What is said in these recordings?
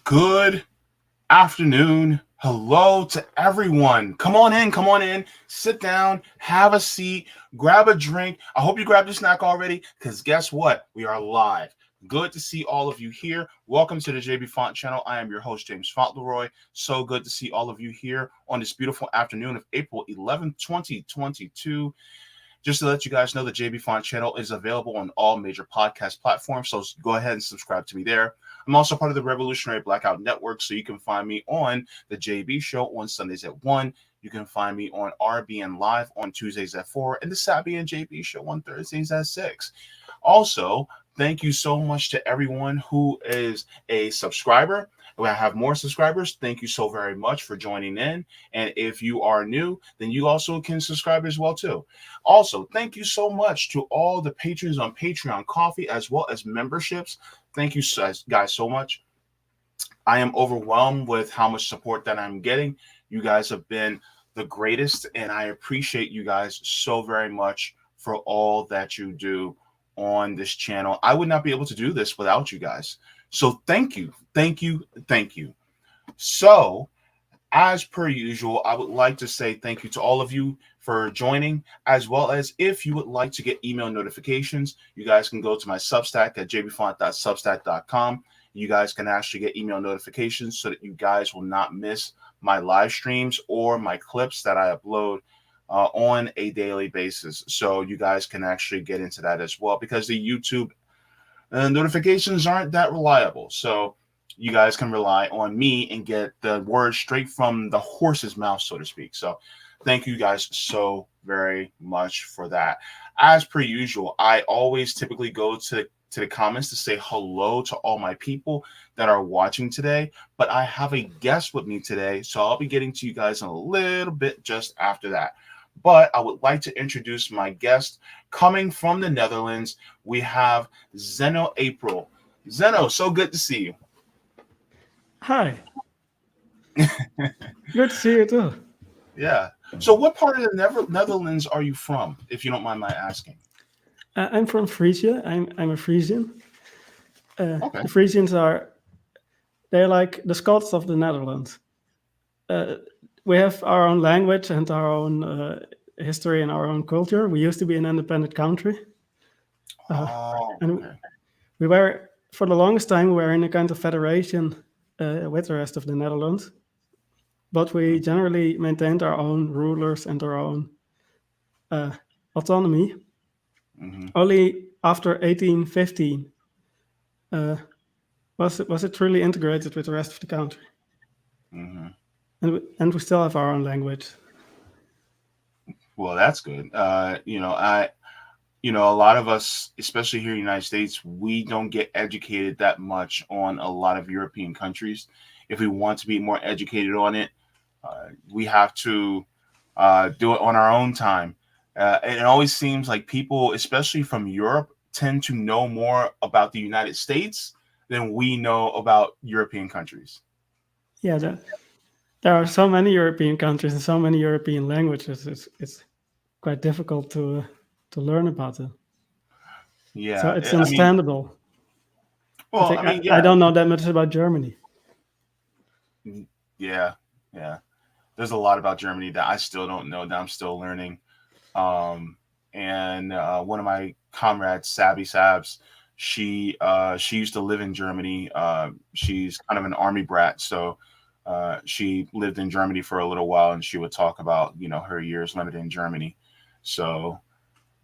Good afternoon. Hello to everyone. Come on in, sit down, have a seat, grab a drink. I hope you grabbed your snack already because guess what? We are live. Good to see all of you here. Welcome to the JB Font channel. I am your host, James Fauntleroy. So good to see all of you here on this beautiful afternoon of April 11th, 2022. Just to let you guys know, the JB Font channel is available on all major podcast platforms, so go ahead and subscribe to me there. I'm also part of the Revolutionary Blackout Network, so you can find me on the JB Show on Sundays at 1. You can find me on RBN Live on Tuesdays at 4, and the Sabby and JB Show on Thursdays at 6. Also, thank you so much to everyone who is a subscriber. I have more subscribers. Thank you so very much for joining in. And if you are new, then you also can subscribe as well too. Also, thank you so much to all the patrons on Patreon Coffee as well as memberships. Thank you guys so much. I am overwhelmed with how much support that I'm getting. You guys have been the greatest, and I appreciate you guys so very much for all that you do on this channel. I would not be able to do this without you guys. So thank you. So, as per usual, I would like to say thank you to all of you for joining, as well as if you would like to get email notifications, you guys can go to my Substack at jbfont.substack.com. You guys can actually get email notifications so that you guys will not miss my live streams or my clips that I upload on a daily basis. So you guys can actually get into that as well, because the YouTube notifications aren't that reliable. So you guys can rely on me and get the word straight from the horse's mouth, so to speak. So thank you guys so very much for that. As per usual, I always typically go to the comments to say hello to all my people that are watching today, but I have a guest with me today, so I'll be getting to you guys in a little bit just after that. But I would like to introduce my guest coming from the Netherlands. We have Zeno April. Zeno, so good to see you. Hi. Good to see you too. Yeah. So what part of the Netherlands are you from, if you don't mind my asking? I'm from Frisia. I'm a Frisian. Okay. The Frisians they're like the Scots of the Netherlands. We have our own language and our own history and our own culture. We used to be an independent country. And Okay. we were, for the longest time, we were in a kind of federation with the rest of the Netherlands. But we generally maintained our own rulers and our own autonomy. Only after 1815 was it truly integrated with the rest of the country. And we still have our own language. Well, that's good. A lot of us, especially here in the United States, we don't get educated that much on a lot of European countries. If we want to be more educated on it, we have to do it on our own time. And it always seems like people, especially from Europe, tend to know more about the United States than we know about European countries. Yeah, there are so many European countries and so many European languages. It's quite difficult to learn about it. Yeah, So it's understandable. I don't know that much about Germany. Yeah. There's a lot about Germany that I still don't know, that I'm still learning. And one of my comrades, Sabby Sabs, she used to live in Germany. She's kind of an army brat, so she lived in Germany for a little while, and she would talk about her years living in Germany. So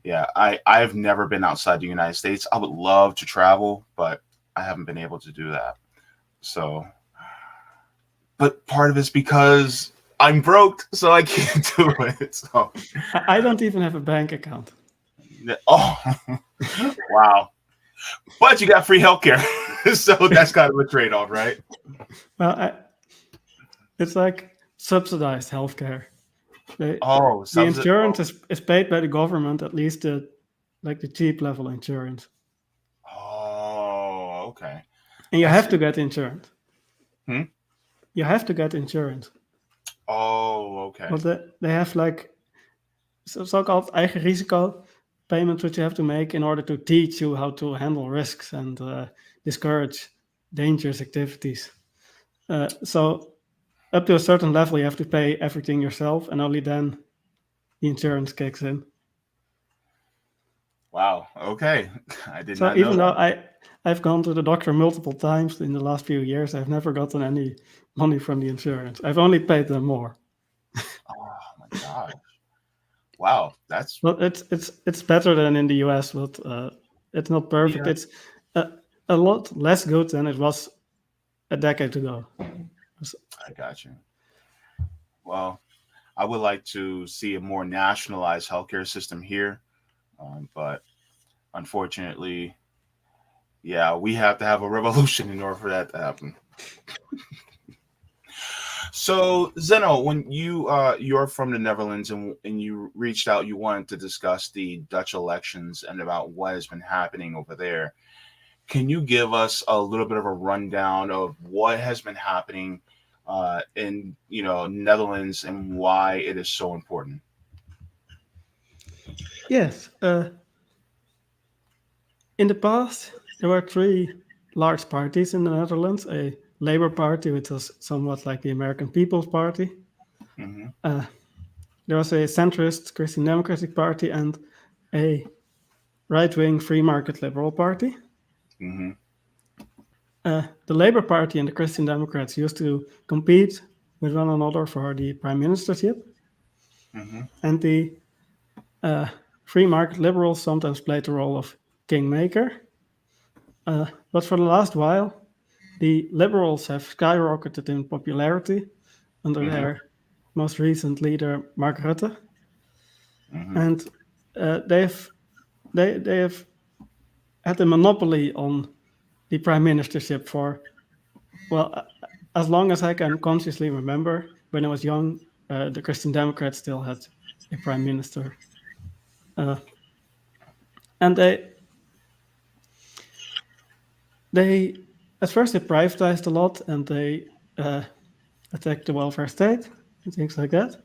yeah, I've never been outside the United States. I would love to travel, but I haven't been able to do that. So, but part of it's because I'm broke, so I can't do it. So I don't even have a bank account. Oh, wow. But you got free healthcare. So that's kind of a trade-off, right? Well, it's like subsidized healthcare. The insurance is paid by the government, at least the cheap level insurance. Oh, okay. And you have to get insurance. You have to get insurance. Oh, okay. But they have so-called eigen risico payments which you have to make in order to teach you how to handle risks and discourage dangerous activities. So up to a certain level, you have to pay everything yourself, and only then the insurance kicks in. Wow. Okay. I did So not know even though that. I've gone to the doctor multiple times in the last few years, I've never gotten any money from the insurance. I've only paid them more. Oh my gosh. Wow. That's But it's better than in the US, but it's not perfect. yeah. It's a, a lot less good than it was a decade ago. I got you. Well, I would like to see a more nationalized healthcare system here, but unfortunately, yeah, we have to have a revolution in order for that to happen. So, Zeno, when you're from the Netherlands and you reached out, you wanted to discuss the Dutch elections and about what has been happening over there. Can you give us a little bit of a rundown of what has been happening in Netherlands and why it is so important? Yes. In the past, there were three large parties in the Netherlands: a Labour Party, which was somewhat like the American People's Party. Hmm. Uh, there was a centrist Christian Democratic Party and a right-wing free market liberal party. Hmm. The Labour Party and the Christian Democrats used to compete with one another for the prime ministership, Hmm. and the uh, free market liberals sometimes played the role of kingmaker. But for the last while, the liberals have skyrocketed in popularity under Hmm. their most recent leader, Mark Rutte, Hmm. and they have had a monopoly on the prime ministership for, well, as long as I can consciously remember. When I was young, the Christian Democrats still had a prime minister, uh, and they at first they privatized a lot, and they attacked the welfare state and things like that.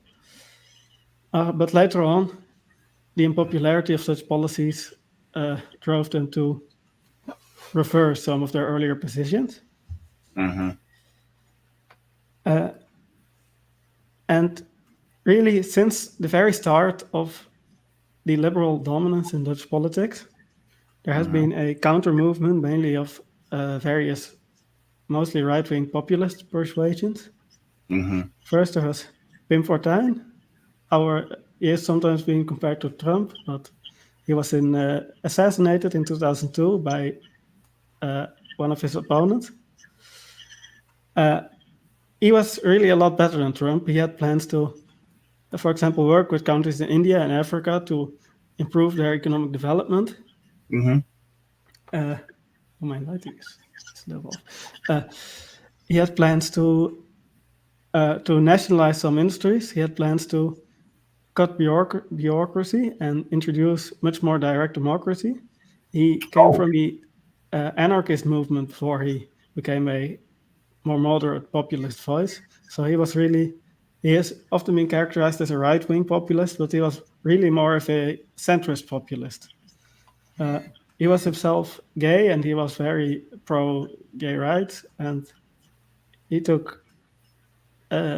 But later on, the unpopularity of such policies drove them to reverse some of their earlier positions. Hmm. Uh, and really, since the very start of the liberal dominance in Dutch politics, there has Hmm. been a counter movement, mainly of various, mostly right wing populist persuasions. Hmm. First, there was Pim Fortuyn. He is sometimes being compared to Trump, but he was assassinated in 2002 by uh, one of his opponents. Uh, he was really a lot better than Trump. He had plans to, for example, work with countries in India and Africa to improve their economic development. Hmm. Uh, oh, my lighting is a little off. Uh, he had plans to nationalize some industries. He had plans to cut bureaucracy and introduce much more direct democracy. He came Oh. from the anarchist movement before he became a more moderate populist voice. So he has often been characterized as a right wing populist, but he was really more of a centrist populist. Uh, he was himself gay and he was very pro gay rights, and he took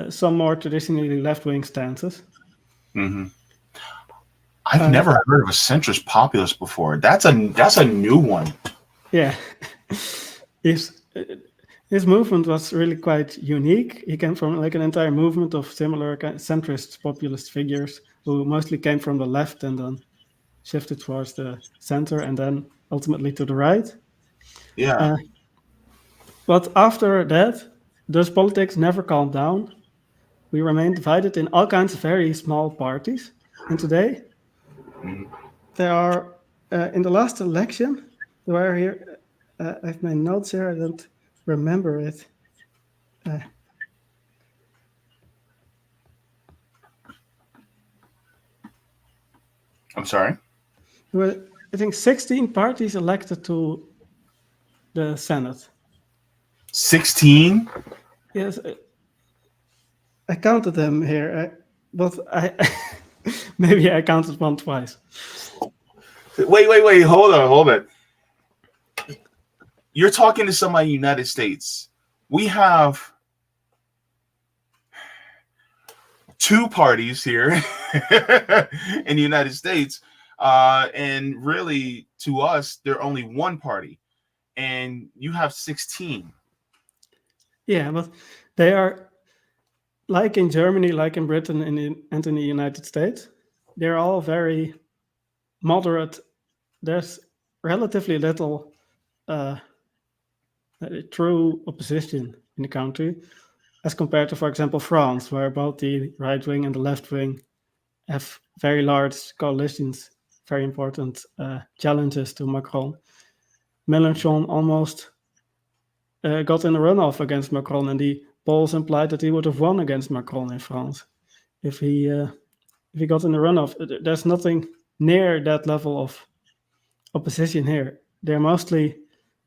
some more traditionally left wing stances. Hmm. I've Uh, never heard of a centrist populist before. That's a new one. yeah, his his movement was really quite unique. He came from like an entire movement of similar centrist populist figures who mostly came from the left and then shifted towards the center and then ultimately to the right. Yeah. Uh, but after that, those politics never calmed down. We remained divided in all kinds of very small parties. And today, Hmm. there are, in the last election, there were here, I have my notes here, I don't remember it. Uh, I'm sorry. there were, I think, 16 parties elected to the Senate. 16. Yes, I counted them here, but I maybe I counted one twice. Wait. Hold on. You're talking to somebody in the United States. We have two parties here in the United States. And really, to us, they're only one party, and you have 16. Yeah, but they are like in Germany, like in Britain, and in the United States. They're all very moderate. There's relatively little uh, true opposition in the country, as compared to, for example, France, where both the right wing and the left wing have very large coalitions, very important challenges to Macron. Mélenchon almost got in a runoff against Macron, and the polls implied that he would have won against Macron in France if he got in the runoff. There's nothing near that level of opposition here. They're mostly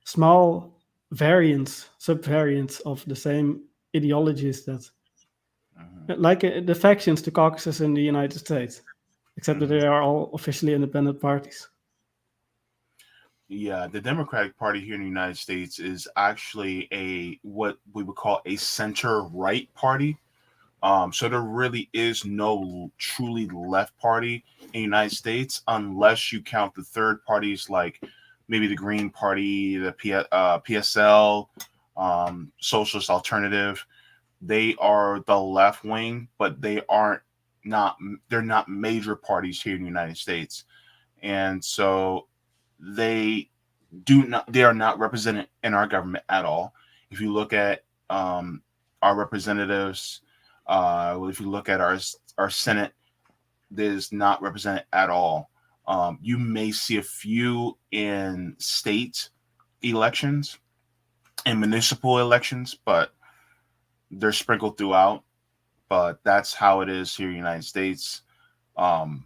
small variants, subvariants of the same ideologies that, Mhm, like the factions, the caucuses in the United States, except that mhm. they are all officially independent parties. Yeah, the Democratic Party here in the United States is actually a what we would call a center right party. So there really is no truly left party in the United States unless you count the third parties like maybe the Green Party, the PSL, Socialist Alternative. They are the left wing, but they aren't not they're not major parties here in the United States, and so they they are not represented in our government at all. If you look at our representatives, if you look at our Senate, that is not represented at all. You may see a few in state elections and municipal elections, but they're sprinkled throughout. But that's how it is here in the United States. Um,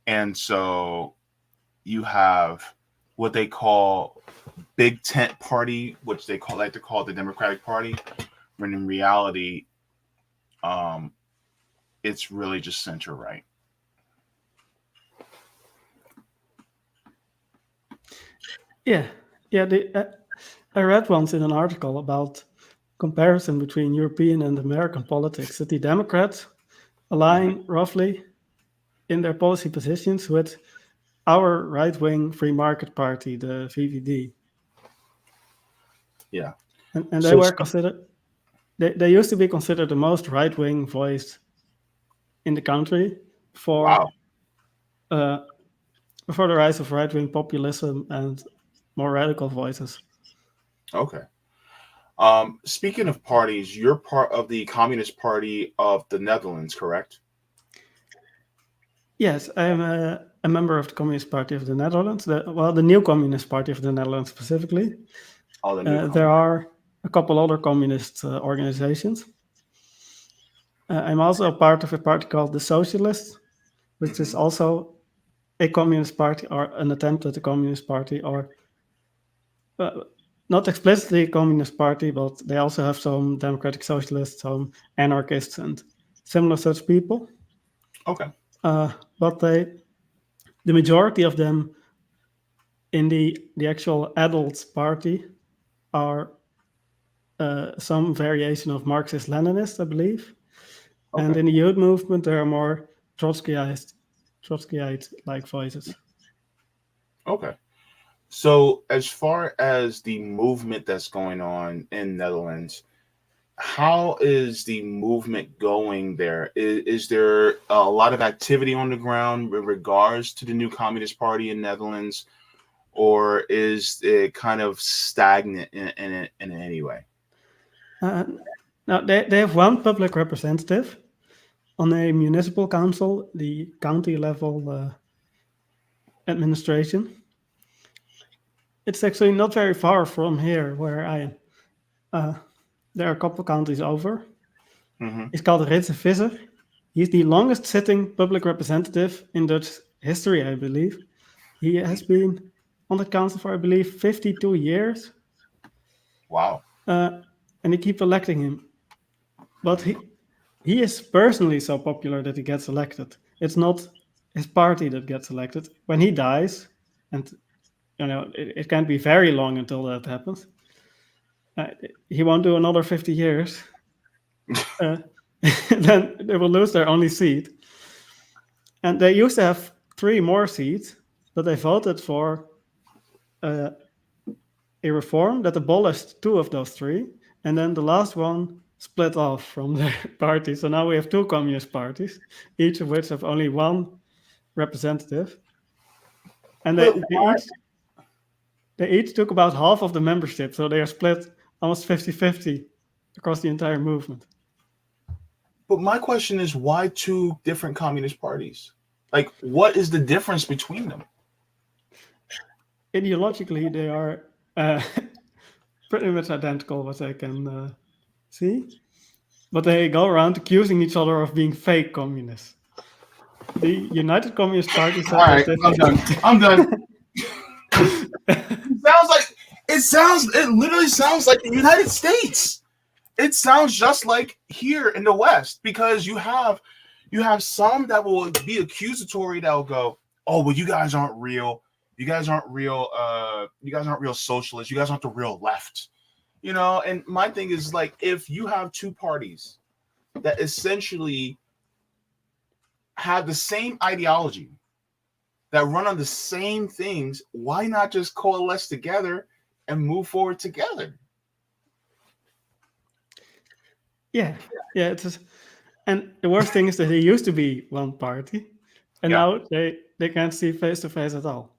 and so you have what they call big tent party, which they call like to call the Democratic Party, when in reality, um, it's really just center right. Yeah, yeah. I read once in an article about comparison between European and American politics that the Democrats Hmm. align roughly in their policy positions with our right-wing free market party, the VVD, Yeah. and they So were considered. They used to be considered the most right-wing voice in the country wow. for uh, before the rise of right-wing populism and more radical voices. Okay. Speaking of parties, you're part of the Communist Party of the Netherlands, correct? Yes, I am a member of the Communist Party of the Netherlands. The new Communist Party of the Netherlands specifically. Oh, the new There Communist. are a couple other communist organizations. I'm also a part of a party called the Socialists, which is Hmm. also a communist party or an attempt at a communist party, or uh, not explicitly a communist party, but they also have some democratic socialists, some anarchists, and similar such people. Okay. Uh, but the majority of them in the actual adult party are some variation of Marxist Leninists, I believe. And Okay. in the youth movement, there are more Trotskyite like voices. Okay. So, as far as the movement that's going on in Netherlands, how is the movement going there? Is there a lot of activity on the ground in regards to the new Communist Party in Netherlands, or is it kind of stagnant in any way? Uh, Now, they have one public representative on a municipal council, the county level administration. It's actually not very far from here where I am. Uh, there are a couple counties over. Hmm. It's called Ritze Visser. He's the longest sitting public representative in Dutch history, I believe. He has been on the council for, I believe, 52 years, Wow. uh, and they keep electing him. But he is personally so popular that he gets elected. It's not his party that gets elected. When he dies, and it can't be very long until that happens. Uh, he won't do another 50 years. Uh, then they will lose their only seat. And they used to have 3 more seats, but they voted for uh, a reform that abolished 2 of those 3, and then the last one split off from their party. So now we have 2 communist parties, each of which have only 1 representative, and But they each took about half of the membership, so they are split almost 50-50 across the entire movement. my question is, why two different communist parties? Like, what is the difference between them? Ideologically, they are pretty much identical, what I can see. But they go around accusing each other of being fake communists. The United Communist Party said All that right, I'm done. I'm done. It literally sounds like the United States. It sounds just like here in the West, because you have some that will be accusatory, that will go, oh, well, you guys aren't real. You guys aren't real. You guys aren't real socialists. You guys aren't the real left. And my thing is, like, if you have two parties that essentially have the same ideology, that run on the same things, why not just coalesce together and move forward together? Yeah, it's just, and the worst thing is that they used to be one party, and Yeah. now they can't see face to face at all.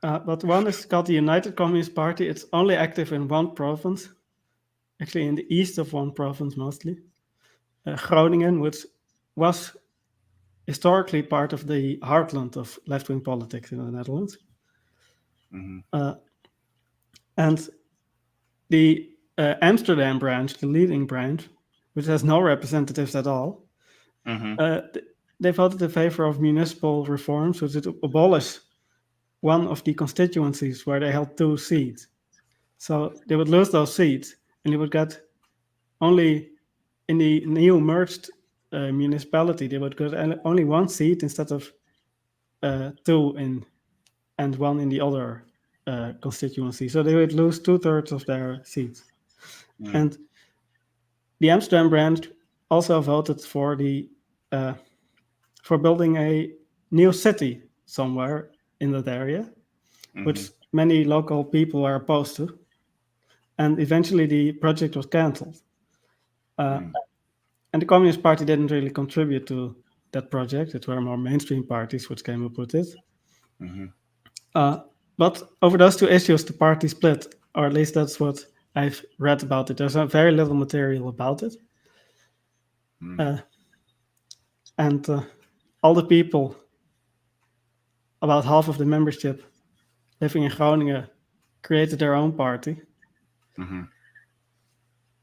But one is called the United Communist Party. It's only active in one province, actually in the east of one province mostly, Groningen, which was historically part of the heartland of left-wing politics in the Netherlands. Mm-hmm. And the Amsterdam branch, the leading branch, which has no representatives at all, they voted in favor of municipal reforms, which would abolish one of the constituencies where they held 2 seats. So they would lose those seats, and they would get only in the new merged municipality, they would get only 1 seat instead of 2 and 1 in the other constituency. So they would lose 2/3 of their seats. And the Amsterdam branch also voted for for building a new city somewhere in that area, which many local people are opposed to. And eventually the project was cancelled. And the Communist Party didn't really contribute to that project. It were more mainstream parties which came up with it. But over those 2 issues, the party split, or at least that's what I've read about it. There's very little material about it. And all the people, about half of the membership living in Groningen, created their own party.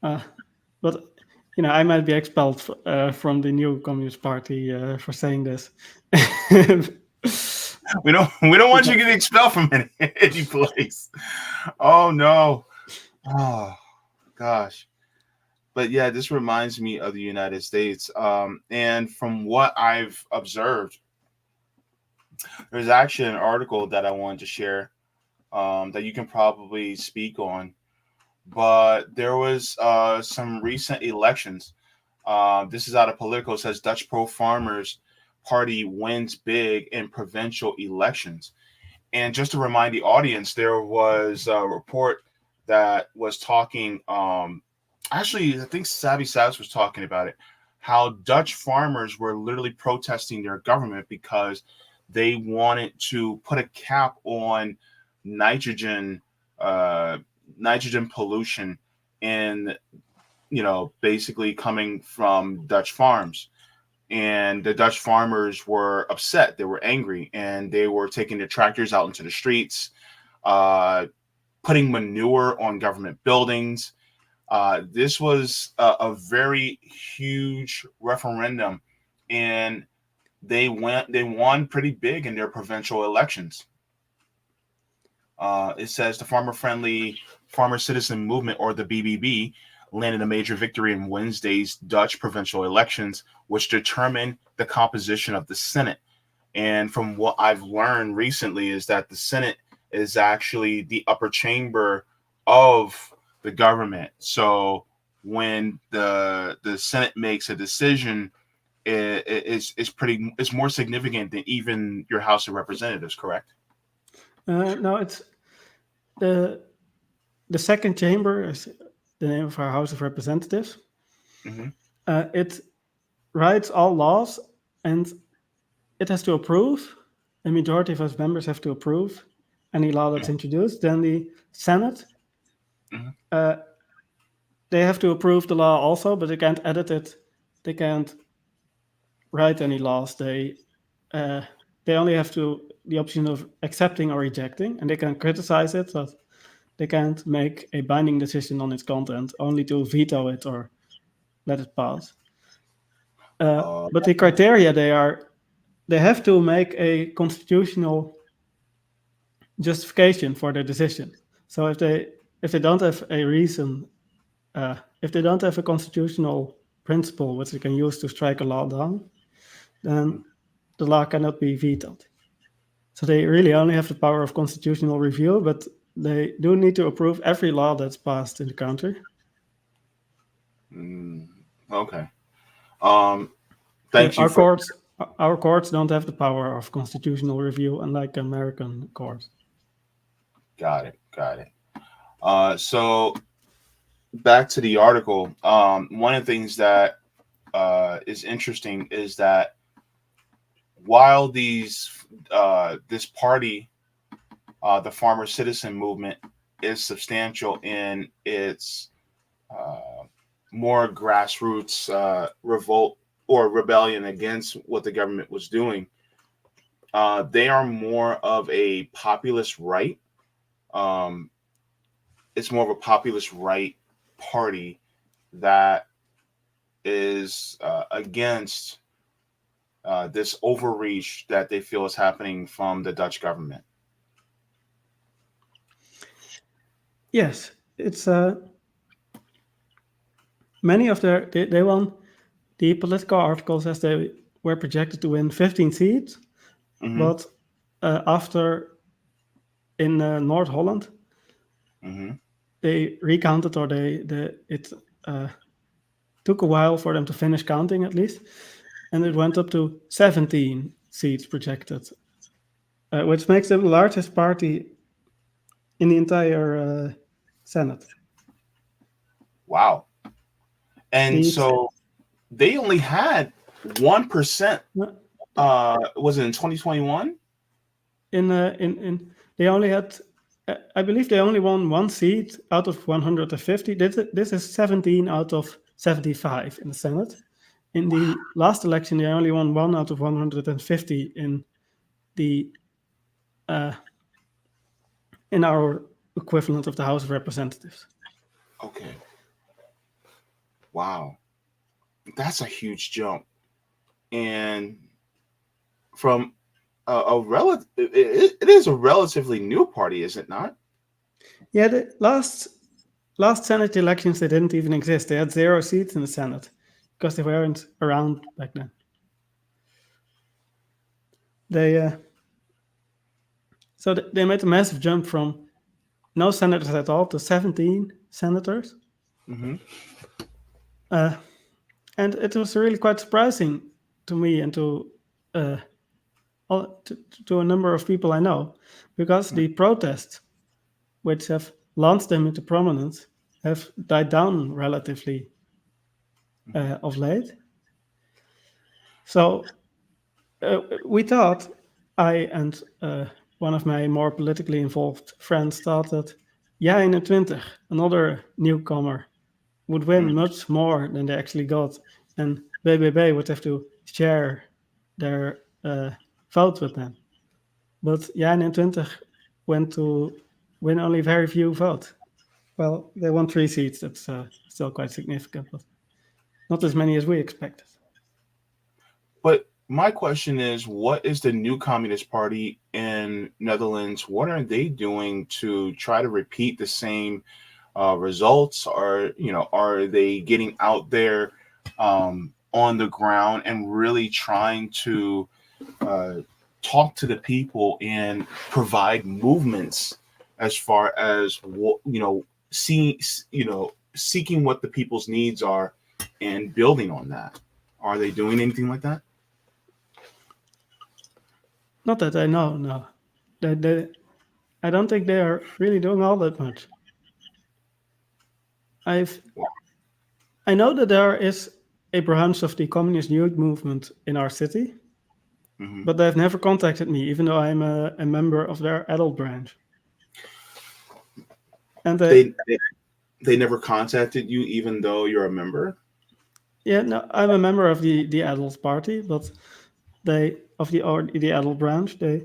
But I might be expelled from the new Communist Party for saying this. We don't want you to get expelled from any place. Oh no. Oh gosh. But yeah, this reminds me of the United States. And from what I've observed, there's actually an article that I wanted to share that you can probably speak on. But there was some recent elections. This is out of Politico. It says Dutch pro-farmers party wins big in provincial elections. And just to remind the audience, there was a report that was talking, actually, I think Savvy Savs was talking about it, how Dutch farmers were literally protesting their government because they wanted to put a cap on nitrogen pollution in, basically coming from Dutch farms. And the Dutch farmers were upset. They were angry, and they were taking their tractors out into the streets, putting manure on government buildings. This was a very huge referendum, and they won pretty big in their provincial elections. It says the farmer-friendly Farmer Citizen Movement, or the BBB, landed a major victory in Wednesday's Dutch provincial elections, which determined the composition of the Senate. And from what I've learned recently is that the Senate is actually the upper chamber of the government. So when the Senate makes a decision is more significant than even your House of Representatives, correct? No, it's the the second chamber is the name of our House of Representatives. Hmm. It writes all laws, and it has to approve. A majority of its members have to approve any law that's introduced. Then the Senate, Hmm. uh, they have to approve the law also, but they can't edit it. They can't write any laws. Uh, they only have to the option of accepting or rejecting, and they can criticize it, but they can't make a binding decision on its content, only to veto it or let it pass. But the criteria they have to make a constitutional justification for their decision. So if they don't have a reason, if they don't have a constitutional principle which they can use to strike a law down, then the law cannot be vetoed. So they really only have the power of constitutional review, but they do need to approve every law that's passed in the country. Okay. Um, Thank you Our for. courts don't have the power of constitutional review, unlike American courts. Got it. Got it. So back to the article. One of the things that is interesting is that while this party, the farmer citizen movement, is substantial in its uh, more grassroots revolt or rebellion against what the government was doing, they are more of a populist right. Um, it's more of a populist right party that is against this overreach that they feel is happening from the Dutch government. Yes, it's many of they won the political articles as they were projected to win 15 seats, Hmm. but after in North Holland Hmm. they recounted or it uh, took a while for them to finish counting at least, and it went up to 17 seats projected, which makes them the largest party in the entire Senate. Wow. And The so they only had 1%. Was it in 2021? in they only had I believe they only won one seat out of 150. This is 17 out of 75 in the Senate. In the last election, they only won one out of 150 the uh, in our equivalent of the House of Representatives. Okay. Wow. That's a huge jump. And from a relative, it is a relatively new party, is it not? Yeah, the last Senate elections they didn't even exist. They had 0 seats in the Senate because they weren't around back then. They they made a massive jump from no senators at all to 17 senators. Hmm. Uh, and it was really quite surprising to me and uh, to a number of people I know, because the protests, which have launched them into prominence, have died down relatively of late. So we thought, I and one of my more politically involved friends thought that Jain 20, another newcomer, would win much more than they actually got, and BBB would have to share their vote with them. But Jain 20 went to win only very few votes. Well, they won 3 seats. That's still quite significant, but not as many as we expected. But my question is, what is the new Communist Party in Netherlands? What are they doing to try to repeat the same results? Or are they getting out there on the ground and really trying to uh, talk to the people and provide movements as far as seeing seeking what the people's needs are and building on that. Are they doing anything like that? Not that I know, no. I don't think they are really doing all that much. I've I know that there is a branch of the communist youth movement in our city, Hmm. but they've never contacted me, even though I'm a member of their adult branch. And They never contacted you, even though you're a member. yeah, no, I'm a member of the adult party, but they of the or the adult branch. But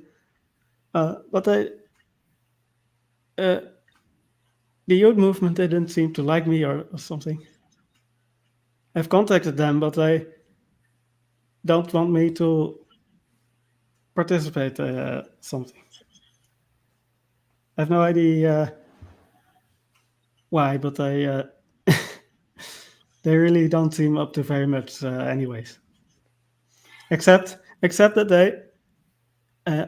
uh, the youth movement, they didn't seem to like me or something. I've contacted them, but they don't want me to participate something. I have no idea why, but they really don't seem up to very much, anyways. Except that they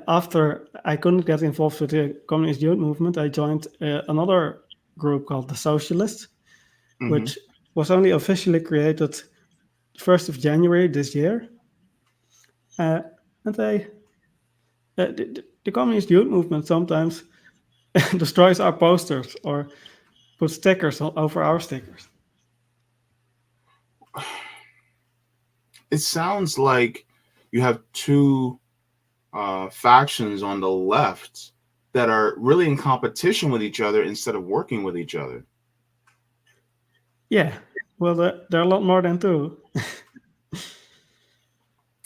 after I couldn't get involved with the communist youth movement, I joined another group called the Socialists, Hmm. which was only officially created 1st of January this year. Uh, and the communist youth movement sometimes destroys our posters or puts stickers over our stickers. It sounds like you have two factions on the left that are really in competition with each other instead of working with each other. Yeah, well, there are a lot more than two.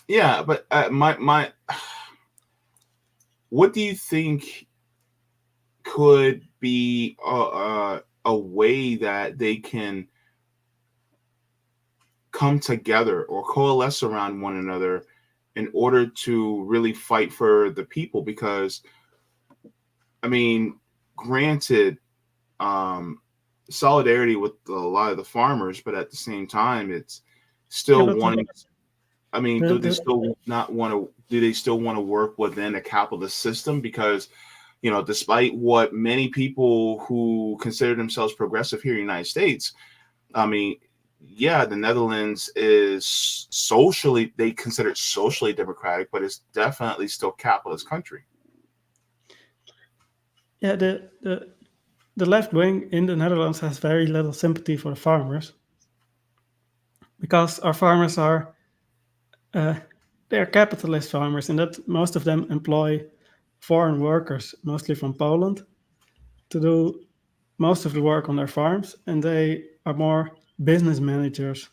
Yeah, but what do you think could be a way that they can come together or coalesce around one another in order to really fight for the people? Because I mean, granted, um, solidarity with a lot of the farmers, but at the same time, it's Yeah, still but wanting. I mean, the, do they the still not want to? Do they still want to work within a capitalist system? Because despite what many people who consider themselves progressive here in the United States, I mean, yeah, the Netherlands is socially they consider it socially democratic, but it's definitely still capitalist country. yeah the left wing in the Netherlands has very little sympathy for the farmers because our farmers are uh, they are capitalist farmers, and that most of them employ foreign workers, mostly from Poland, to do most of the work on their farms, and they are more business managers.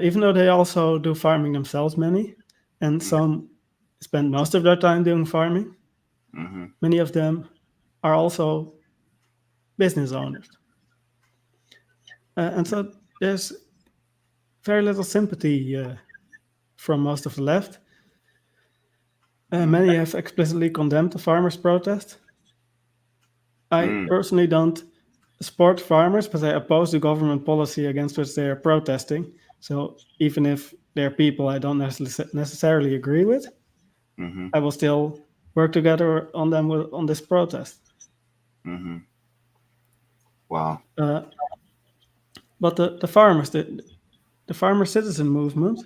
Even though they also do farming themselves, many, and some spend most of their time doing farming, Mm-hmm. many of them are also business owners. And so there's very little sympathy from most of the left. Many have explicitly condemned the farmers' protest. I Mm-hmm. personally don't support farmers, but I oppose the government policy against which they are protesting. So even if they're people I don't necessarily agree with, Mm-hmm. I will still work together on them on this protest. Mm-hmm. Wow. Uh, but the farmer citizen movement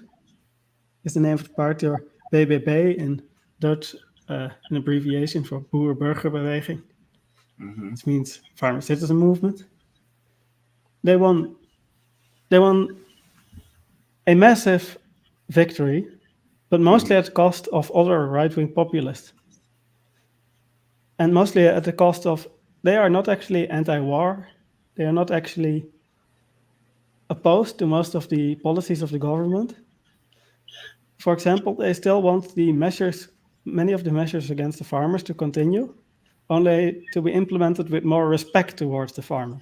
is the name of the party, or BBB in Dutch, an abbreviation for Boer-Burgerbeweging. Mm-hmm. This means farmer citizen movement. They won. They won a massive victory, but Mm-hmm. mostly at the cost of other right-wing populists, and mostly at the cost of. They are not actually anti-war. They are not actually opposed to most of the policies of the government. For example, they still want many of the measures against the farmers to continue, only to be implemented with more respect towards the farmer.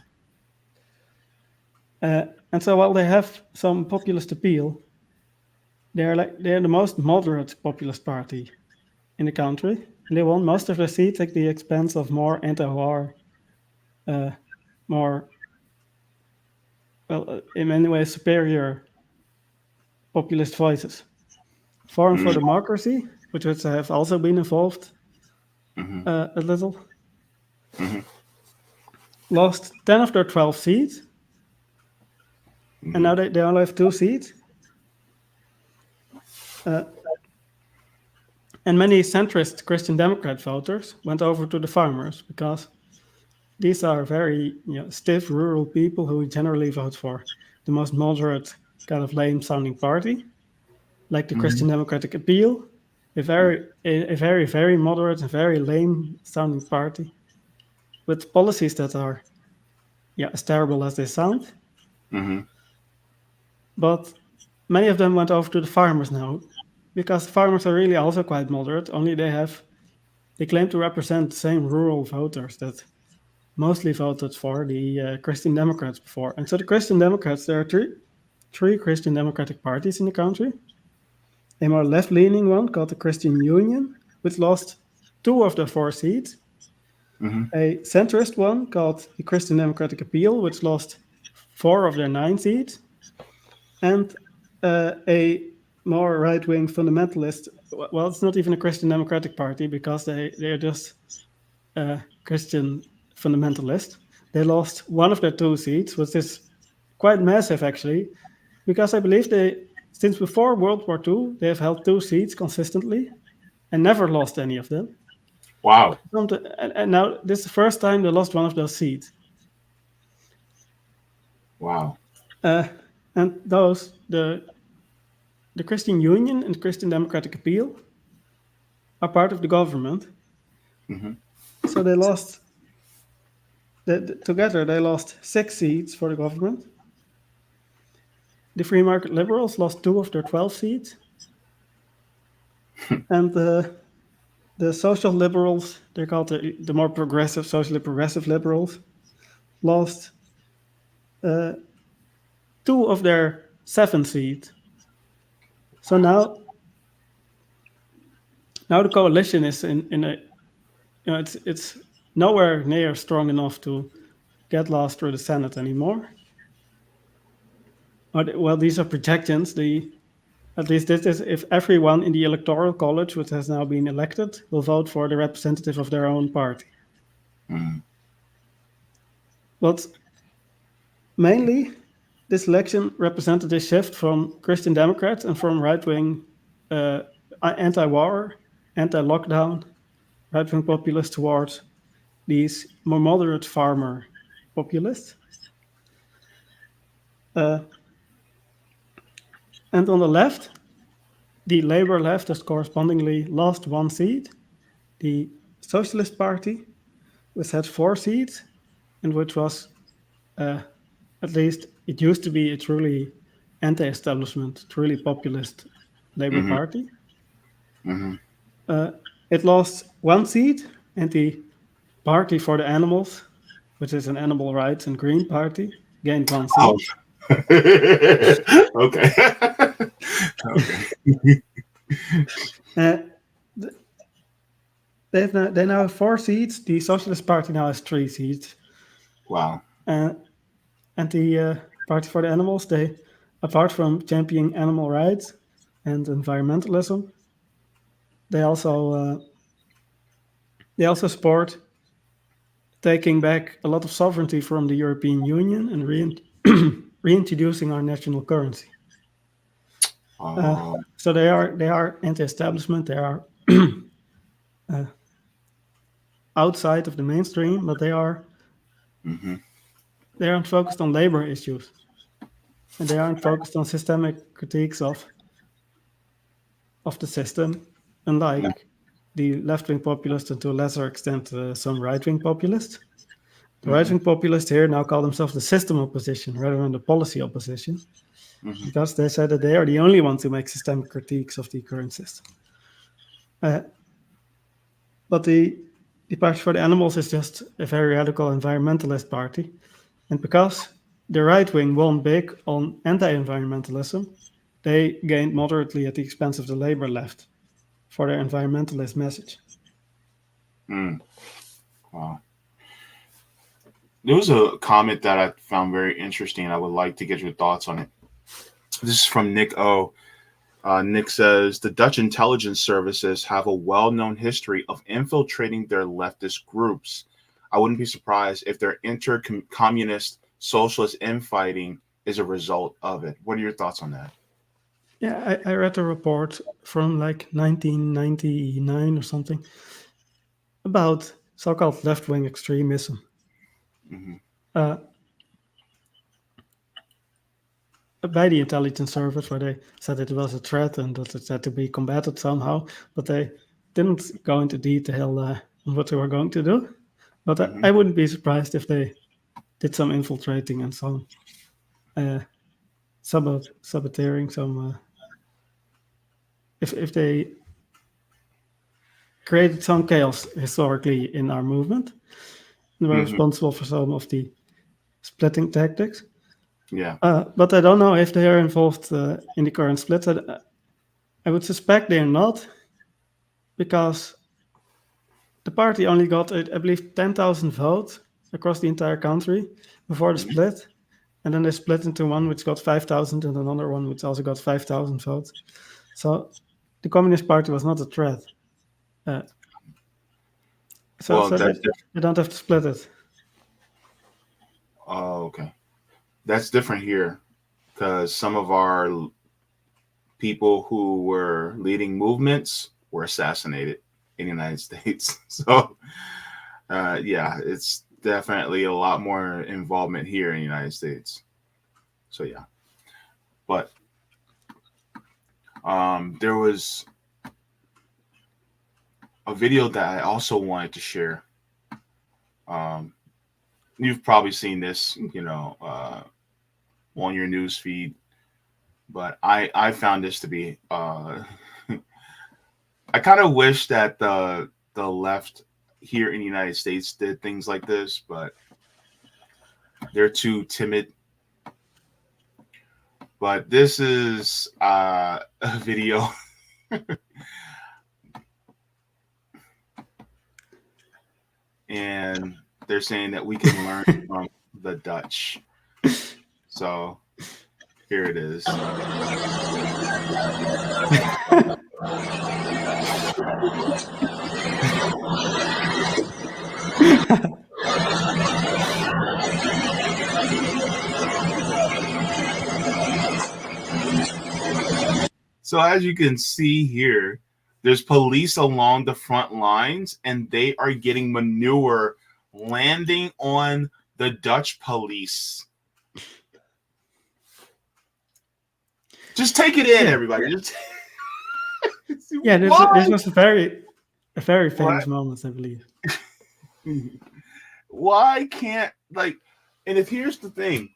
And so while they have some populist appeal, they're the most moderate populist party in the country, and they won most of their seats at the expense of more anti-war, uh, more in many ways superior populist voices. Forum for Democracy, with which I have also been involved Mm-hmm. a little, Mm-hmm. lost 10 of their 12 seats, and now they only have 2 seats. Uh, and many centrist Christian Democrat voters went over to the farmers because these are very stiff rural people who generally vote for the most moderate, kind of lame sounding party, like the Christian Democratic Appeal, a very moderate and very lame sounding party with policies that are as terrible as they sound. Mm-hmm. But many of them went over to the farmers now because farmers are really also quite moderate, only they claim to represent the same rural voters that mostly voted for the Christian Democrats before. And so the Christian Democrats, there are three Christian Democratic parties in the country. A more left-leaning one called the Christian Union, which lost 2 of their 4 seats. Mm-hmm. A centrist one called the Christian Democratic Appeal, which lost 4 of their 9 seats. And a more right-wing fundamentalist, well, it's not even a Christian Democratic Party because they're just Christian fundamentalist. They lost 1 of their 2 seats, which is quite massive actually, because I believe since before World War II, they have held 2 seats consistently and never lost any of them. Wow. And now this is the first time they lost one of those seats. Wow. And the Christian Union and Christian Democratic Appeal are part of the government. Mm-hmm. So they lost, together they lost 6 seats for the government. The Free Market Liberals lost 2 of their 12 seats. And the Social Liberals, they're called the more progressive, socially progressive liberals, lost 2 of their 7 seats. So now the coalition is in a, it's nowhere near strong enough to get lost through the Senate anymore. Well, these are projections. At least this is if everyone in the Electoral College, which has now been elected, will vote for the representative of their own party. But mainly, this election represented a shift from Christian Democrats and from right-wing anti-war, anti-lockdown, right-wing populists towards these more moderate farmer populists. And on the left, the Labour left has correspondingly lost 1 seat. The Socialist Party, which had 4 seats, and which was, at least it used to be a truly anti-establishment, truly populist Labour Party. It lost 1 seat, and the Party for the Animals, which is an animal rights and green party, gained 1 seat. Oh. Okay. They now have 4 seats. The Socialist Party now has 3 seats. Wow. And the Party for the Animals, they, apart from championing animal rights and environmentalism, they also support taking back a lot of sovereignty from the European Union and reintroducing our national currency. So they are anti-establishment. They are outside of the mainstream, but they aren't focused on labor issues, and they aren't focused on systemic critiques of the system, unlike the left-wing populists and to a lesser extent some right-wing populists. The right-wing populists here now call themselves the system opposition rather than the policy opposition, because they said that they are the only ones who make systemic critiques of the current system. But the Party for the Animals is just a very radical environmentalist party, and because the right wing won big on anti-environmentalism, they gained moderately at the expense of the Labour left for their environmentalist message. Wow. There was a comment that I found very interesting. I would like to get your thoughts on it. This is from Nick O. Nick says, the Dutch intelligence services have a well-known history of infiltrating their leftist groups. I wouldn't be surprised if their inter-communist socialist infighting is a result of it. What are your thoughts on that? Yeah, I read a report from like 1999 or something about so-called left-wing extremism. Hmm. Uh, by the intelligence service, where they said it was a threat and that it had to be combated somehow, but they didn't go into detail on what they were going to do. But Hmm. I wouldn't be surprised if they did some infiltrating and some uh, sabotering, some if they created some chaos historically in our movement and were Hmm. responsible for some of the splitting tactics. Yeah. But I don't know if they are involved in the current splits. I would suspect they're not because the party only got, I believe, 10,000 votes across the entire country before the Hmm. split. And then they split into one which got 5,000 and another one which also got 5,000 votes. So the Communist Party was not a threat. Uh, so Well, so that's they don't have to split it. oh, okay. That's different here because some of our people who were leading movements were assassinated in the United States. So, yeah, it's definitely a lot more involvement here in the United States. So, yeah. But there was a video that I also wanted to share. Um, you've probably seen this, on your news feed, but I found this to be I kind of wish that the left here in the United States did things like this, but they're too timid. But this is a video, and they're saying that we can learn from the Dutch. So here it is. So as you can see here, there's police along the front lines, and they are getting manure landing on the Dutch police. Just take it in, Yeah, everybody. Just yeah. This why? was a very What? famous moment, I believe. Why can't like? And if here's the thing,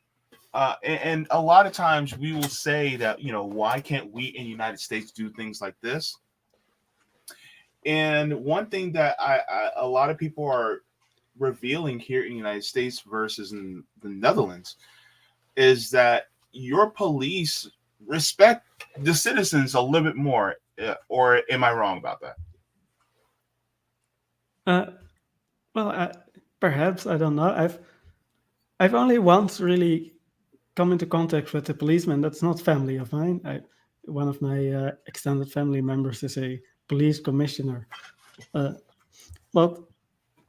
and a lot of times we will say that why can't we in the United States do things like this? And one thing that a lot of people are revealing here in the United States versus in the Netherlands is that your police respect the citizens a little bit more. Or am I wrong about that? Uh, well, perhaps I don't know. I've only once really come into contact with a policeman that's not family of mine. One of my extended family members is a police commissioner. Uh, but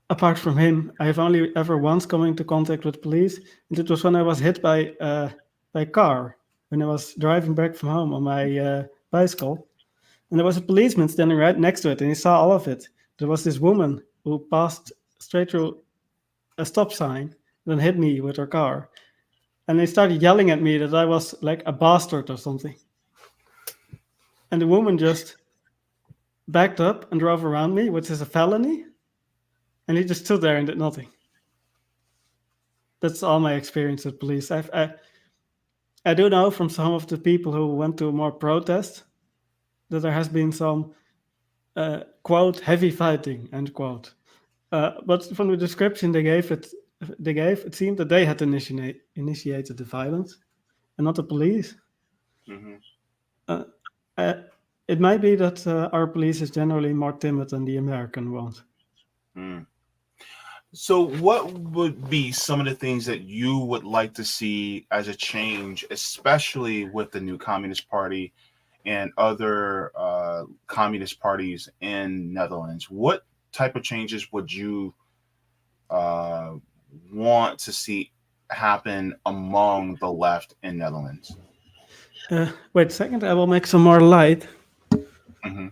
apart from him, I've only ever once come into contact with police, and it was when I was hit by a car when I was driving back from home on my bicycle, and there was a policeman standing right next to it, and he saw all of it. There was this woman who passed straight through a stop sign and then hit me with her car, and they started yelling at me that I was like a bastard or something. And the woman just backed up and drove around me, which is a felony, and he just stood there and did nothing. That's all my experience with police. I do know from some of the people who went to more protests that there has been some quote heavy fighting end quote. But from the description it seemed that they had initiated the violence and not the police. Hmm. Uh, uh, it might be that our police is generally more timid than the American ones. Mm. So, what would be some of the things that you would like to see as a change, especially with the new Communist Party and other communist parties in Netherlands? What type of changes would you uh, want to see happen among the left in Netherlands? Wait a second, I will make some more light. Hmm.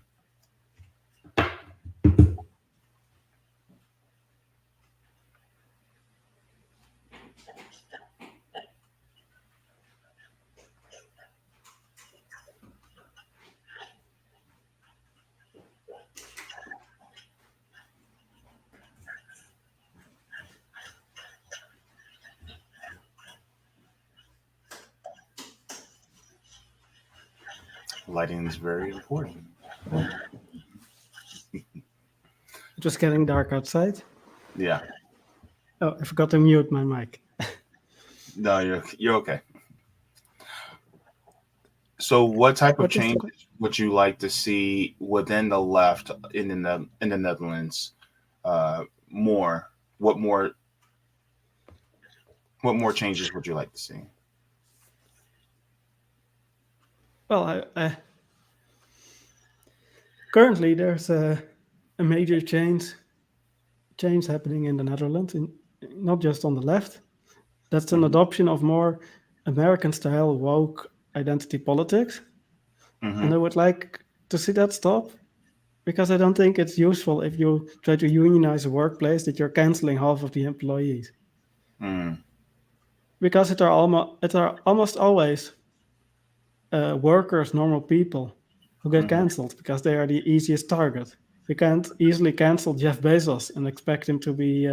Lighting is very important. It was getting dark outside. Yeah. Oh, I forgot to mute my mic. No, you're okay. So, what type of What is the changes would you like to see within the left in the Netherlands? More. What more? What more changes would you like to see? Well, currently there's a major change happening in the Netherlands, not just on the left. That's an Hmm. adoption of more American-style woke identity politics, Hmm. and I would like to see that stop because I don't think it's useful if you try to unionize a workplace that you're canceling half of the employees. Mm. Because it are almost always workers, normal people, who get Hmm. cancelled because they are the easiest target. You can't easily cancel Jeff Bezos and expect him to be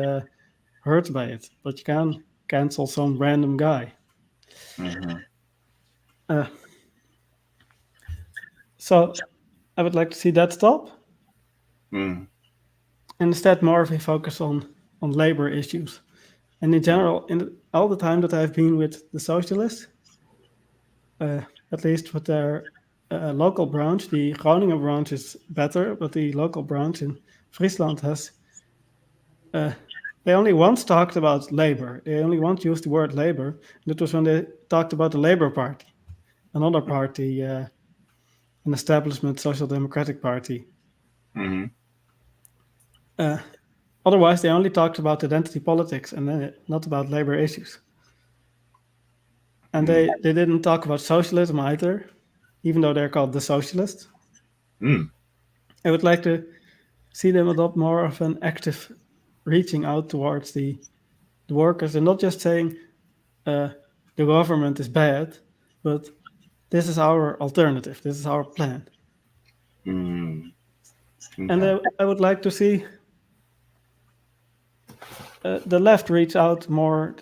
hurt by it, but you can cancel some random guy. Hmm. Uh, so I would like to see that stop, Mm. and instead more of a focus on labor issues. And in Mm. general, in all the time that I've been with the socialists, uh, at least with their local branch, the Groningen branch is better, but the local branch in Friesland has uh, they only once talked about labor. They only once used the word labor. And it was when they talked about the Labour Party, another party, an establishment social democratic party. Hmm. Uh, Otherwise, they only talked about identity politics and not about labor issues. And Mm. they didn't talk about socialism either, even though they're called the socialists. Mm. I would like to see them adopt more of an active reaching out towards the workers and not just saying uh, the government is bad, but this is our alternative, this is our plan. Mm. And Okay. I would like to see the left reach out more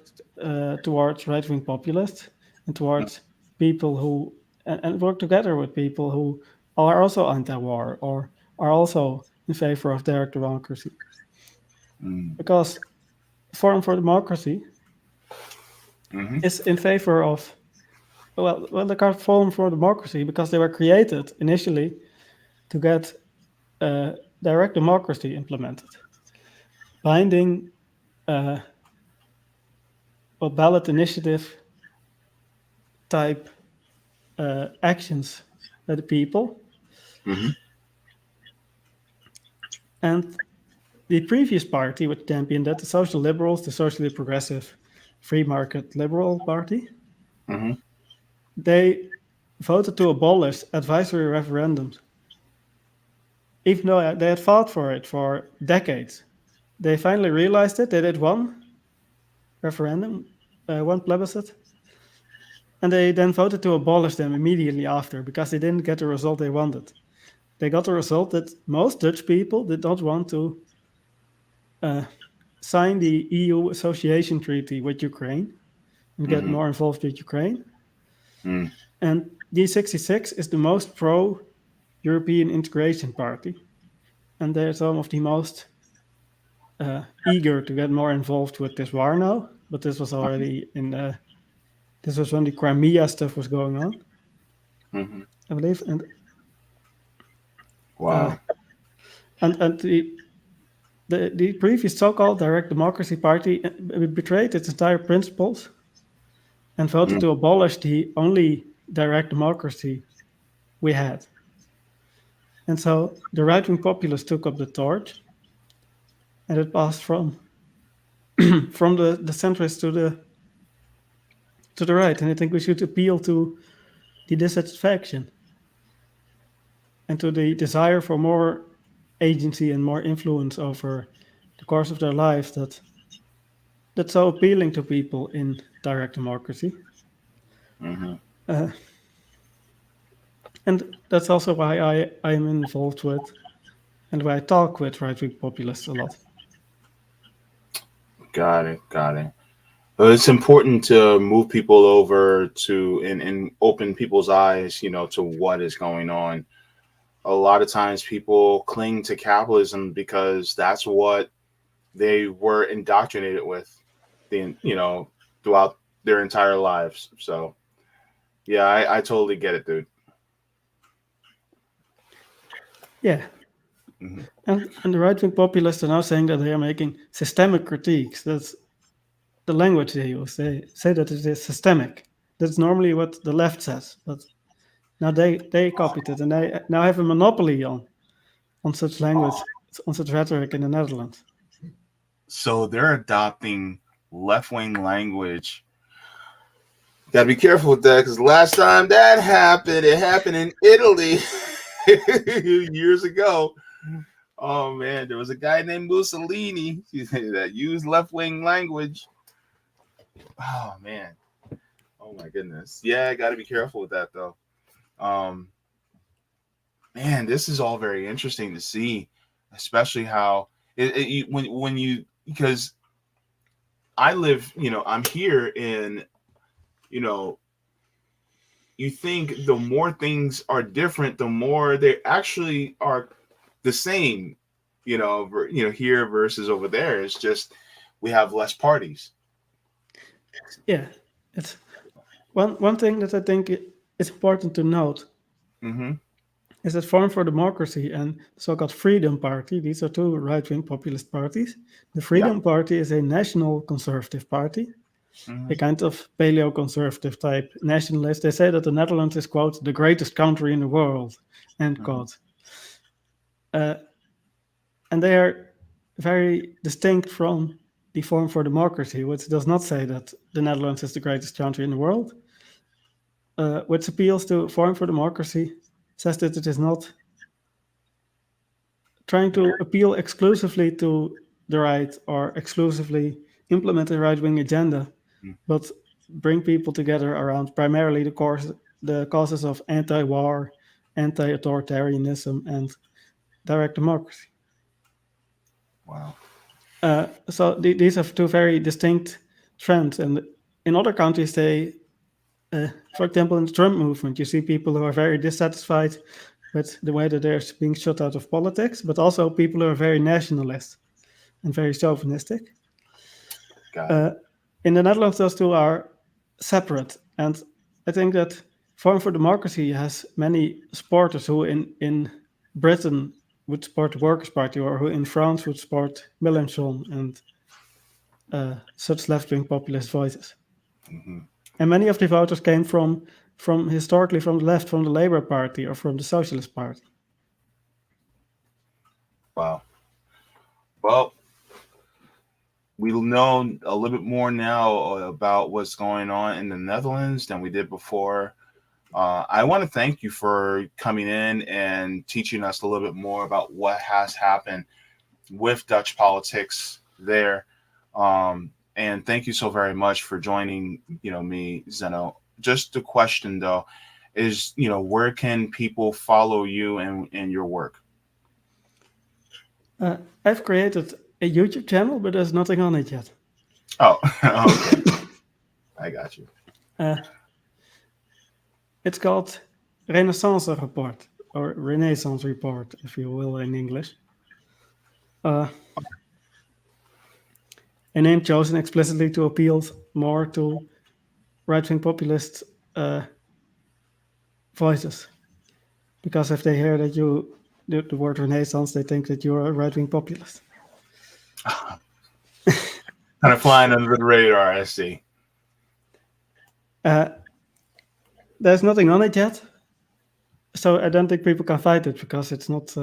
towards right wing populists and towards people who, and work together with people who are also anti war or are also in favor of direct democracy. Mm. Because Forum for Democracy Hmm. is in favor of, well, they called Forum for Democracy because they were created initially to get uh, direct democracy implemented, binding uh, or ballot initiative type actions by the people. Hmm. And the previous party, which championed that, the Social Liberals, the socially progressive free market liberal party, Hmm. they voted to abolish advisory referendums, even though they had fought for it for decades. They finally realized it. They did one referendum, one plebiscite, and they then voted to abolish them immediately after because they didn't get the result they wanted. They got the result that most Dutch people did not want to uh, sign the EU association treaty with Ukraine and get Hmm. more involved with Ukraine. Mm. And D66 is the most pro European integration party. And they're some of the most eager to get more involved with this war now. But this was already this was when the Crimea stuff was going on, Hmm. I believe. Uh, Wow. and the previous so-called direct democracy party betrayed its entire principles and voted Mm. to abolish the only direct democracy we had. And so the right-wing populists took up the torch, and it passed from from the centrists to the to the right, and I think we should appeal to the dissatisfaction and to the desire for more agency and more influence over the course of their lives that's so appealing to people in direct democracy. Hmm. Uh, and that's also why I am involved with and why I talk with right wing populists a lot. Got it. Got it. It's important to move people over to and open people's eyes, to what is going on. A lot of times people cling to capitalism because that's what they were indoctrinated with throughout their entire lives. So yeah, I totally get it, dude. Yeah. Hmm. And the right wing populists are now saying that they are making systemic critiques. That's the language they use. They say that it is systemic. That's normally what the left says, but now they copied it and they now have a monopoly on such language, on such rhetoric in the Netherlands. So they're adopting left wing language. Gotta be careful with that because last time that happened, it happened in Italy years ago. Oh man, there was a guy named Mussolini that used left wing language. Oh man. Oh my goodness. Yeah, I got to be careful with that though. Um, man, this is all very interesting to see, especially how when you because I live, I'm here in, you know, you think the more things are different, the more they actually are the same, here versus over there. It's just we have less parties. Yeah, it's one thing that I think is important to note Mm-hmm. is that Forum for Democracy and the so-called Freedom Party, these are two right-wing populist parties. The Yep. Freedom Party is a national conservative party, Mm-hmm. a kind of paleo-conservative type nationalist. They say that the Netherlands is, quote, the greatest country in the world, end Mm-hmm. quote. Uh, and they are very distinct from the Forum for Democracy, which does not say that the Netherlands is the greatest country in the world, which appeals to Forum for Democracy, says that it is not trying to appeal exclusively to the right or exclusively implement a right wing agenda, but bring people together around primarily the causes of anti war, anti authoritarianism, and direct democracy. Wow. These are two very distinct trends. And in other countries, for example, in the Trump movement, you see people who are very dissatisfied with the way that they're being shut out of politics, but also people who are very nationalist and very chauvinistic. Got it. Uh, in the Netherlands, those two are separate. And I think that Forum for Democracy has many supporters who in Britain would support the Workers' Party or who in France would support Mélenchon and such left-wing populist voices. Mm-hmm. And many of the voters came from historically from the left, from the Labour Party or from the Socialist Party. Wow. Well, we know a little bit more now about what's going on in the Netherlands than we did before. I want to thank you for coming in and teaching us a little bit more about what has happened with Dutch politics there. And thank you so very much for joining, me, Zeno. Just a question though, is, where can people follow you and your work? I've created a YouTube channel, but there's nothing on it yet. Oh, okay. I got you. Uh, it's called Renaissance Report or Renaissance Report, if you will, in English. Uh, a name chosen explicitly to appeal more to right-wing populist voices, because if they hear that you the word Renaissance, they think that you're a right-wing populist. Kind of flying under the radar, I see. Uh, there's nothing on it yet, so I don't think people can find it because it's not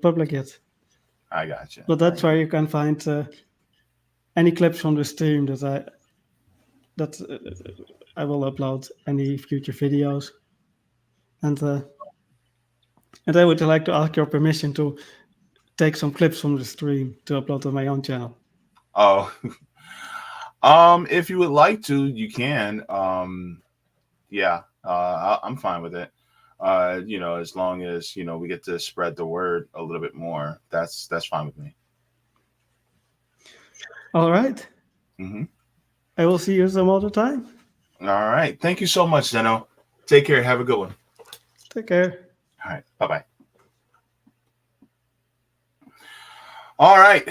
public yet. I got you. But that's where you can find any clips from the stream that that I will upload any future videos. And I would like to ask your permission to take some clips from the stream to upload on my own channel. Oh, if you would like to, you can. Yeah, I'm fine with it. As long as we get to spread the word a little bit more, that's fine with me. All right. Hmm. I will see you some other time. All right. Thank you so much, Zeno. Take care. Have a good one. Take care. All right. Bye bye. All right.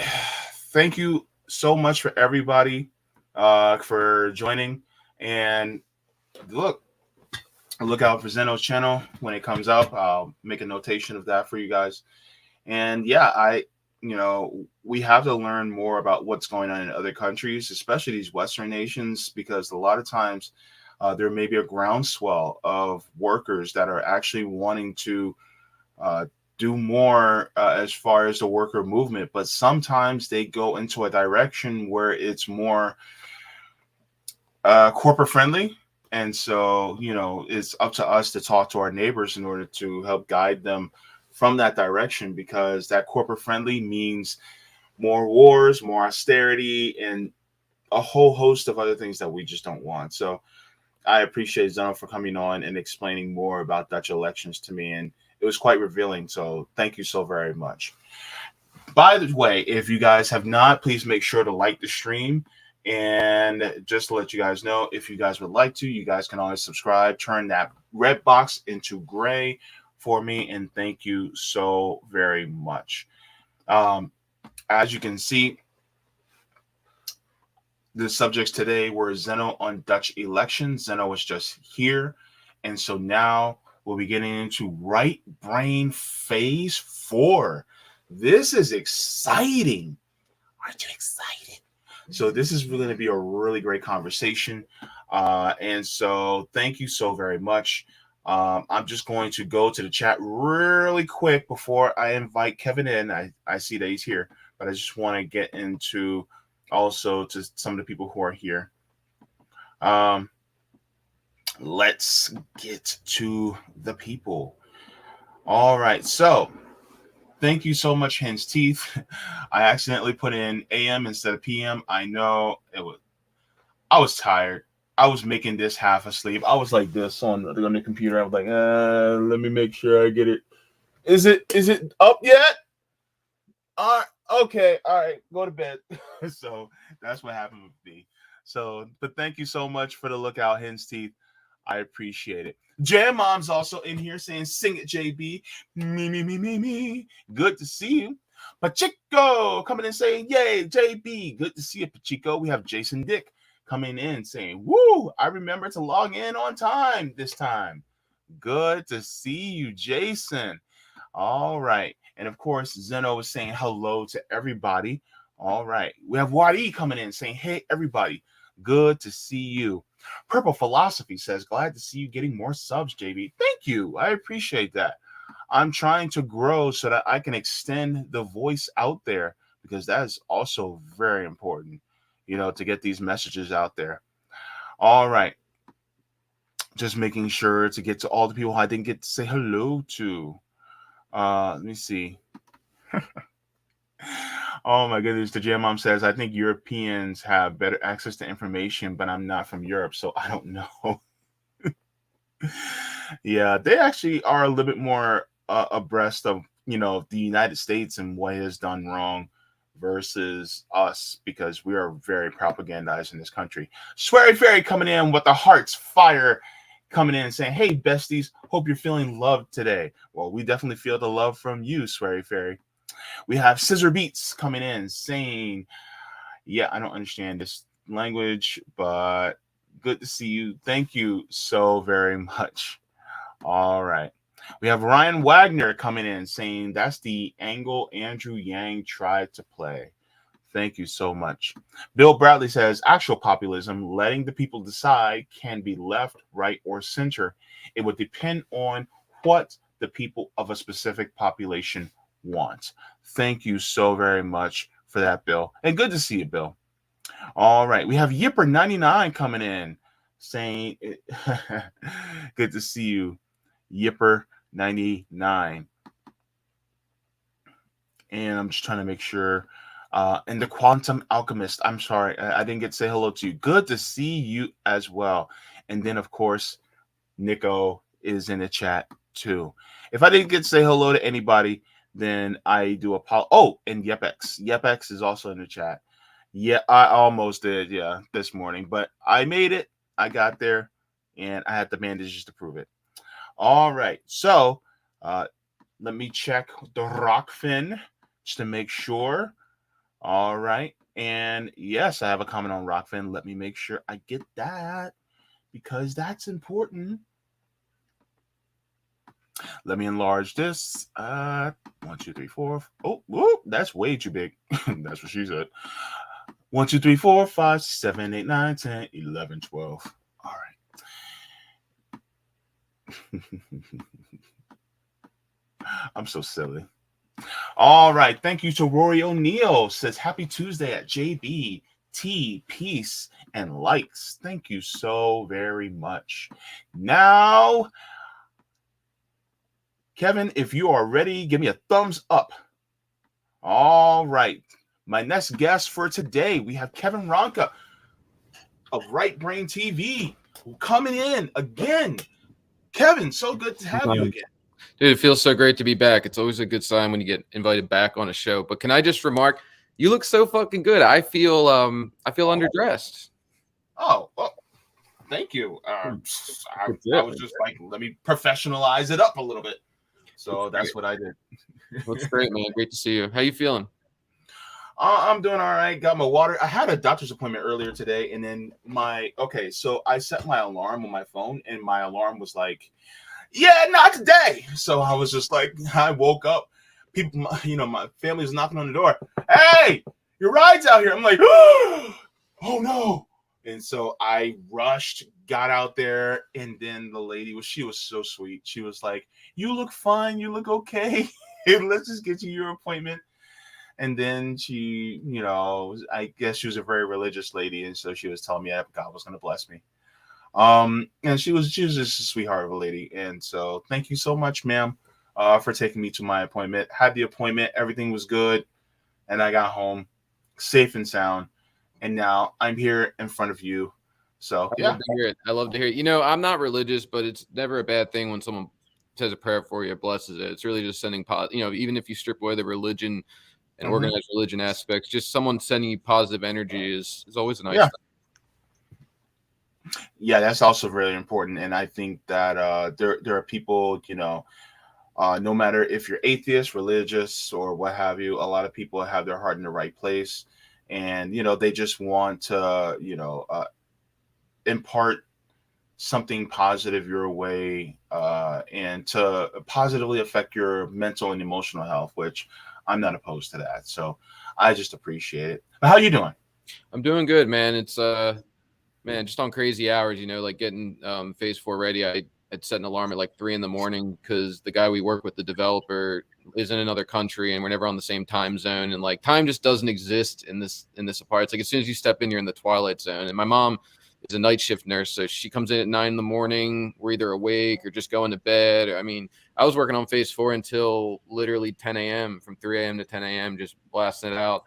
Thank you so much for everybody for joining. And look out for Zeno's channel when it comes up. I'll make a notation of that for you guys. And yeah, we have to learn more about what's going on in other countries, especially these Western nations, because a lot of times there may be a groundswell of workers that are actually wanting to uh, do more as far as the worker movement, but sometimes they go into a direction where it's more corporate friendly. And so, it's up to us to talk to our neighbors in order to help guide them from that direction, because that corporate friendly means more wars, more austerity, and a whole host of other things that we just don't want. So I appreciate Zeno for coming on and explaining more about Dutch elections to me. And it was quite revealing. So thank you so very much. By the way, if you guys have not, please make sure to like the stream. And just to let you guys know, if you guys would like to, you guys can always subscribe, turn that red box into gray for me. And thank you so very much. As you can see, the subjects today were Zeno on Dutch elections. Zeno was just here. And so now we'll be getting into right brain phase 4. This is exciting. Aren't you excited? So this is going to be a really great conversation. And so thank you so very much. I'm just going to go to the chat really quick before I invite Kevin in. I see that he's here, but I just want to get into also to some of the people who are here. Let's get to the people. All right. So thank you so much, Hen's Teeth. I accidentally put in AM instead of PM. I know I was tired. I was making this half asleep. I was like this on the computer. I was like, let me make sure I get it. Is it up yet? All right. Okay. All right. Go to bed. So that's what happened with me. So, but thank you so much for the lookout, Hen's Teeth. I appreciate it. Jam Mom's also in here saying, sing it, JB. Me. Good to see you. Pachico coming in saying, yay, JB. Good to see you, Pachico. We have Jason Dick coming in saying, woo, I remember to log in on time this time. Good to see you, Jason. All right. And of course, Zeno is saying hello to everybody. All right. We have Wadi coming in saying, hey, everybody. Good to see you. Purple Philosophy says, glad to see you getting more subs, JB. Thank you. I appreciate that. I'm trying to grow so that I can extend the voice out there, because that is also very important, to get these messages out there. All right. Just making sure to get to all the people I didn't get to say hello to. Let me see. Oh my goodness. The Jam Mom says, I think Europeans have better access to information, but I'm not from Europe, so I don't know. Yeah, they actually are a little bit more abreast of, the United States and what is done wrong versus us, because we are very propagandized in this country. Sweary Fairy coming in with the hearts fire, coming in and saying, hey, besties, hope you're feeling loved today. Well, we definitely feel the love from you, Sweary Fairy. We have Scissor Beats coming in saying, yeah, I don't understand this language, but good to see you. Thank you so very much. All right. We have Ryan Wagner coming in saying that's the angle Andrew Yang tried to play. Thank you so much. Bill Bradley says actual populism, letting the people decide, can be left, right, or center. It would depend on what the people of a specific population want. Thank you so very much for that, Bill. And good to see you, Bill. All right. We have Yipper99 coming in saying, good to see you, Yipper99. And I'm just trying to make sure. And the Quantum Alchemist, I'm sorry, I didn't get to say hello to you. Good to see you as well. And then, of course, Nico is in the chat too. If I didn't get to say hello to anybody, then I do apologize. Oh, and Yepex. Yepex is also in the chat. Yeah, I almost did, yeah, this morning, but I made it. I got there, and I had the bandages to prove it. All right, so let me check the rock fin just to make sure. All right, and yes, I have a comment on Rockfin. Let me make sure I get that because that's important. Let me enlarge this. 1, 2, 3, 4. Oh, whoa, that's way too big. That's what she said. 1, 2, 3, 4, 5, 7, 8, 9, 10, 11, 12. All right. I'm so silly. All right. Thank you to Rory O'Neill. Says happy Tuesday at JB. T, peace, and likes. Thank you so very much. Now, Kevin, if you are ready, give me a thumbs up. All right. My next guest for today, we have Kevin Ronca of Right Brain TV coming in again. Kevin, so good to have you again. Dude, it feels so great to be back. It's always a good sign when you get invited back on a show. But can I just remark, you look so fucking good. I feel underdressed. Oh, well, thank you. I was just like, let me professionalize it up a little bit. So that's what I did. Looks great, man. Great to see you. How you feeling? I'm doing all right. Got my water. I had a doctor's appointment earlier today, and then so I set my alarm on my phone, and my alarm was like, yeah, not today. So I was just like, I woke up. People, my family's knocking on the door. Hey, your ride's out here. I'm like, oh no. And so I rushed, got out there, and then the lady she was so sweet. She was like, you look fine. You look okay. Let's just get you your appointment. And then she, I guess she was a very religious lady. And so she was telling me that God was going to bless me. And she was just a sweetheart of a lady. And so thank you so much, ma'am, for taking me to my appointment. Had the appointment. Everything was good. And I got home safe and sound. And now I'm here in front of you. So I love to hear it. I love to hear it. I'm not religious, but it's never a bad thing when someone says a prayer for you, blesses it. It's really just sending positive, even if you strip away the religion and organized religion aspects, just someone sending you positive energy is always a nice thing. Yeah, that's also really important. And I think that there are people, no matter if you're atheist, religious, or what have you, a lot of people have their heart in the right place. And, they just want to, impart something positive your way and to positively affect your mental and emotional health, which I'm not opposed to that. So I just appreciate it. But how you doing? I'm doing good, man. It's just on crazy hours, like getting phase 4 ready. I'd set an alarm at like 3 a.m. because the guy we work with, the developer, is in another country and we're never on the same time zone. And like time just doesn't exist in this apart. It's like as soon as you step in, you're in the twilight zone. And my mom is a night shift nurse, so she comes in at 9 a.m. We're either awake or just going to bed. I mean, I was working on phase 4 until literally 10 a.m. from 3 a.m. to 10 a.m. just blasting it out.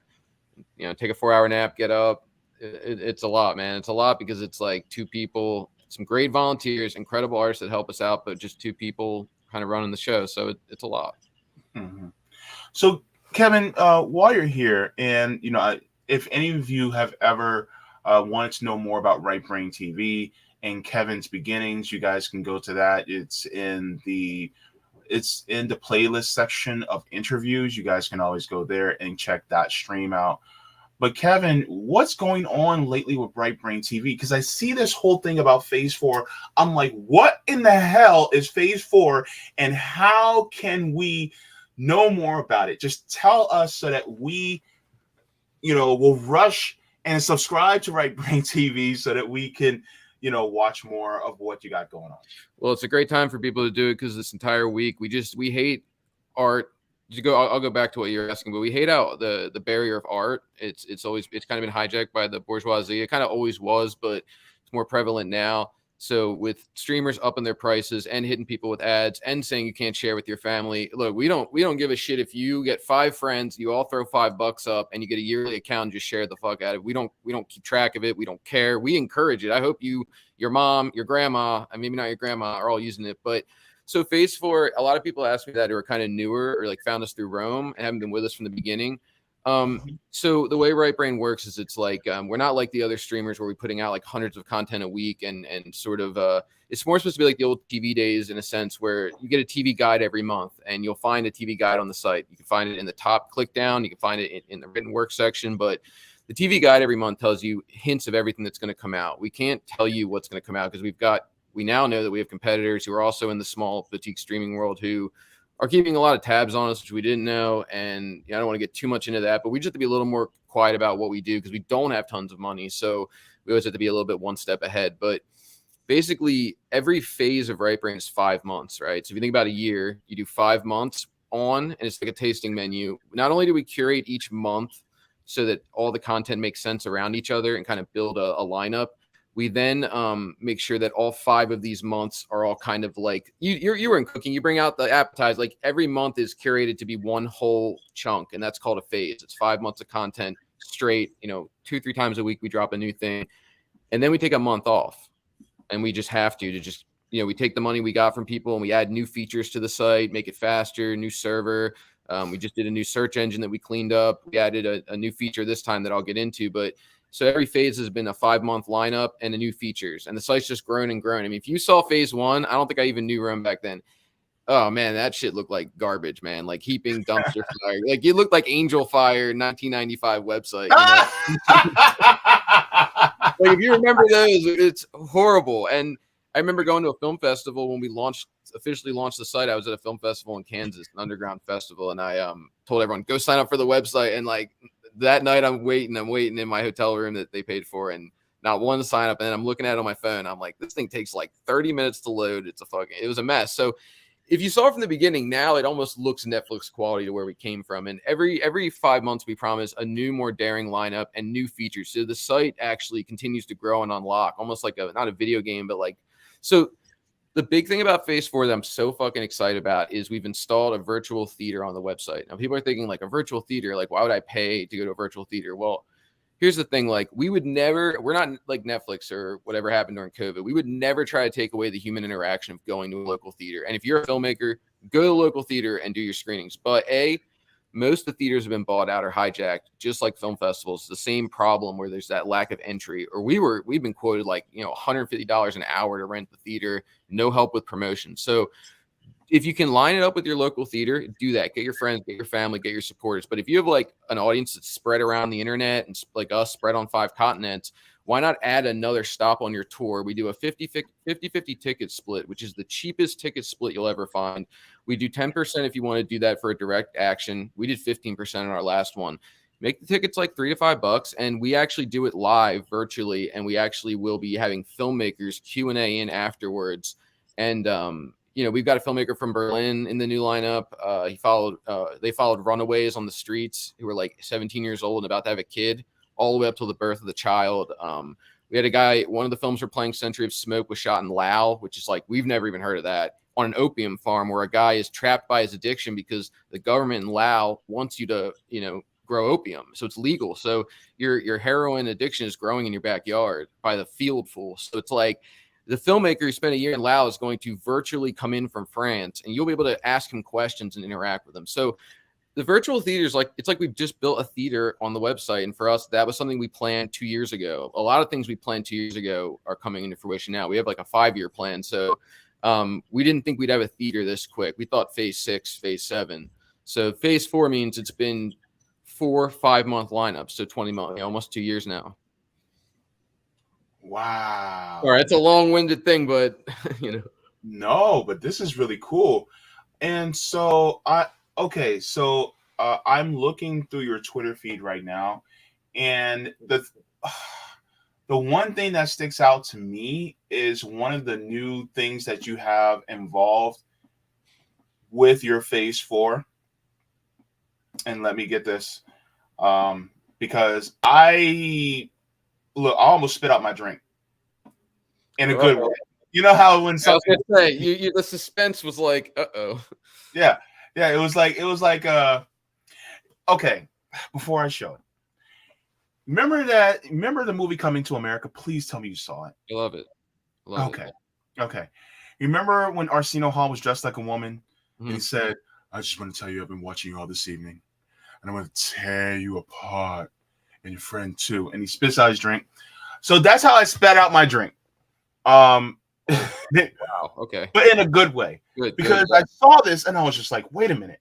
Take a 4-hour nap, get up. It's a lot, man. It's a lot because it's like 2 people, some great volunteers, incredible artists that help us out, but just 2 people kind of running the show. So it's a lot. Mm-hmm. So Kevin, while you're here, and if any of you have ever wanted to know more about Right Brain TV and Kevin's beginnings, you guys can go to that. It's in the playlist section of interviews. You guys can always go there and check that stream out. But Kevin, what's going on lately with Right Brain TV? Because I see this whole thing about phase 4. I'm like, what in the hell is phase 4? And how can we know more about it? Just tell us so that we, will rush and subscribe to Right Brain TV so that we can, watch more of what you got going on. Well, it's a great time for people to do it because this entire week we hate art I'll go back to what you're asking, but we hate out the barrier of art. It's kind of been hijacked by the bourgeoisie. It kind of always was, but it's more prevalent now. So with streamers upping their prices and hitting people with ads and saying you can't share with your family, look, we don't give a shit if you get 5 friends, you all throw $5 up, and you get a yearly account and just share the fuck out of it. We don't keep track of it. We don't care. We encourage it. I hope your mom, your grandma, and maybe not your grandma, are all using it, but. So Phase 4, a lot of people ask me that who are kind of newer or like found us through Rome and haven't been with us from the beginning. So the way Right Brain works is it's like we're not like the other streamers where we're putting out like hundreds of content a week and sort of it's more supposed to be like the old TV days in a sense where you get a TV guide every month and you'll find a TV guide on the site. You can find it in the top click down. You can find it in the written work section, but the TV guide every month tells you hints of everything that's going to come out. We can't tell you what's going to come out because we now know that we have competitors who are also in the small boutique streaming world who are keeping a lot of tabs on us, which we didn't know. And I don't want to get too much into that, but we just have to be a little more quiet about what we do because we don't have tons of money. So we always have to be a little bit one step ahead. But basically, every phase of Right Brain is 5 months, right? So if you think about a year, you do 5 months on, and it's like a tasting menu. Not only do we curate each month so that all the content makes sense around each other and kind of build a lineup, we then make sure that all 5 of these months are all kind of like you were in cooking. You bring out the appetizer. Like every month is curated to be one whole chunk, and that's called a phase. It's 5 months of content straight. 2-3 times a week we drop a new thing, and then we take a month off, and we just have to just we take the money we got from people and we add new features to the site, make it faster, new server. We just did a new search engine that we cleaned up. We added a new feature this time that I'll get into, but. So every phase has been a 5-month lineup and the new features, and the site's just grown and grown. I mean, if you saw phase 1, I don't think I even knew Rome back then. Oh man, that shit looked like garbage, man. Like heaping dumpster fire. Like it looked like Angel Fire 1995 website. Like if you remember those, it's horrible. And I remember going to a film festival when we officially launched the site. I was at a film festival in Kansas, an underground festival, and I told everyone go sign up for the website. And like that night, I'm waiting in my hotel room that they paid for, and not one sign up. And then I'm looking at it on my phone. I'm like, this thing takes like 30 minutes to load. It was a mess. So if you saw it from the beginning, now it almost looks Netflix quality to where we came from. And every 5 months, we promise a new, more daring lineup and new features. So the site actually continues to grow and unlock, almost like not a video game, but like so. The big thing about Phase 4 that I'm so fucking excited about is we've installed a virtual theater on the website. Now, people are thinking like a virtual theater, like why would I pay to go to a virtual theater? Well, here's the thing, like we're not like Netflix or whatever happened during COVID. We would never try to take away the human interaction of going to a local theater. And if you're a filmmaker, go to the local theater and do your screenings. But most of the theaters have been bought out or hijacked, just like film festivals. The same problem where there's that lack of entry. Or we've been quoted like $150 an hour to rent the theater, no help with promotion. So if you can line it up with your local theater, do that. Get your friends, get your family, get your supporters. But if you have like an audience that's spread around the internet and like us spread on 5 continents, why not add another stop on your tour? We do a 50-50 ticket split, which is the cheapest ticket split you'll ever find. We do 10% if you want to do that for a direct action. We did 15% on our last one. Make the tickets like $3 to $5, and we actually do it live virtually, and we actually will be having filmmakers Q&A in afterwards. And we've got a filmmaker from Berlin in the new lineup. They followed runaways on the streets who were like 17 years old and about to have a kid, all the way up till the birth of the child. We had a guy, one of the films we're playing, Century of Smoke, was shot in Laos, which is like, we've never even heard of that, on an opium farm where a guy is trapped by his addiction because the government in Laos wants you to, grow opium. So it's legal. So your heroin addiction is growing in your backyard by the field full. So it's like the filmmaker who spent a year in Laos is going to virtually come in from France, and you'll be able to ask him questions and interact with him. So the virtual theater is it's like we've just built a theater on the website. And for us, that was something we planned 2 years ago. A lot of things we planned 2 years ago are coming into fruition now. We have like a 5-year plan. So we didn't think we'd have a theater this quick. We thought phase 6, phase 7. So phase 4 means it's been 4 5-month lineups. So 20 months, almost 2 years now. Wow. All right. It's a long-winded thing, but No, but this is really cool. And so I'm looking through your Twitter feed right now, and the one thing that sticks out to me is one of the new things that you have involved with your phase 4 and let me get this, because I almost spit out my drink in a good way. You know how when I was something, gonna say the suspense was like, yeah, it was like okay. Before I show it, remember the movie Coming to America? Please tell me you saw it. I love it. Love Okay, it. okay. You remember when Arsenio Hall was dressed like a woman, and he Mhm. said, "I just want to tell you, I've been watching you all this evening, and I'm going to tear you apart, and your friend too." And he spits out his drink. So that's how I spat out my drink. Um, Wow. Okay. but in a good way, Good. because I saw this and I was just like, "Wait a minute,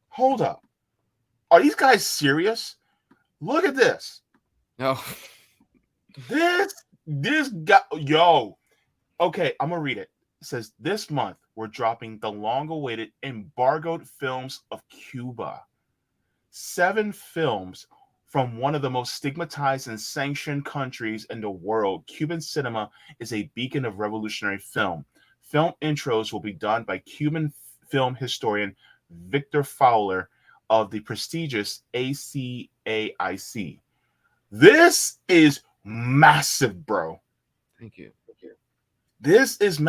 hold up, are these guys serious? Look at this. No. This guy, yo." Okay, I'm gonna read it. It says this month we're dropping the long-awaited embargoed films of Cuba. 7 films from one of the most stigmatized and sanctioned countries in the world. Cuban cinema is a beacon of revolutionary film. Film intros will be done by Cuban film historian Victor Fowler of the prestigious ACAIC. This is massive, bro. Thank you. This is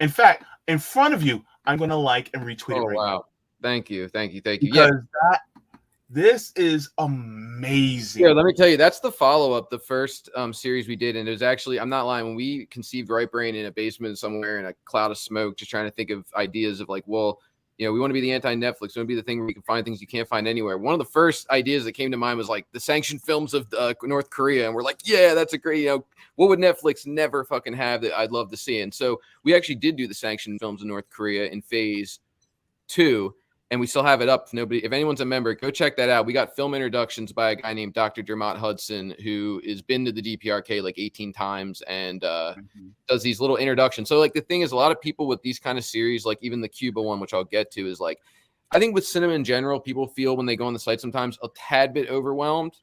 in fact, in front of you, I'm gonna like and retweet it right now. Thank you. Yeah. Because this is amazing. Yeah, let me tell you, that's the follow-up, the first series we did. And it was actually, I'm not lying, when we conceived Right Brain in a basement somewhere in a cloud of smoke, just trying to think of ideas of like, well, you know, we want to be the anti-Netflix. We want to be the thing where you can find things you can't find anywhere. One of the first ideas that came to mind was like the sanctioned films of North Korea. And we're like, yeah, that's a great, you know, what would Netflix never fucking have that I'd love to see? And so we actually did do the sanctioned films of North Korea in phase 2. And we still have it up. If anyone's a member, go check that out. We got film introductions by a guy named Dr. Dermot Hudson, who has been to the DPRK like 18 times and does these little introductions. So like the thing is, a lot of people with these kind of series, like even the Cuba one, which I'll get to, is like, I think with cinema in general, people feel when they go on the site sometimes a tad bit overwhelmed.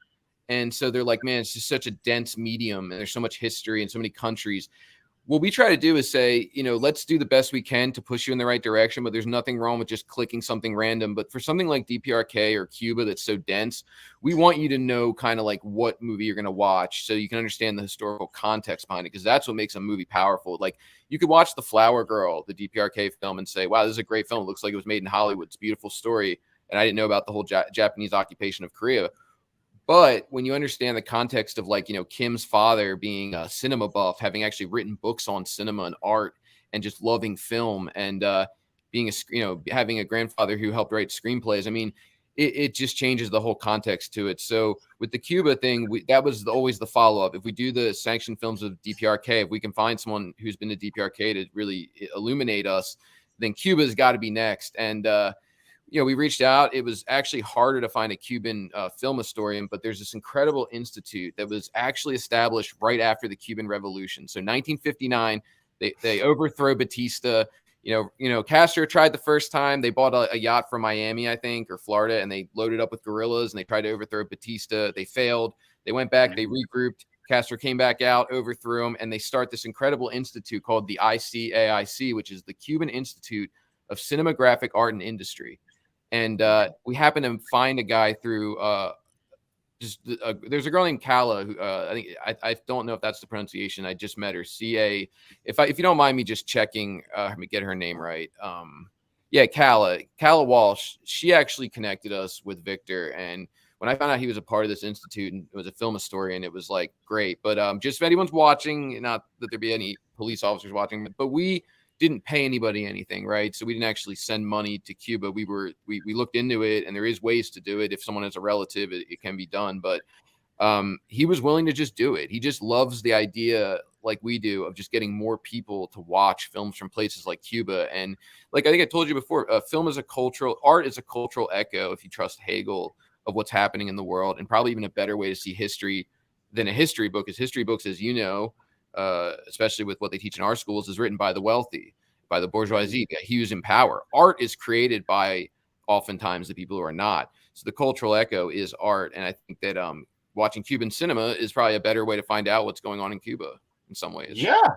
And so they're like, man, it's just such a dense medium and there's so much history and so many countries. What we try to do is say, you know, let's do the best we can to push you in the right direction, but there's nothing wrong with just clicking something random. But for something like DPRK or Cuba that's so dense, we want you to know kind of like what movie you're going to watch so you can understand the historical context behind it, because that's what makes a movie powerful. Like you could watch The Flower Girl, the DPRK film, and say, wow, this is a great film. It looks like it was made in Hollywood. It's a beautiful story. And I didn't know about the whole Japanese occupation of Korea. But when you understand the context of like, you know, Kim's father being a cinema buff, having actually written books on cinema and art and just loving film and being having a grandfather who helped write screenplays. I mean, it just changes the whole context to it. So with the Cuba thing, that was always the follow up. If we do the sanctioned films of DPRK, if we can find someone who's been to DPRK to really illuminate us, then Cuba's got to be next. And, you know, we reached out. It was actually harder to find a Cuban film historian, but there's this incredible institute that was actually established right after the Cuban Revolution. So 1959, they overthrow Batista. You know, Castro tried the first time. They bought a yacht from Miami, I think, or Florida, and they loaded up with guerrillas, and they tried to overthrow Batista. They failed. They went back. They regrouped. Castro came back out, overthrew him, and they start this incredible institute called the ICAIC, which is the Cuban Institute of Cinematographic Art and Industry. And we happened to find a guy through there's a girl named Kala who I don't know if that's the pronunciation. I just met her. CA. If you don't mind me just checking, let me get her name right. Yeah, Kala Walsh. She actually connected us with Victor, and when I found out he was a part of this institute and was a film historian, it was like great. But just if anyone's watching, not that there be any police officers watching, but we didn't pay anybody anything, right? So we didn't actually send money to Cuba. We looked into it, and there is ways to do it. If someone has a relative, it can be done. But he was willing to just do it. He just loves the idea, like we do, of just getting more people to watch films from places like Cuba. And like I think I told you before, art is a cultural echo, if you trust Hegel, of what's happening in the world, and probably even a better way to see history than a history book. Because history books, as you know, especially with what they teach in our schools, is written by the wealthy, by the bourgeoisie, who's in power. Art is created by oftentimes the people who are not. So the cultural echo is art. And I think that watching Cuban cinema is probably a better way to find out what's going on in Cuba in some ways. Yeah.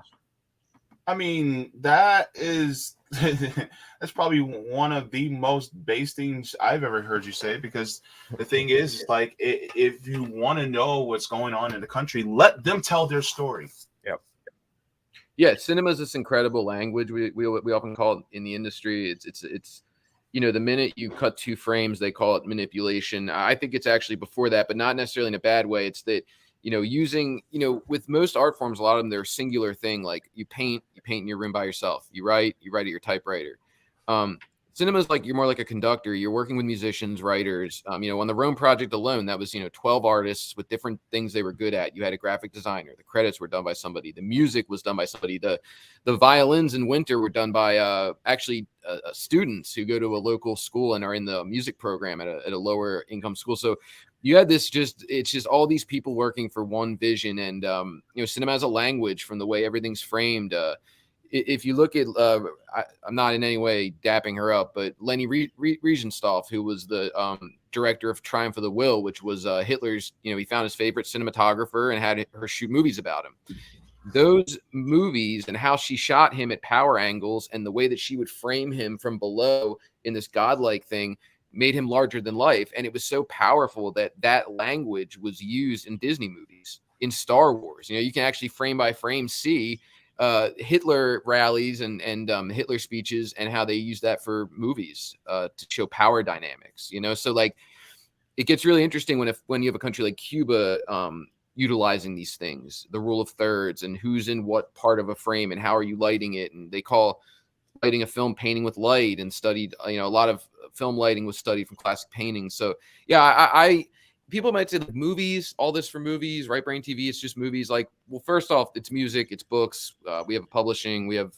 I mean, that is That's probably one of the most base things I've ever heard you say. Because the thing is, like, if you want to know what's going on in the country, let them tell their story. Yep. Yeah, cinema is this incredible language. We often call it in the industry. It's you know, the minute you cut 2 frames, they call it manipulation. I think it's actually before that, but not necessarily in a bad way. It's that, you know, using, you know, with most art forms, a lot of them, they're a singular thing. Like you paint in your room by yourself. You write at your typewriter. Cinema is like, you're more like a conductor. You're working with musicians, writers. You know, on the Rome project alone, that was, you know, 12 artists with different things they were good at. You had a graphic designer. The credits were done by somebody. The music was done by somebody. The violins in Winter were done by students who go to a local school and are in the music program at a lower income school. So you had this it's just all these people working for one vision. And, you know, cinema as a language, from the way everything's framed. If you look at, I'm not in any way dapping her up, but Leni Riefenstahl, who was the director of Triumph of the Will, which was Hitler's, you know, he found his favorite cinematographer and had her shoot movies about him. Those movies and how she shot him at power angles and the way that she would frame him from below in this godlike thing made him larger than life. And it was so powerful that that language was used in Disney movies, in Star Wars. You know, you can actually frame by frame see Hitler rallies and Hitler speeches and how they use that for movies to show power dynamics, you know? So like, it gets really interesting when you have a country like Cuba utilizing these things, the rule of thirds and who's in what part of a frame and how are you lighting it. And they call lighting a film painting with light, and studied, you know, a lot of film lighting was studied from classic painting. So yeah, I people might say like movies, all this for movies, Right Brain TV, it's just movies. Like, well, first off, it's music, it's books. We have publishing, we have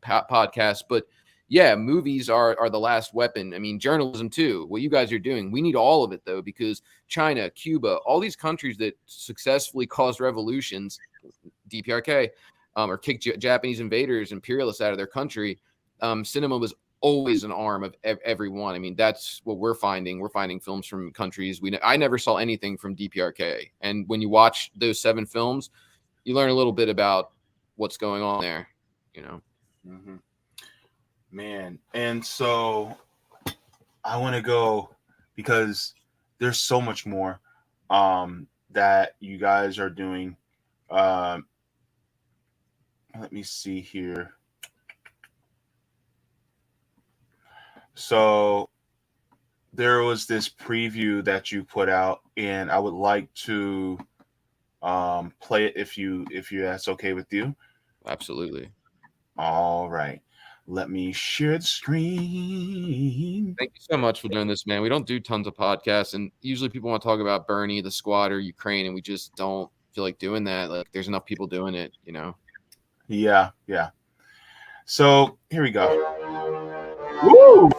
podcasts, but yeah, movies are the last weapon. I mean, journalism too. What you guys are doing, we need all of it though, because China, Cuba, all these countries that successfully caused revolutions, DPRK, or kicked Japanese invaders, imperialists out of their country, cinema was always an arm of everyone. I mean, that's what we're finding. We're finding films from countries I never saw anything from DPRK. And when you watch those 7 films, you learn a little bit about what's going on there, you know? Mm-hmm. Man. And so I want to go, because there's so much more that you guys are doing. Let me see here. So there was this preview that you put out, and I would like to play it if that's okay with you. Absolutely. All right. Let me share the screen. Thank you so much for doing this, man. We don't do tons of podcasts, and usually people want to talk about Bernie, the squatter, Ukraine, and we just don't feel like doing that. Like, there's enough people doing it, you know? Yeah. So here we go. Woo!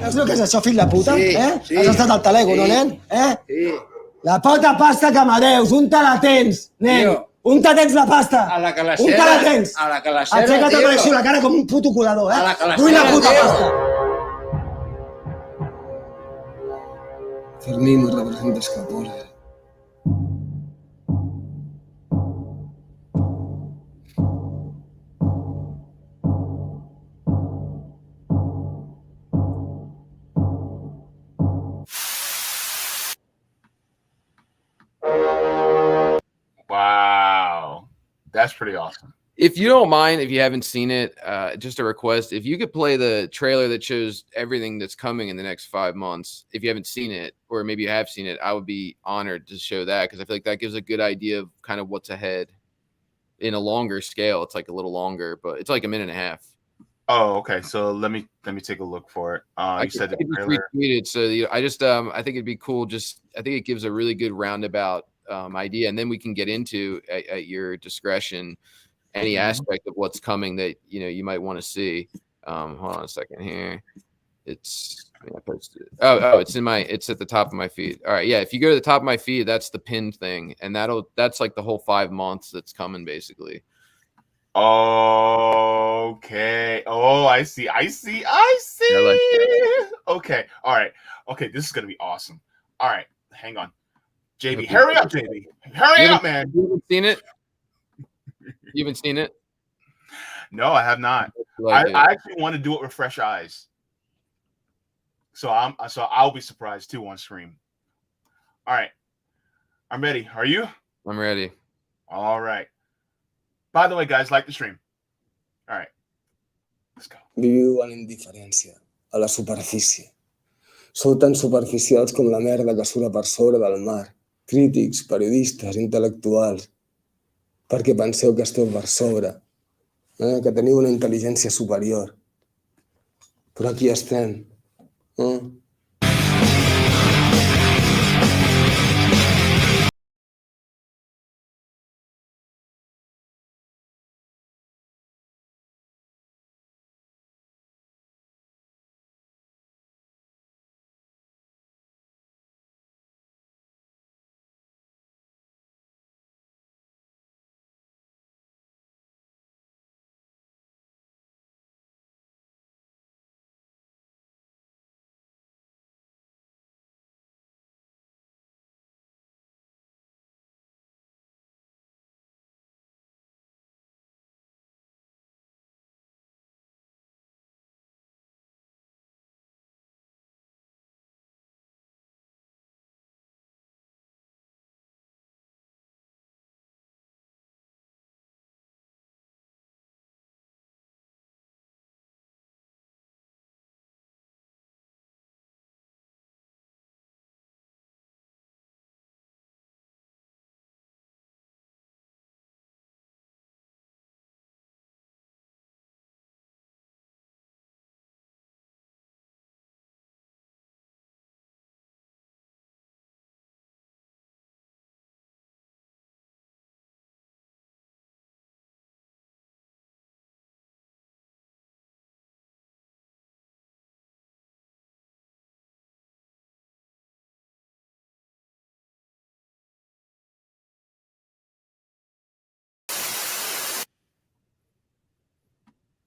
Saps el que és això, fill de puta? Sí, sí. Has estat al talego, no, nen? Sí. La pota pasta que m'adeus, on te la tens, nen? Tio. On te tens la pasta? A la calacera. On te la tens? A la calacera, Aixeca't tio. per així la cara com un puto colador, A la calacera, Vull la puta tio. pasta. Fermín representa escapole. Wow. That's pretty awesome. If you don't mind, if you haven't seen it, just a request, if you could play the trailer that shows everything that's coming in the next 5 months, if you haven't seen it, or maybe you have seen it, I would be honored to show that, because I feel like that gives a good idea of kind of what's ahead in a longer scale. It's like a little longer, but it's like a minute and a half. Oh, okay. So let me take a look for it. You said the trailer. Retweeted, so I just I think it'd be cool. I think it gives a really good roundabout idea, and then we can get into at your discretion any aspect of what's coming that you might want to see. Hold on a second here. It's Yeah, I posted it. Oh, it's at the top of my feed. All right, yeah. If you go to the top of my feed, that's the pinned thing, and that's like the whole 5 months that's coming basically. Okay. Oh, I see. I like that. Okay. All right. Okay, this is gonna be awesome. All right, hang on. JB, hope you- hurry up, JB. Hurry up, man. You haven't seen it? You haven't seen it? No, I have not. Like it. I actually want to do it with fresh eyes. So I'll be surprised too on stream. All right. I'm ready. Are you? I'm ready. All right. By the way, guys, like the stream. All right. Let's go. Viviu en indiferència, a la superfície. Sou tan superficials com la merda que sura per sobre del mar. Crítics, periodistes, intel·lectuals. Perquè penseu que esteu per sobre, que teniu una intel·ligència superior. Però aquí estem.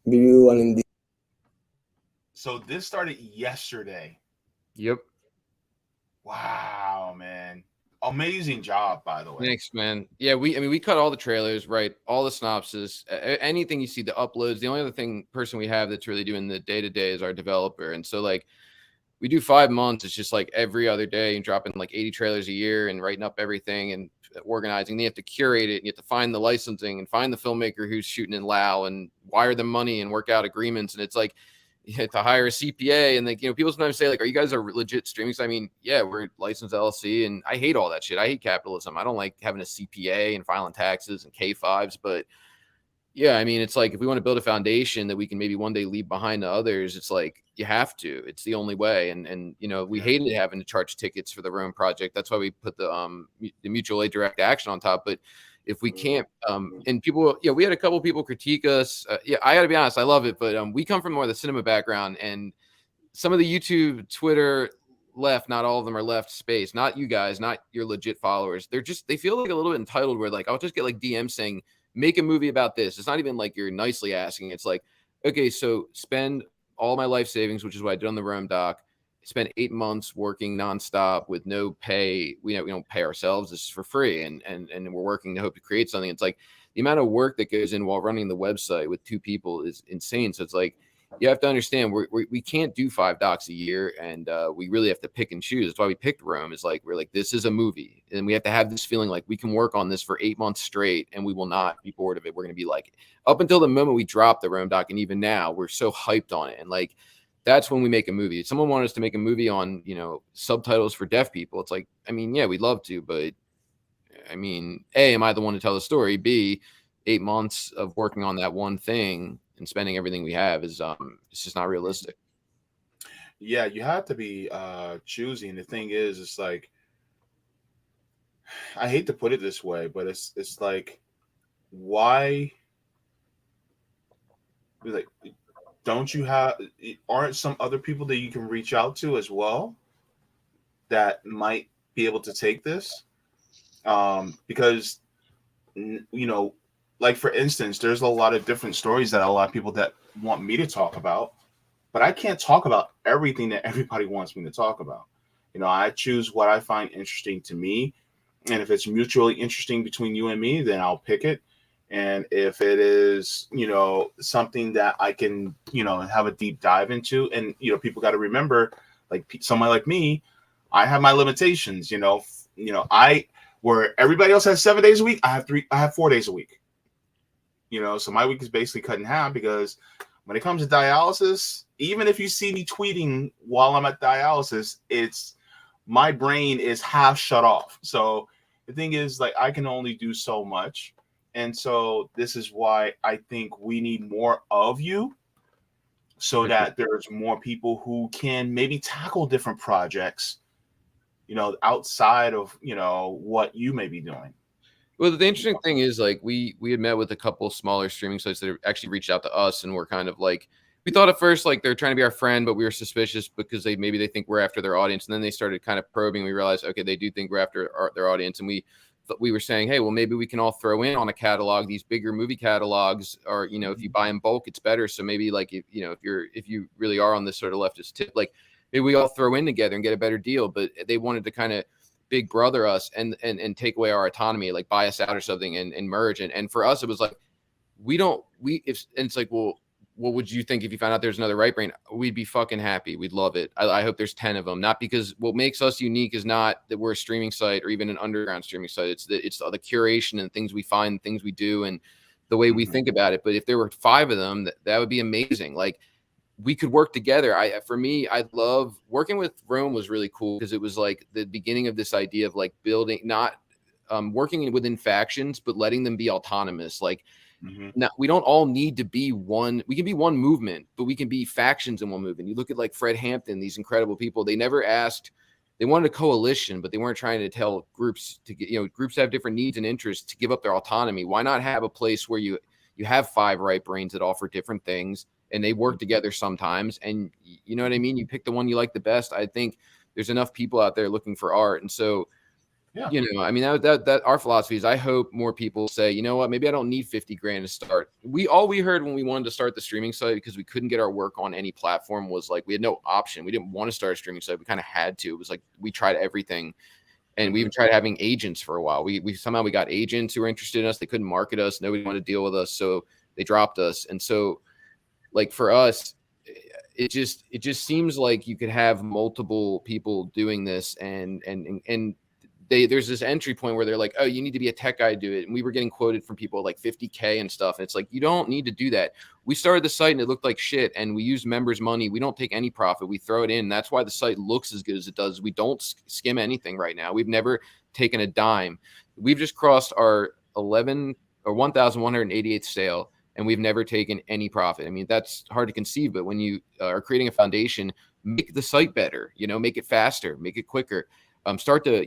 Viviu en indiferència. So this started yesterday. Yep. Wow, man. Amazing job, by the way. Thanks, man. Yeah, we cut all the trailers, right? All the synopsis, anything you see, the uploads. The only other person we have that's really doing the day-to-day is our developer. And so like we do 5 months. It's just like every other day and dropping like 80 trailers a year and writing up everything and organizing. Then you have to curate it and you have to find the licensing and find the filmmaker who's shooting in Lao and wire them money and work out agreements. And it's like you have to hire a CPA. And like, people sometimes say like, are you guys a legit streaming? I mean, yeah, we're licensed LLC and I hate all that shit. I hate capitalism. I don't like having a CPA and filing taxes and K5s, but yeah, I mean, it's like if we want to build a foundation that we can maybe one day leave behind to others, it's like you have to. It's the only way. And we hated having to charge tickets for the Rome project. That's why we put the mutual aid direct action on top. But if we can't, and people, we had a couple people critique us. I got to be honest, I love it, but we come from more of the cinema background, and some of the YouTube, Twitter left, not all of them are left space. Not you guys, not your legit followers. They feel like a little bit entitled. Where like I'll just get like DMs saying, make a movie about this. It's not even like you're nicely asking. It's like, okay, so spend all my life savings, which is what I did on the Rome doc. Spent 8 months working nonstop with no pay. We don't pay ourselves. This is for free, and we're working to hope to create something. It's like the amount of work that goes in while running the website with 2 people is insane. So it's like you have to understand we can't do 5 docs a year, and we really have to pick and choose. That's why we picked Rome. Is like we're like, this is a movie, and we have to have this feeling like we can work on this for 8 months straight, and we will not be bored of it. We're going to be like, up until the moment we drop the Rome doc, and even now we're so hyped on it, and like that's when we make a movie. If someone wanted us to make a movie on subtitles for deaf people, it's like, I mean, yeah, we'd love to, but I mean, A, am I the one to tell the story? B, 8 months of working on that one thing and spending everything we have is it's just not realistic. Yeah, you have to be choosy. And the thing is, it's like, I hate to put it this way, but it's like, why like don't you have, aren't some other people that you can reach out to as well that might be able to take this? Because, like for instance, there's a lot of different stories that a lot of people that want me to talk about, but I can't talk about everything that everybody wants me to talk about. I choose what I find interesting to me. And if it's mutually interesting between you and me, then I'll pick it. And if it is, something that I can, have a deep dive into, and, people got to remember, like someone like me, I have my limitations, where everybody else has 7 days a week, I have 4 days a week, so my week is basically cut in half because when it comes to dialysis, even if you see me tweeting while I'm at dialysis, my brain is half shut off. So the thing is, like, I can only do so much. And so this is why I think we need more of you so that there's more people who can maybe tackle different projects, outside of, what you may be doing. Well, the interesting thing is, like, we had met with a couple smaller streaming sites that actually reached out to us, and we're kind of like, we thought at first like they're trying to be our friend, but we were suspicious because they think we're after their audience, and then they started kind of probing. We realized, okay, they do think we're after their audience, and we were saying, hey, well, maybe we can all throw in on a catalog. These bigger movie catalogs are, if you buy in bulk, it's better. So maybe like if you really are on this sort of leftist tip, like maybe we all throw in together and get a better deal. But they wanted to kind of big brother us and take away our autonomy, like buy us out or something and merge. And for us, it was like, it's like, well, what would you think if you found out there's another Right Brain? We'd be fucking happy. We'd love it. I hope there's 10 of them. Not because what makes us unique is not that we're a streaming site or even an underground streaming site. It's the curation and things we find, things we do, and the way we think about it. But if there were 5 of them, that would be amazing. Like, we could work together. For me, I love working with Rome. Was really cool because it was like the beginning of this idea of like building, not working within factions, but letting them be autonomous. Like, now, we don't all need to be one. We can be one movement, but we can be factions in one movement. You look at like Fred Hampton, these incredible people. They never asked. They wanted a coalition, but they weren't trying to tell groups to get. Groups have different needs and interests to give up their autonomy. Why not have a place where you have 5 right brains that offer different things and they work together sometimes? And you know what I mean? You pick the one you like the best. I think there's enough people out there looking for art, and so. Yeah. I mean, that our philosophy is, I hope more people say, you know what, maybe I don't need 50 grand to start. All we heard when we wanted to start the streaming site, because we couldn't get our work on any platform, was like, we had no option. We didn't want to start a streaming site. We kind of had to. It was like, we tried everything, and we even tried having agents for a while. We somehow we got agents who were interested in us. They couldn't market us. Nobody wanted to deal with us. So they dropped us. And so like for us, it just seems like you could have multiple people doing this and there's this entry point where they're like, oh, you need to be a tech guy to do it. And we were getting quoted from people like 50K and stuff. And it's like, you don't need to do that. We started the site and it looked like shit, and we use members' money. We don't take any profit. We throw it in. That's why the site looks as good as it does. We don't skim anything right now. We've never taken a dime. We've just crossed our 1,188th sale, and we've never taken any profit. I mean, that's hard to conceive, but when you are creating a foundation, make the site better, make it faster, make it quicker. Start to,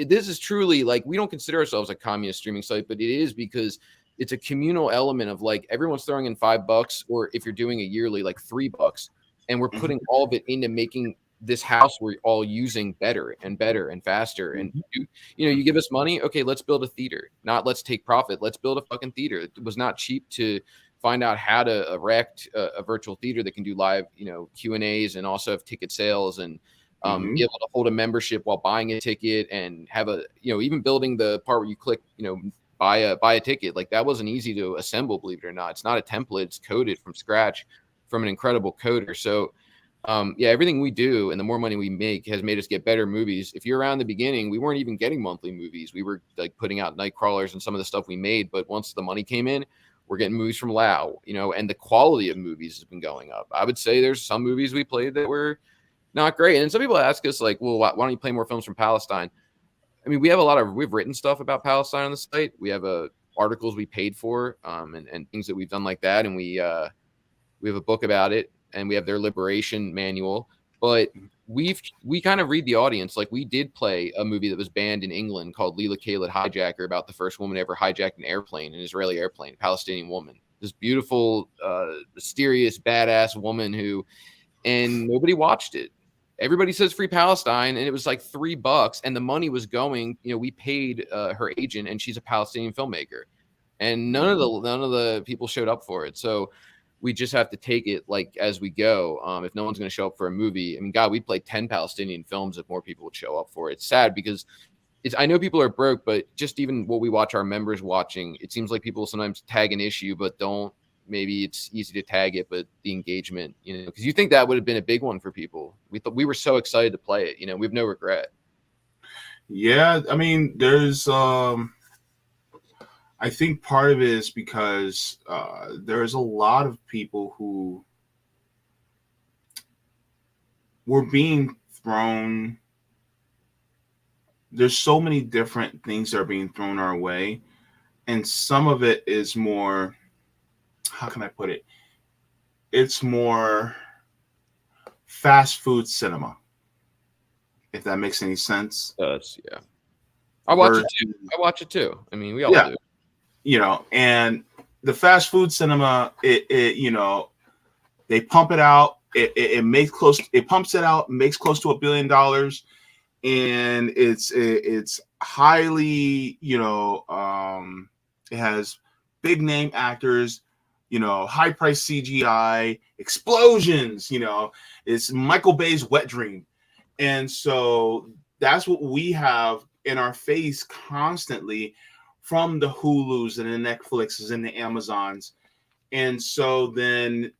this is truly like, we don't consider ourselves a communist streaming site, but it is because it's a communal element of like, everyone's throwing in $5, or if you're doing a yearly, like $3, and we're putting all of it into making this house we're all using better and faster. And you give us money. Okay, let's build a theater, not let's take profit. Let's build a fucking theater. It was not cheap to find out how to erect a virtual theater that can do live, Q&As and also have ticket sales and be able to hold a membership while buying a ticket and have a, even building the part where you click, buy a ticket. Like, that wasn't easy to assemble, believe it or not. It's not a template. It's coded from scratch from an incredible coder. So everything we do and the more money we make has made us get better movies. If you're around the beginning, we weren't even getting monthly movies. We were like putting out night crawlers and some of the stuff we made. But once the money came in, we're getting movies from Lao, and the quality of movies has been going up. I would say there's some movies we played that were not great. And some people ask us like, well, why don't you play more films from Palestine? I mean, we've written stuff about Palestine on the site. We have articles we paid for and things that we've done like that. And we have a book about it, and we have their liberation manual. But we kind of read the audience. Like, we did play a movie that was banned in England called Leila Khaled Hijacker, about the first woman ever hijacked an Israeli airplane, a Palestinian woman. this beautiful, mysterious, badass woman and nobody watched it. Everybody says Free Palestine, and it was like $3, and the money was going. We paid her agent, and she's a Palestinian filmmaker, and none of the people showed up for it. So we just have to take it like as we go. If no one's going to show up for a movie, I mean, God, we'd play 10 Palestinian films if more people would show up for it. It's sad because I know people are broke, but just even what we watch our members watching, it seems like people sometimes tag an issue, but don't. Maybe it's easy to tag it, but the engagement, because you think that would have been a big one for people. We were so excited to play it. We have no regret. Yeah, I mean, there's I think part of it is because there's a lot of people who were being thrown. There's so many different things that are being thrown our way, and some of it is more, how can I put it? It's more fast food cinema, if that makes any sense. It does, yeah. I watch it too. I mean, we all do. And the fast food cinema, it they pump it out. It pumps it out, makes close to $1 billion, and it's highly, it has big name actors, high price CGI, explosions, it's Michael Bay's wet dream. And so that's what we have in our face constantly from the Hulus and the Netflixes and the Amazons. And so then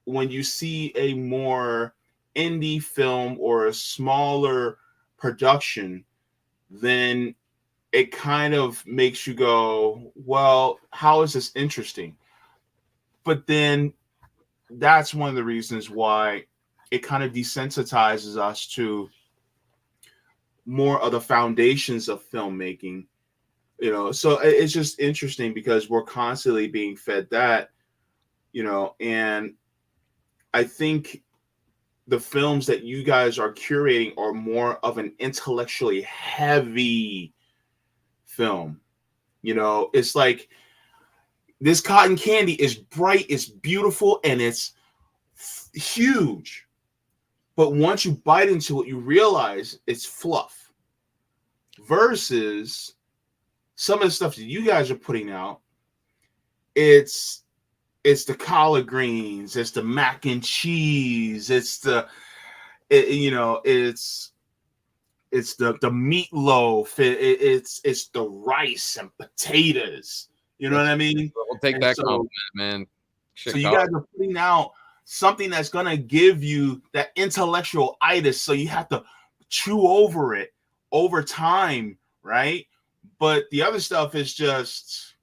when you see a more indie film or a smaller production, then it kind of makes you go, well, how is this interesting? But then that's one of the reasons why it kind of desensitizes us to more of the foundations of filmmaking. So it's just interesting because we're constantly being fed that, and I think the films that you guys are curating are more of an intellectually heavy film. It's like, this cotton candy is bright, it's beautiful, and it's huge. But once you bite into it, you realize it's fluff. Versus some of the stuff that you guys are putting out, it's the collard greens, it's the mac and cheese, it's the meatloaf, it's the rice and potatoes. You know what I mean? We'll take that compliment, man. So you guys are putting out something that's going to give you that intellectual itis. So you have to chew over it over time, right? But the other stuff is just,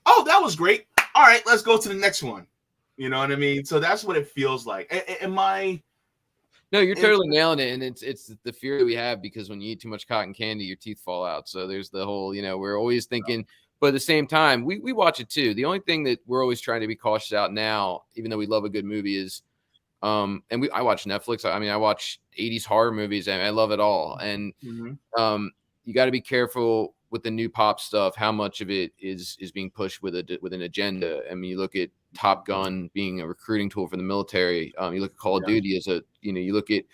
oh, that was great. All right, let's go to the next one. You know what I mean? So that's what it feels like. No, you're totally nailing it. And it's the fear that we have because when you eat too much cotton candy, your teeth fall out. So there's the whole, we're always thinking, but at the same time, we watch it too. The only thing that we're always trying to be cautious out now, even though we love a good movie, is I watch Netflix. I mean, I watch 80s horror movies and I love it all. And you got to be careful with the new pop stuff, how much of it is being pushed with an agenda. I mean, you look at Top Gun being a recruiting tool for the military. You look at Call of Duty as you look at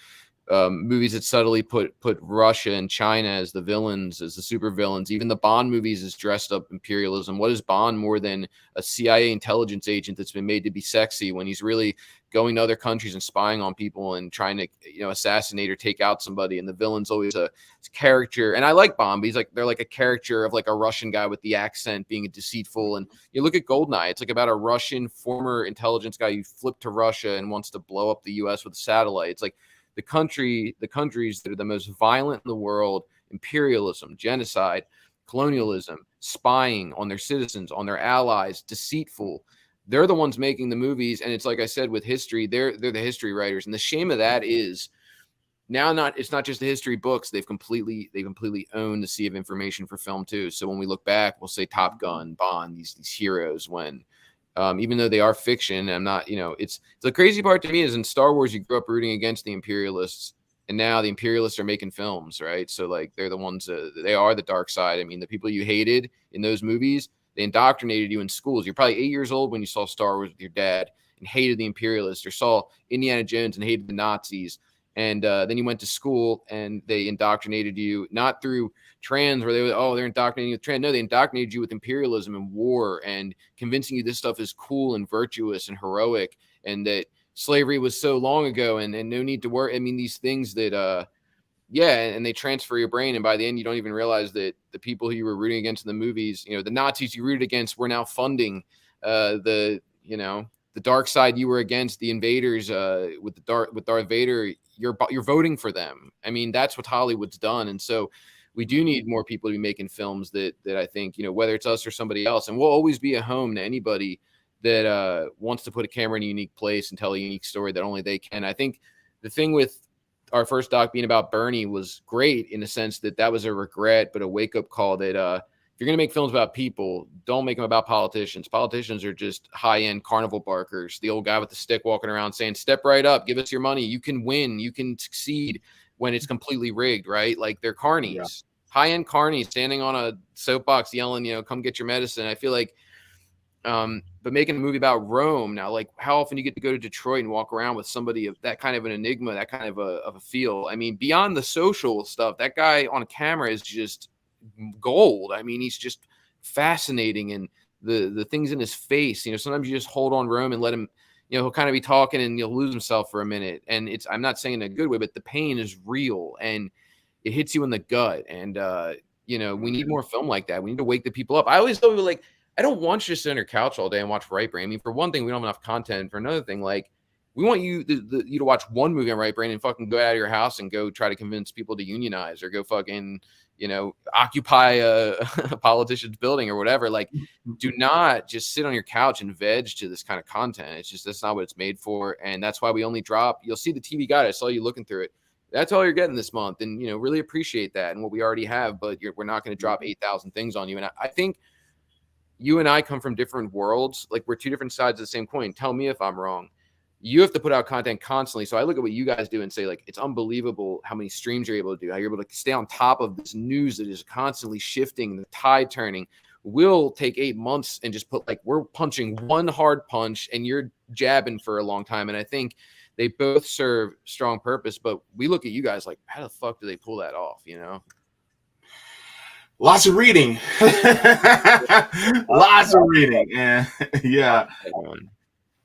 movies that subtly put Russia and China as the villains, as the super villains. Even the Bond movies is dressed up imperialism. What is Bond more than a CIA intelligence agent that's been made to be sexy when he's really going to other countries and spying on people and trying to assassinate or take out somebody? And the villain's always a character. And I like Bond, but they're like a character of like a Russian guy with the accent being deceitful. And you look at Goldeneye, it's like about a Russian former intelligence guy who flipped to Russia and wants to blow up the US with a satellite. It's like the countries that are the most violent in the world, imperialism, genocide, colonialism, spying on their citizens, on their allies, deceitful. They're the ones making the movies. And it's like I said, with history, they're the history writers. And the shame of that is now it's not just the history books. They've completely owned the sea of information for film too. So when we look back, we'll say Top Gun, Bond, these heroes, when even though they are fiction, I'm not, it's the crazy part to me is in Star Wars, you grew up rooting against the imperialists, and now the imperialists are making films, right? So like they're the ones, they are the dark side. I mean, the people you hated in those movies, They indoctrinated you in schools. You're probably 8 years old when you saw Star Wars with your dad and hated the imperialists, or saw Indiana Jones and hated the Nazis. And then you went to school and they indoctrinated you, not through trans where they're indoctrinating you with trans. No, they indoctrinated you with imperialism and war and convincing you this stuff is cool and virtuous and heroic, and that slavery was so long ago and no need to worry. I mean, these things that, and they transfer your brain. And by the end, you don't even realize that the people who you were rooting against in the movies, the Nazis you rooted against were now funding the dark side you were against, the invaders with Darth Vader. You're voting for them. I mean, that's what Hollywood's done. And so we do need more people to be making films that I think, whether it's us or somebody else, and we'll always be a home to anybody that wants to put a camera in a unique place and tell a unique story that only they can. I think the thing with our first doc being about Bernie was great in the sense that was a regret, but a wake-up call that if you're going to make films about people, don't make them about politicians. Politicians are just high-end carnival barkers. The old guy with the stick walking around saying, step right up, give us your money. You can win. You can succeed, when it's completely rigged, right? Like, they're carnies, high-end carnies standing on a soapbox yelling, come get your medicine. I feel like, but making a movie about Rome now, like, how often do you get to go to Detroit and walk around with somebody of that kind of an enigma, that kind of a feel? I mean, beyond the social stuff, that guy on camera is just gold. I mean, he's just fascinating, and the things in his face, sometimes you just hold on Rome and let him, he'll kind of be talking and you'll lose himself for a minute. And I'm not saying in a good way, but the pain is real and it hits you in the gut. And, we need more film like that. We need to wake the people up. I always tell people, like, I don't want you to sit on your couch all day and watch Right Brain. I mean, for one thing, we don't have enough content. For another thing, like, we want you to watch one movie on Right Brain and fucking go out of your house and go try to convince people to unionize, or go fucking, occupy a politician's building or whatever. Like, do not just sit on your couch and veg to this kind of content. It's just, that's not what it's made for. And that's why we only drop, you'll see the TV guide. I saw you looking through it. That's all you're getting this month. And, really appreciate that and what we already have, but we're not going to drop 8,000 things on you. And I think you and I come from different worlds. Like, we're two different sides of the same coin. Tell me if I'm wrong. You have to put out content constantly. So I look at what you guys do and say, like, it's unbelievable how many streams you're able to do, how you're able to stay on top of this news that is constantly shifting, the tide turning. We'll take 8 months and just put, like, we're punching one hard punch and you're jabbing for a long time. And I think they both serve strong purpose, but we look at you guys like, how the fuck do they pull that off? Lots of reading. Lots of reading. And yeah.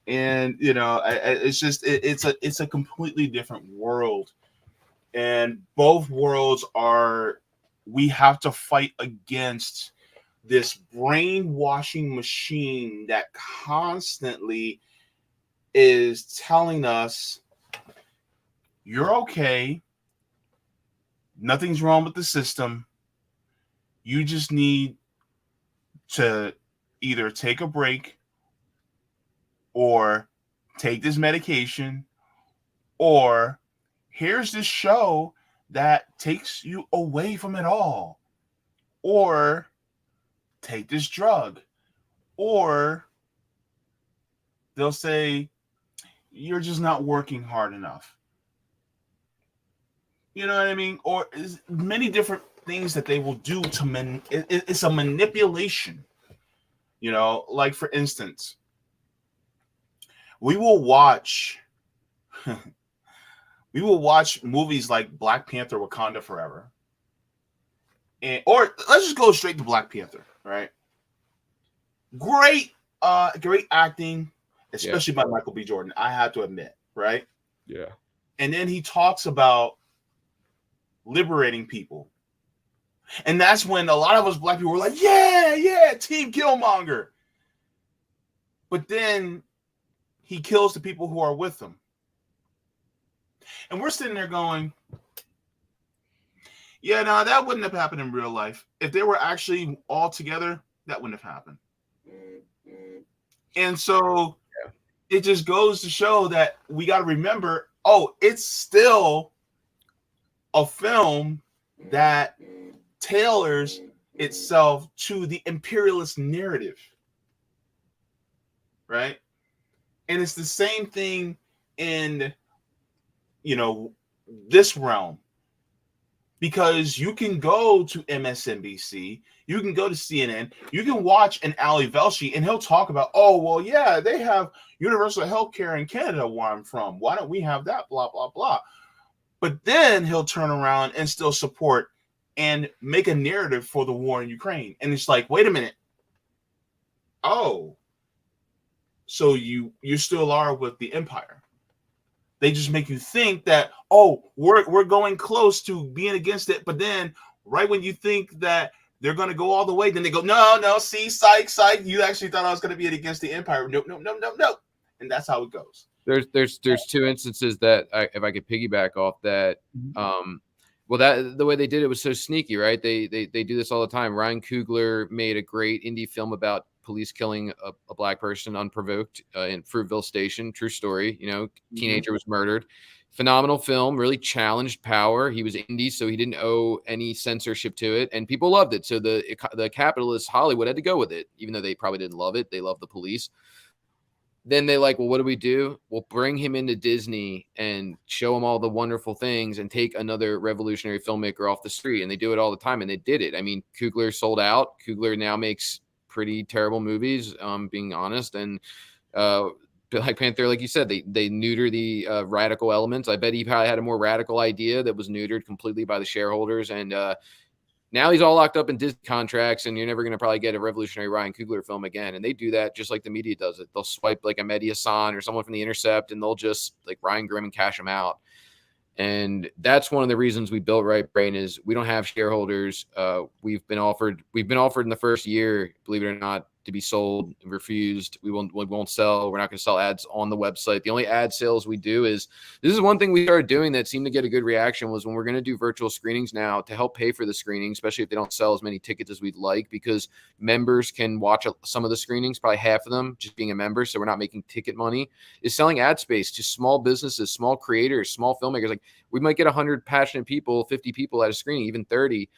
And it's just it's a completely different world, and both worlds we have to fight against this brainwashing machine that constantly is telling us you're okay, nothing's wrong with the system, you just need to either take a break or take this medication, or here's this show that takes you away from it all, or take this drug, or they'll say you're just not working hard enough. You know what I mean? Or many different things that they will do to it's a manipulation. Like, for instance, we will watch movies like Black Panther: Wakanda Forever, or let's just go straight to Black Panther, right? Great acting, especially by Michael B. Jordan, I have to admit, right? Yeah. And then he talks about liberating people, and that's when a lot of us Black people were like, yeah, Team Killmonger. But then he kills the people who are with him. And we're sitting there going, yeah, no, that wouldn't have happened in real life. If they were actually all together, that wouldn't have happened. And so it just goes to show that we got to remember, it's still a film that tailors itself to the imperialist narrative, right? And it's the same thing in, this realm. because you can go to MSNBC, you can go to CNN, you can watch an Ali Velshi, and he'll talk about, oh, well, yeah, they have universal health care in Canada where I'm from. Why don't we have that? Blah, blah, blah. But then he'll turn around and still support and make a narrative for the war in Ukraine. And it's like, wait a minute. Oh, so you still are with the empire. They just make you think that, oh, we're going close to being against it. But then right when you think that they're going to go all the way, then they go, no, see, psych. You actually thought I was going to be against the empire. No. And that's how it goes. There's two instances that if I could piggyback off that, well, that the way they did it was so sneaky, right? They do this all the time. Ryan Coogler made a great indie film about police killing a black person unprovoked in Fruitville Station. True story. Teenager was murdered. Phenomenal film, really challenged power. He was indie, so he didn't owe any censorship to it, and people loved it. So the capitalist Hollywood had to go with it, even though they probably didn't love it. They loved the police. Then they well, what do? We'll bring him into Disney and show him all the wonderful things and take another revolutionary filmmaker off the street. And they do it all the time, and they did it. I mean, Coogler sold out. Coogler now makes pretty terrible movies, being honest. And Black Panther, like you said, they neuter the radical elements. I bet he probably had a more radical idea that was neutered completely by the shareholders. And now he's all locked up in Disney contracts, and you're never going to probably get a revolutionary Ryan Coogler film again. And they do that just like the media does it. They'll swipe like a Mehdi Hassan or someone from The Intercept, and they'll just like Ryan Grimm and cash them out. And that's one of the reasons we built Right Brain is we don't have shareholders. We've been offered in the first year, believe it or not, to be sold, refused. We won't sell. We're not going to sell ads on the website. The only ad sales we do this is one thing we started doing that seemed to get a good reaction was when we're going to do virtual screenings now to help pay for the screening, especially if they don't sell as many tickets as we'd like, because members can watch some of the screenings, probably half of them just being a member. So we're not making ticket money, is selling ad space to small businesses, small creators, small filmmakers. Like we might get 100 passionate people, 50 people at a screening, even 30.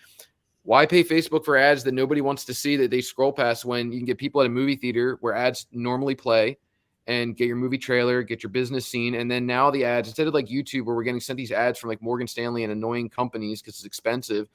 Why pay Facebook for ads that nobody wants to see that they scroll past when you can get people at a movie theater where ads normally play and get your movie trailer, get your business seen. And then now the ads, instead of like YouTube where we're getting sent these ads from like Morgan Stanley and annoying companies because it's expensive.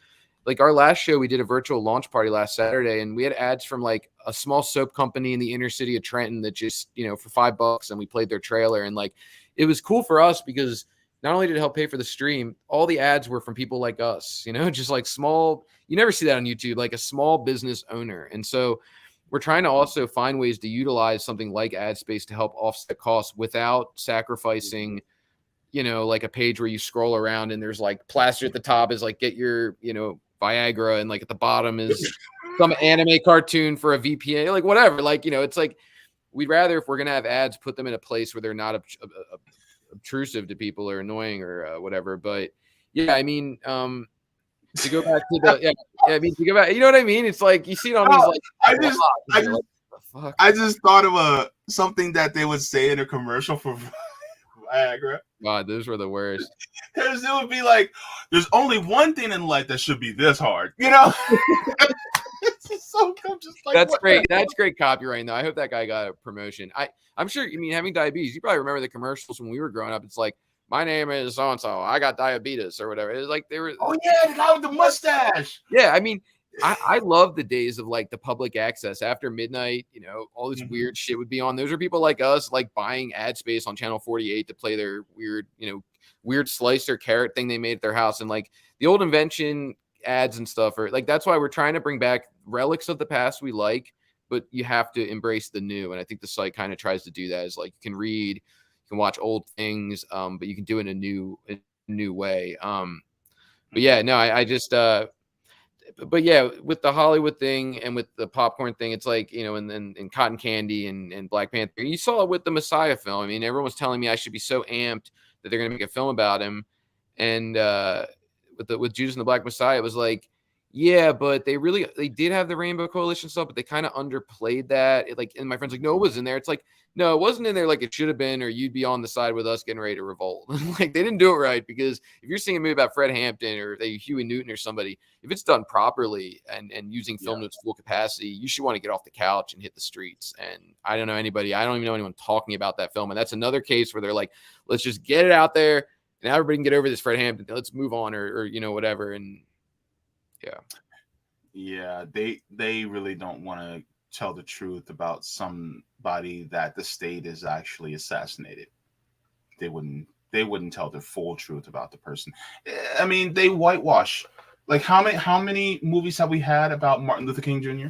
Like our last show, we did a virtual launch party last Saturday and we had ads from like a small soap company in the inner city of Trenton that just, for $5 and we played their trailer. And like, it was cool for us because not only did it help pay for the stream, all the ads were from people like us, just like small, you never see that on YouTube, like a small business owner. And so we're trying to also find ways to utilize something like ad space to help offset costs without sacrificing, like a page where you scroll around and there's like plaster at the top is like, get your, Viagra. And like at the bottom is some anime cartoon for a VPN, like whatever. Like, it's like, we'd rather, if we're going to have ads, put them in a place where they're not obtrusive to people or annoying or whatever. But yeah, I mean, to go back to to go back, you know what I mean? It's like you see it on these like I just thought of something that they would say in a commercial for Viagra. God, those were the worst. Because it would be like, there's only one thing in life that should be this hard, It's so dumb, just like, that's great. That's great copywriting, though. I hope that guy got a promotion. I'm sure. I mean, having diabetes, you probably remember the commercials when we were growing up. It's like, my name is so and so. I got diabetes or whatever. It was like they were. Oh yeah, the guy with the mustache. Yeah, I mean, I love the days of like the public access after midnight. All this weird shit would be on. Those are people like us, like buying ad space on Channel 48 to play their weird slice or carrot thing they made at their house, and like the old invention ads and stuff are like, that's why we're trying to bring back relics of the past we like, but you have to embrace the new. And I think the site kind of tries to do that. Is like, you can read, you can watch old things, but you can do it in a new way. But yeah, no, I just but yeah, with the Hollywood thing and with the popcorn thing, it's like, and Cotton Candy and Black Panther. You saw it with the Messiah film. I mean, everyone was telling me I should be so amped that they're going to make a film about him. And with Judas and the Black Messiah, it was like, yeah, but they did have the Rainbow Coalition stuff, but they kind of underplayed that. And my friend's like, no, it was in there. It's like, no, it wasn't in there like it should have been, or you'd be on the side with us getting ready to revolt. Like, they didn't do it right, because if you're seeing a movie about Fred Hampton or Huey Newton or somebody, if it's done properly and using film to its full capacity, you should want to get off the couch and hit the streets. And I don't even know anyone talking about that film. And that's another case where they're like, let's just get it out there now everybody can get over this Fred Hampton. Let's move on, or you know, whatever. And yeah, they really don't want to tell the truth about somebody that the state is actually assassinated. They wouldn't tell the full truth about the person. I mean, they whitewash. Like how many movies have we had about Martin Luther King Jr.?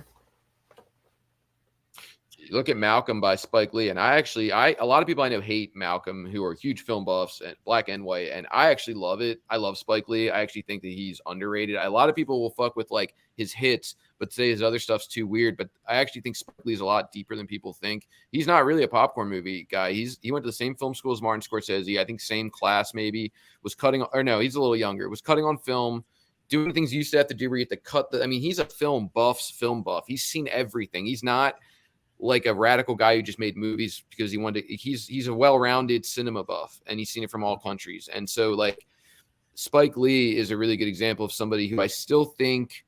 You look at Malcolm by Spike Lee, and a lot of people I know hate Malcolm, who are huge film buffs, and black and white, and I actually love it. I love Spike Lee. I actually think that he's underrated. A lot of people will fuck with like his hits, but say his other stuff's too weird. But I actually think Spike Lee is a lot deeper than people think. He's not really a popcorn movie guy. He went to the same film school as Martin Scorsese. I think same class maybe. Was cutting, or no, he's a little younger. Was cutting on film, doing things you used to have to do where you have to cut I mean, he's a film buff. He's seen everything. He's not like a radical guy who just made movies because he wanted to. He's a well-rounded cinema buff, and he's seen it from all countries. And so like Spike Lee is a really good example of somebody who I still think,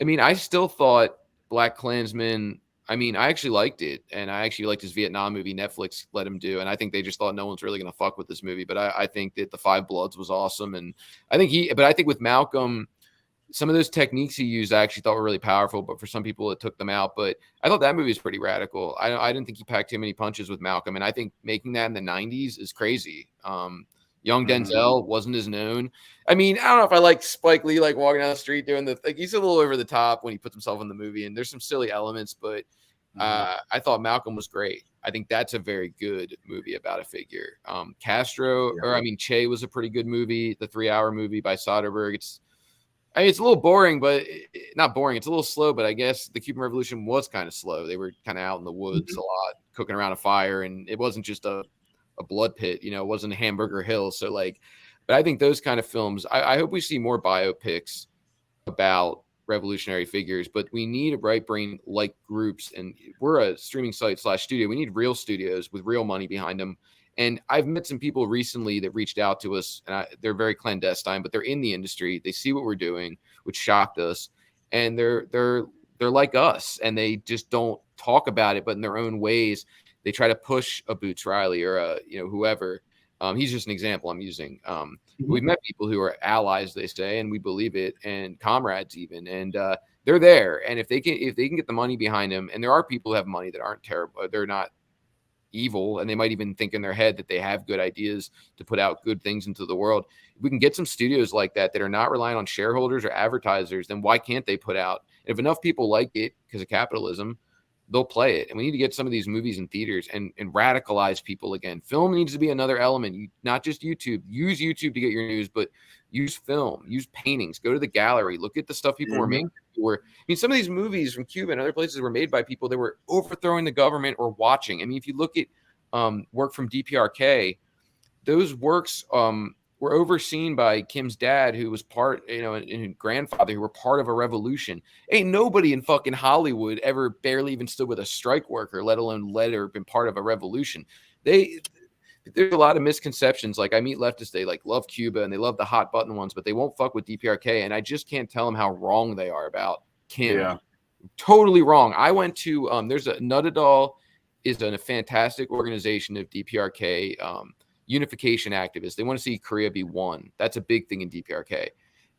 I mean, I still thought Black Klansman, I mean, I actually liked it, and I actually liked his Vietnam movie Netflix let him do, and I think they just thought no one's really going to fuck with this movie. But I think that The Five Bloods was awesome, and I think with Malcolm, some of those techniques he used I actually thought were really powerful, but for some people it took them out. But I thought that movie was pretty radical. I didn't think he packed too many punches with Malcolm, and I think making that in the 90s is crazy. Young Denzel wasn't as known. I mean, I don't know if I like Spike Lee like walking down the street doing he's a little over the top when he puts himself in the movie, and there's some silly elements, but I thought Malcolm was great. I think that's a very good movie about a figure. Che was a pretty good movie, the 3-hour movie by Soderbergh. It's a little boring, but not boring. It's a little slow, but I guess the Cuban Revolution was kind of slow. They were kind of out in the woods a lot, cooking around a fire, and it wasn't just a blood pit, you know, it wasn't Hamburger Hill. So like, but I think those kind of films, I hope we see more biopics about revolutionary figures, but we need a right brain like groups, and we're a streaming site / studio. We need real studios with real money behind them. And I've met some people recently that reached out to us, and they're very clandestine, but they're in the industry. They see what we're doing, which shocked us, and they're like us, and they just don't talk about it, but in their own ways, they try to push a Boots Riley or a whoever. He's just an example I'm using. We've met people who are allies, they say, and we believe it, and comrades even, and they're there. And if they can get the money behind them, and there are people who have money that aren't terrible, they're not evil, and they might even think in their head that they have good ideas to put out good things into the world. If we can get some studios like that are not relying on shareholders or advertisers, then why can't they put out? If enough people like it because of capitalism, they'll play it. And we need to get some of these movies in theaters and radicalize people again. Film needs to be another element. Not just YouTube. Use YouTube to get your news, but use film, use paintings, go to the gallery, look at the stuff people were making. Some of these movies from Cuba and other places were made by people that were overthrowing the government or watching. I mean, if you look at work from DPRK, those works were overseen by Kim's dad, who was part, and grandfather, who were part of a revolution. Ain't nobody in fucking Hollywood ever barely even stood with a strike worker, let alone led or been part of a revolution. There's a lot of misconceptions. Like, I meet leftists, they like love Cuba and they love the hot button ones, but they won't fuck with DPRK. And I just can't tell them how wrong they are about Kim. Yeah. Totally wrong. I went to, there's a Nutadol is a fantastic organization of DPRK, unification activists. They want to see Korea be one. That's a big thing in DPRK.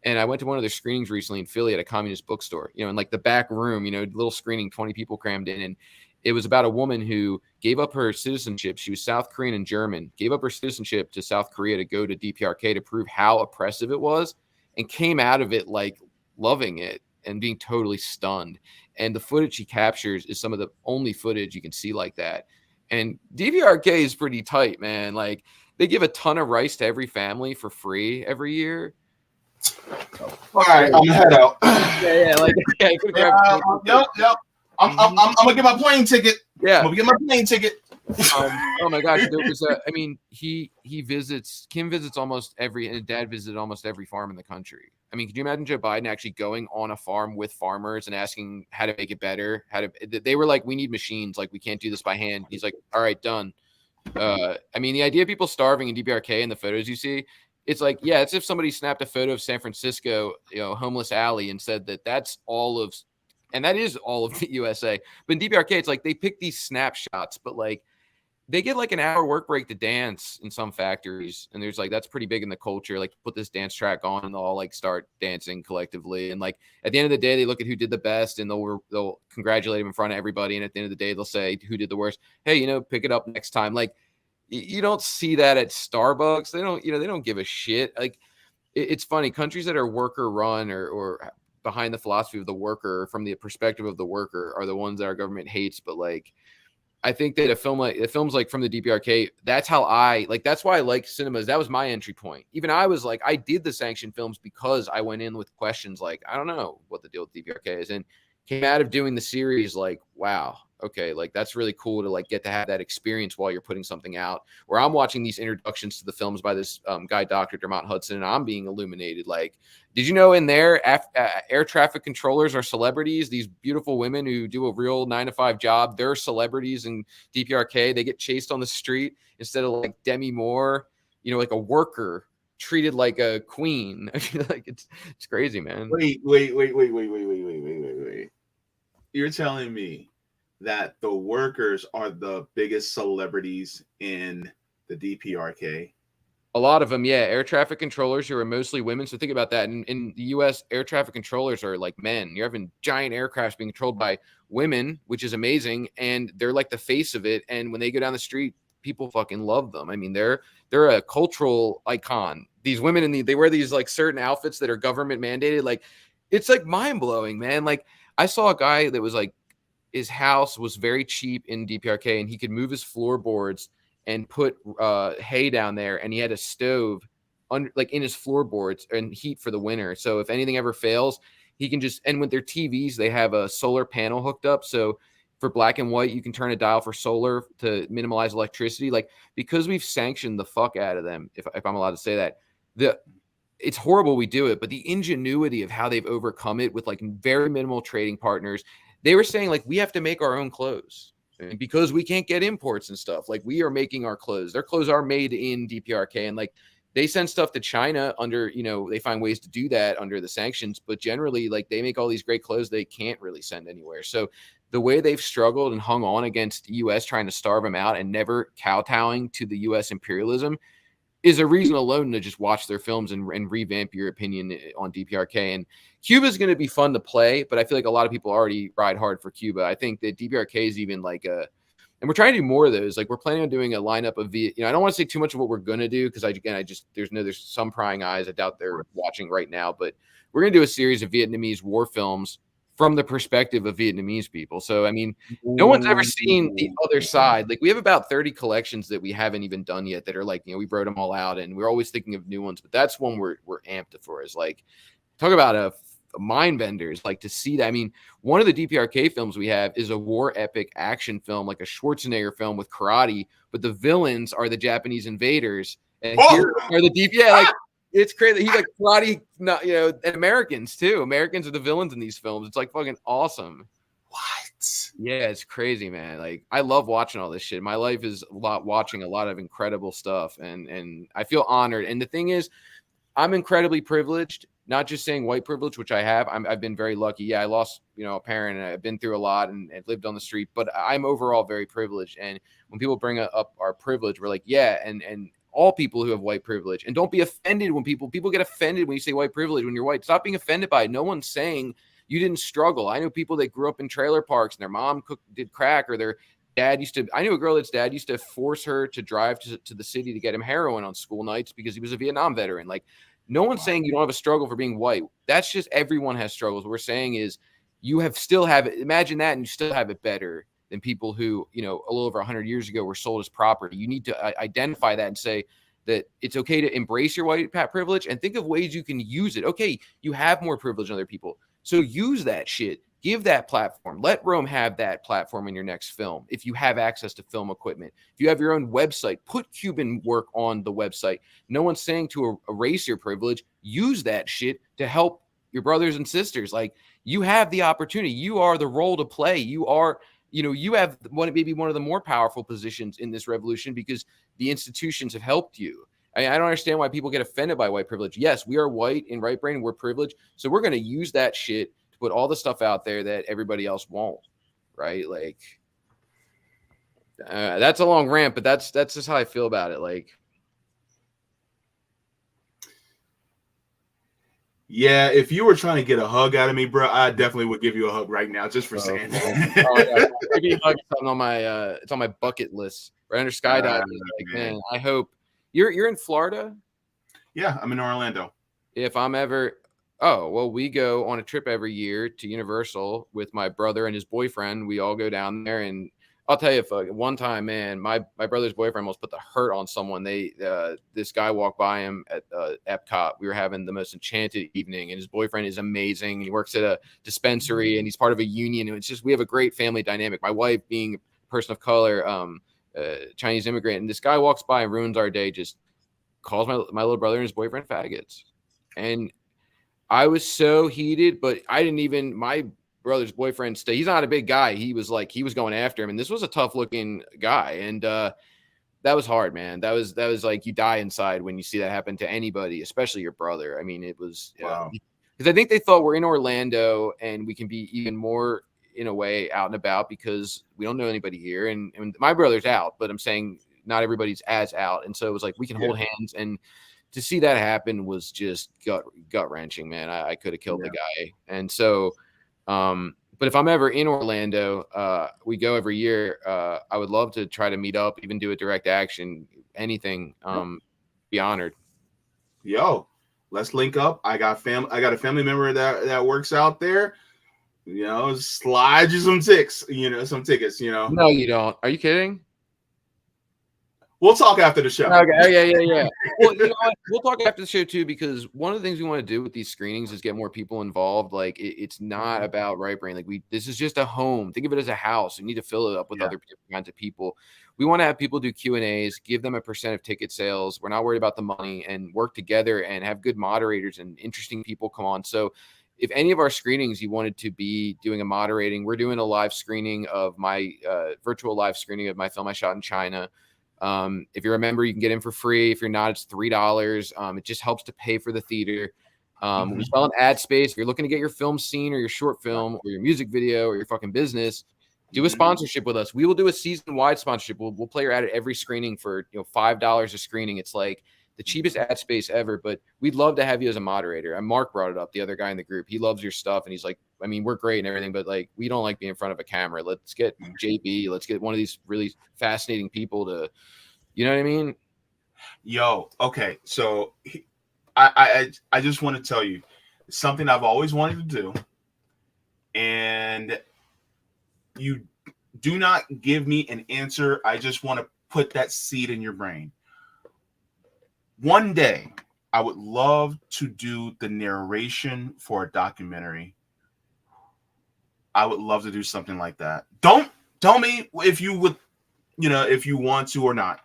And I went to one of their screenings recently in Philly at a communist bookstore, in like the back room, little screening, 20 people crammed in. And it was about a woman who gave up her citizenship. She was South Korean and German, gave up her citizenship to South Korea to go to DPRK to prove how oppressive it was, and came out of it like loving it and being totally stunned. And the footage she captures is some of the only footage you can see like that. And DPRK is pretty tight, man. Like, they give a ton of rice to every family for free every year. All right, I'm gonna head out. Yep. I'm gonna get my plane ticket. Yeah, I'm gonna get my plane ticket. Oh my gosh, there was Kim visits almost every, and his dad visited almost every farm in the country. I mean, could you imagine Joe Biden actually going on a farm with farmers and asking how to make it better? They were like, we need machines, like we can't do this by hand. He's like, all right, done. I mean, the idea of people starving in DPRK and the photos you see, it's like, yeah, it's if somebody snapped a photo of San Francisco, homeless alley, and said that's all of, and that is all of the USA. But in DPRK, it's like they pick these snapshots, but like they get like an hour work break to dance in some factories, and there's like that's pretty big in the culture. Like put this dance track on, and they'll all like start dancing collectively. And like at the end of the day, they look at who did the best, and they'll congratulate them in front of everybody. And at the end of the day, they'll say who did the worst. Hey, pick it up next time. Like you don't see that at Starbucks. They don't give a shit. Like it's funny. Countries that are worker run or behind the philosophy of the worker, from the perspective of the worker, are the ones that our government hates. But like, I think that films like From the DPRK, that's why I like cinemas. That was my entry point. Even I was like, I did the sanctioned films because I went in with questions like, I don't know what the deal with DPRK is, and came out of doing the series like, wow, okay, like that's really cool to like get to have that experience while you're putting something out. Where I'm watching these introductions to the films by this guy, Dr. Dermot Hudson, and I'm being illuminated. Like, did you know in there, air traffic controllers are celebrities? These beautiful women who do a real 9-to-5 job, they're celebrities in DPRK. They get chased on the street instead of like Demi Moore, like a worker treated like a queen. I feel like it's crazy, man. Wait. You're telling me that the workers are the biggest celebrities in the DPRK? A lot of them, yeah. Air traffic controllers who are mostly women. So think about that. In the U.S., air traffic controllers are like men. You're having giant aircrafts being controlled by women, which is amazing, and they're like the face of it. And when they go down the street, people fucking love them. I mean, they're a cultural icon. These women they wear these like certain outfits that are government mandated. Like, it's like mind blowing, man. Like, I saw a guy that was like, his house was very cheap in DPRK, and he could move his floorboards and put hay down there, and he had a stove in his floorboards and heat for the winter. So if anything ever fails, he can and with their TVs, they have a solar panel hooked up. So for black and white, you can turn a dial for solar to minimize electricity. Like, because we've sanctioned the fuck out of them, if I'm allowed to say that, it's horrible we do it, but the ingenuity of how they've overcome it with like very minimal trading partners. They were saying like, we have to make our own clothes because we can't get imports and stuff. Like, we are making our clothes. Their clothes are made in DPRK, and like they send stuff to China under, they find ways to do that under the sanctions, but generally like they make all these great clothes they can't really send anywhere. So the way they've struggled and hung on against the US trying to starve them out and never kowtowing to the US imperialism is a reason alone to just watch their films and revamp your opinion on DPRK. And Cuba is going to be fun to play, but I feel like a lot of people already ride hard for Cuba. I think that DPRK is even like and we're trying to do more of those. Like, we're planning on doing a lineup of I don't want to say too much of what we're going to do, because there's some prying eyes. I doubt they're watching right now, but we're going to do a series of Vietnamese war films from the perspective of Vietnamese people. So, I mean, no one's ever seen the other side. Like, we have about 30 collections that we haven't even done yet that are like, we wrote them all out, and we're always thinking of new ones, but that's one we're amped for. Is like, talk about a mind benders, like, to see that. I mean, one of the DPRK films we have is a war epic action film, like a Schwarzenegger film with karate, but the villains are the Japanese invaders, and here are the like, it's crazy. He's like karate, and Americans too. Americans are the villains in these films. It's like fucking awesome. What? Yeah, it's crazy, man. Like, I love watching all this shit. My life is watching a lot of incredible stuff, and I feel honored. And the thing is, I'm incredibly privileged. Not just saying white privilege, which I have. I've been very lucky. Yeah, I lost, a parent, and I've been through a lot and lived on the street. But I'm overall very privileged. And when people bring up our privilege, we're like, yeah, and all people who have white privilege. And don't be offended when people get offended when you say white privilege when you're white. Stop being offended by it. No one's saying you didn't struggle. I know people that grew up in trailer parks and their mom did crack, or their dad I knew a girl that's dad used to force her to drive to the city to get him heroin on school nights because he was a Vietnam veteran. Like, no one's saying you don't have a struggle for being white. That's just, everyone has struggles. What we're saying is you still have it. Imagine that, and you still have it better than people who, a little over 100 years ago were sold as property. You need to identify that and say that it's okay to embrace your white privilege and think of ways you can use it. Okay, you have more privilege than other people, so use that shit. Give that platform. Let Rome have that platform in your next film. If you have access to film equipment, if you have your own website, put Cuban work on the website. No one's saying to erase your privilege. Use that shit to help your brothers and sisters. Like, you have the opportunity. You are the role to play. You are, you have maybe one of the more powerful positions in this revolution because the institutions have helped you. I don't understand why people get offended by white privilege. Yes, we are white in right brain. We're privileged. So we're going to use that shit put all the stuff out there that everybody else won't, right? Like, That's a long rant, but that's just how I feel about it. Like, yeah, if you were trying to get a hug out of me, bro, I definitely would give you a hug right now just for saying that. oh my God. Give me a hug. It's on my bucket list. Right under skydiving. Like, man, I hope you're in Florida. Yeah, I'm in Orlando. If I'm ever, oh well, we go on a trip every year to Universal with my brother and his boyfriend. We all go down there, and I'll tell you, one time, man, my brother's boyfriend almost put the hurt on someone. This guy walked by him at Epcot. We were having the most enchanted evening, and his boyfriend is amazing. He works at a dispensary, and he's part of a union. And it's just, we have a great family dynamic. My wife being a person of color, Chinese immigrant, and this guy walks by and ruins our day. Just calls my little brother and his boyfriend faggots, and I was so heated, but I didn't even, my brother's boyfriend he's not a big guy. He was going after him, and this was a tough looking guy. And that was hard, man. That was like, you die inside when you see that happen to anybody, especially your brother. I mean, it was, wow. Because I think they thought we're in Orlando and we can be even more, in a way, out and about because we don't know anybody here. And my brother's out, but I'm saying not everybody's as out. And so it was like, we can hold hands, and to see that happen was just gut wrenching, man. I could have killed the guy. And so, but if I'm ever in Orlando, we go every year. I would love to try to meet up, even do a direct action, anything. Be honored. Yo, let's link up. I got a family member that works out there. You know, slide you some tickets. No, you don't. Are you kidding? We'll talk after the show. Okay. Yeah. Well, you know what? We'll talk after the show too, because one of the things we want to do with these screenings is get more people involved. Like, it's not about Right Brain. Like, this is just a home. Think of it as a house. We need to fill it up with other kinds of people. We want to have people do Q&As, give them a % of ticket sales. We're not worried about the money, and work together and have good moderators and interesting people come on. So if any of our screenings you wanted to be doing a moderating, we're doing a live screening of my virtual live screening of my film I shot in China. If you're a member, you can get in for free. If you're not, it's $3. It just helps to pay for the theater. We sell an ad space. If you're looking to get your film seen, or your short film, or your music video, or your fucking business, do a sponsorship with us. We will do a season-wide sponsorship. We'll play your ad at every screening for $5 a screening. It's like the cheapest ad space ever, but we'd love to have you as a moderator. And Mark brought it up, the other guy in the group. He loves your stuff, and he's like, I mean, we're great and everything, but like, we don't like being in front of a camera. Let's get JB. Let's get one of these really fascinating people to, you know what I mean? Yo, okay. So I just want to tell you something I've always wanted to do, and you do not give me an answer. I just want to put that seed in your brain. One day, I would love to do the narration for a documentary. I would love to do something like that. Don't tell me if you would, if you want to or not.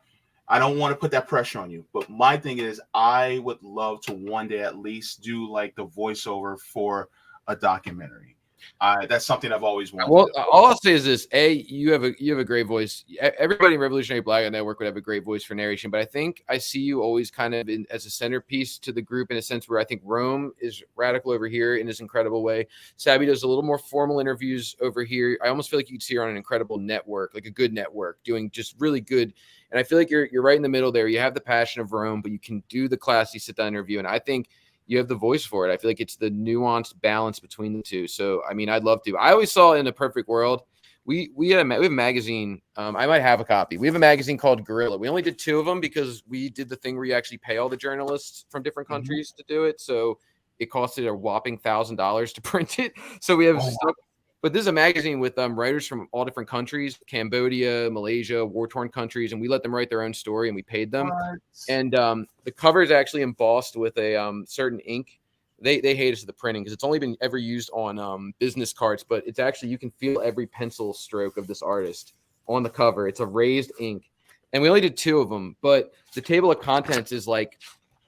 I don't want to put that pressure on you. But my thing is, I would love to one day at least do like the voiceover for a documentary. That's something I've always wanted. Well, all I'll say is this: you have a great voice. Everybody in Revolutionary Blackout Network would have a great voice for narration, but I think I see you always kind of as a centerpiece to the group, in a sense where I think Rome is radical over here in this incredible way. Sabby does a little more formal interviews over here. I almost feel like you could see her on an incredible network, like a good network, doing just really good. And I feel like you're right in the middle there. You have the passion of Rome, but you can do the classy sit-down interview, and I think you have the voice for it. I feel like it's the nuanced balance between the two. So, I mean, I'd love to. I always saw in a perfect world, we have a magazine. I might have a copy. We have a magazine called Gorilla. We only did 2 of them because we did the thing where you actually pay all the journalists from different countries to do it. So it costed a whopping $1,000 to print it. So we have stuff. But this is a magazine with writers from all different countries, Cambodia, Malaysia, war-torn countries, and we let them write their own story, and we paid them. What? And the cover is actually embossed with a certain ink. They hate us at the printing because it's only been ever used on business cards, but it's actually, you can feel every pencil stroke of this artist on the cover. It's a raised ink. And we only did 2 of them, but the table of contents is like,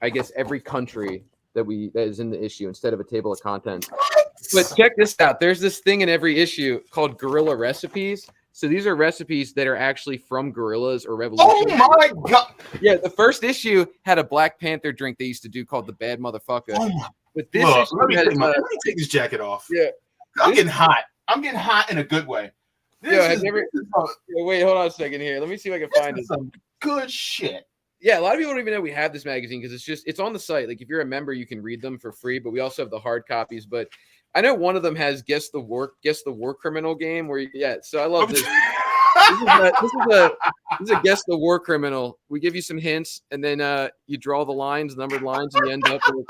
I guess, every country that is in the issue instead of a table of contents. But check this out. There's this thing in every issue called Guerrilla Recipes. So these are recipes that are actually from guerrillas or revolutionaries. Oh my God. Yeah, the first issue had a Black Panther drink they used to do called the Bad Motherfucker. Oh my. But this Look, let me take this jacket off. Yeah. I'm getting hot. I'm getting hot in a good way. Yo, have you ever? Wait, hold on a second here. Let me see if I can find it. Some good shit. Yeah, a lot of people don't even know we have this magazine because it's on the site. Like if you're a member, you can read them for free. But we also have the hard copies. But I know one of them has guess the war criminal game where so I love this. This is a guess the war criminal. We give you some hints and then you draw the lines, numbered lines, and you end up with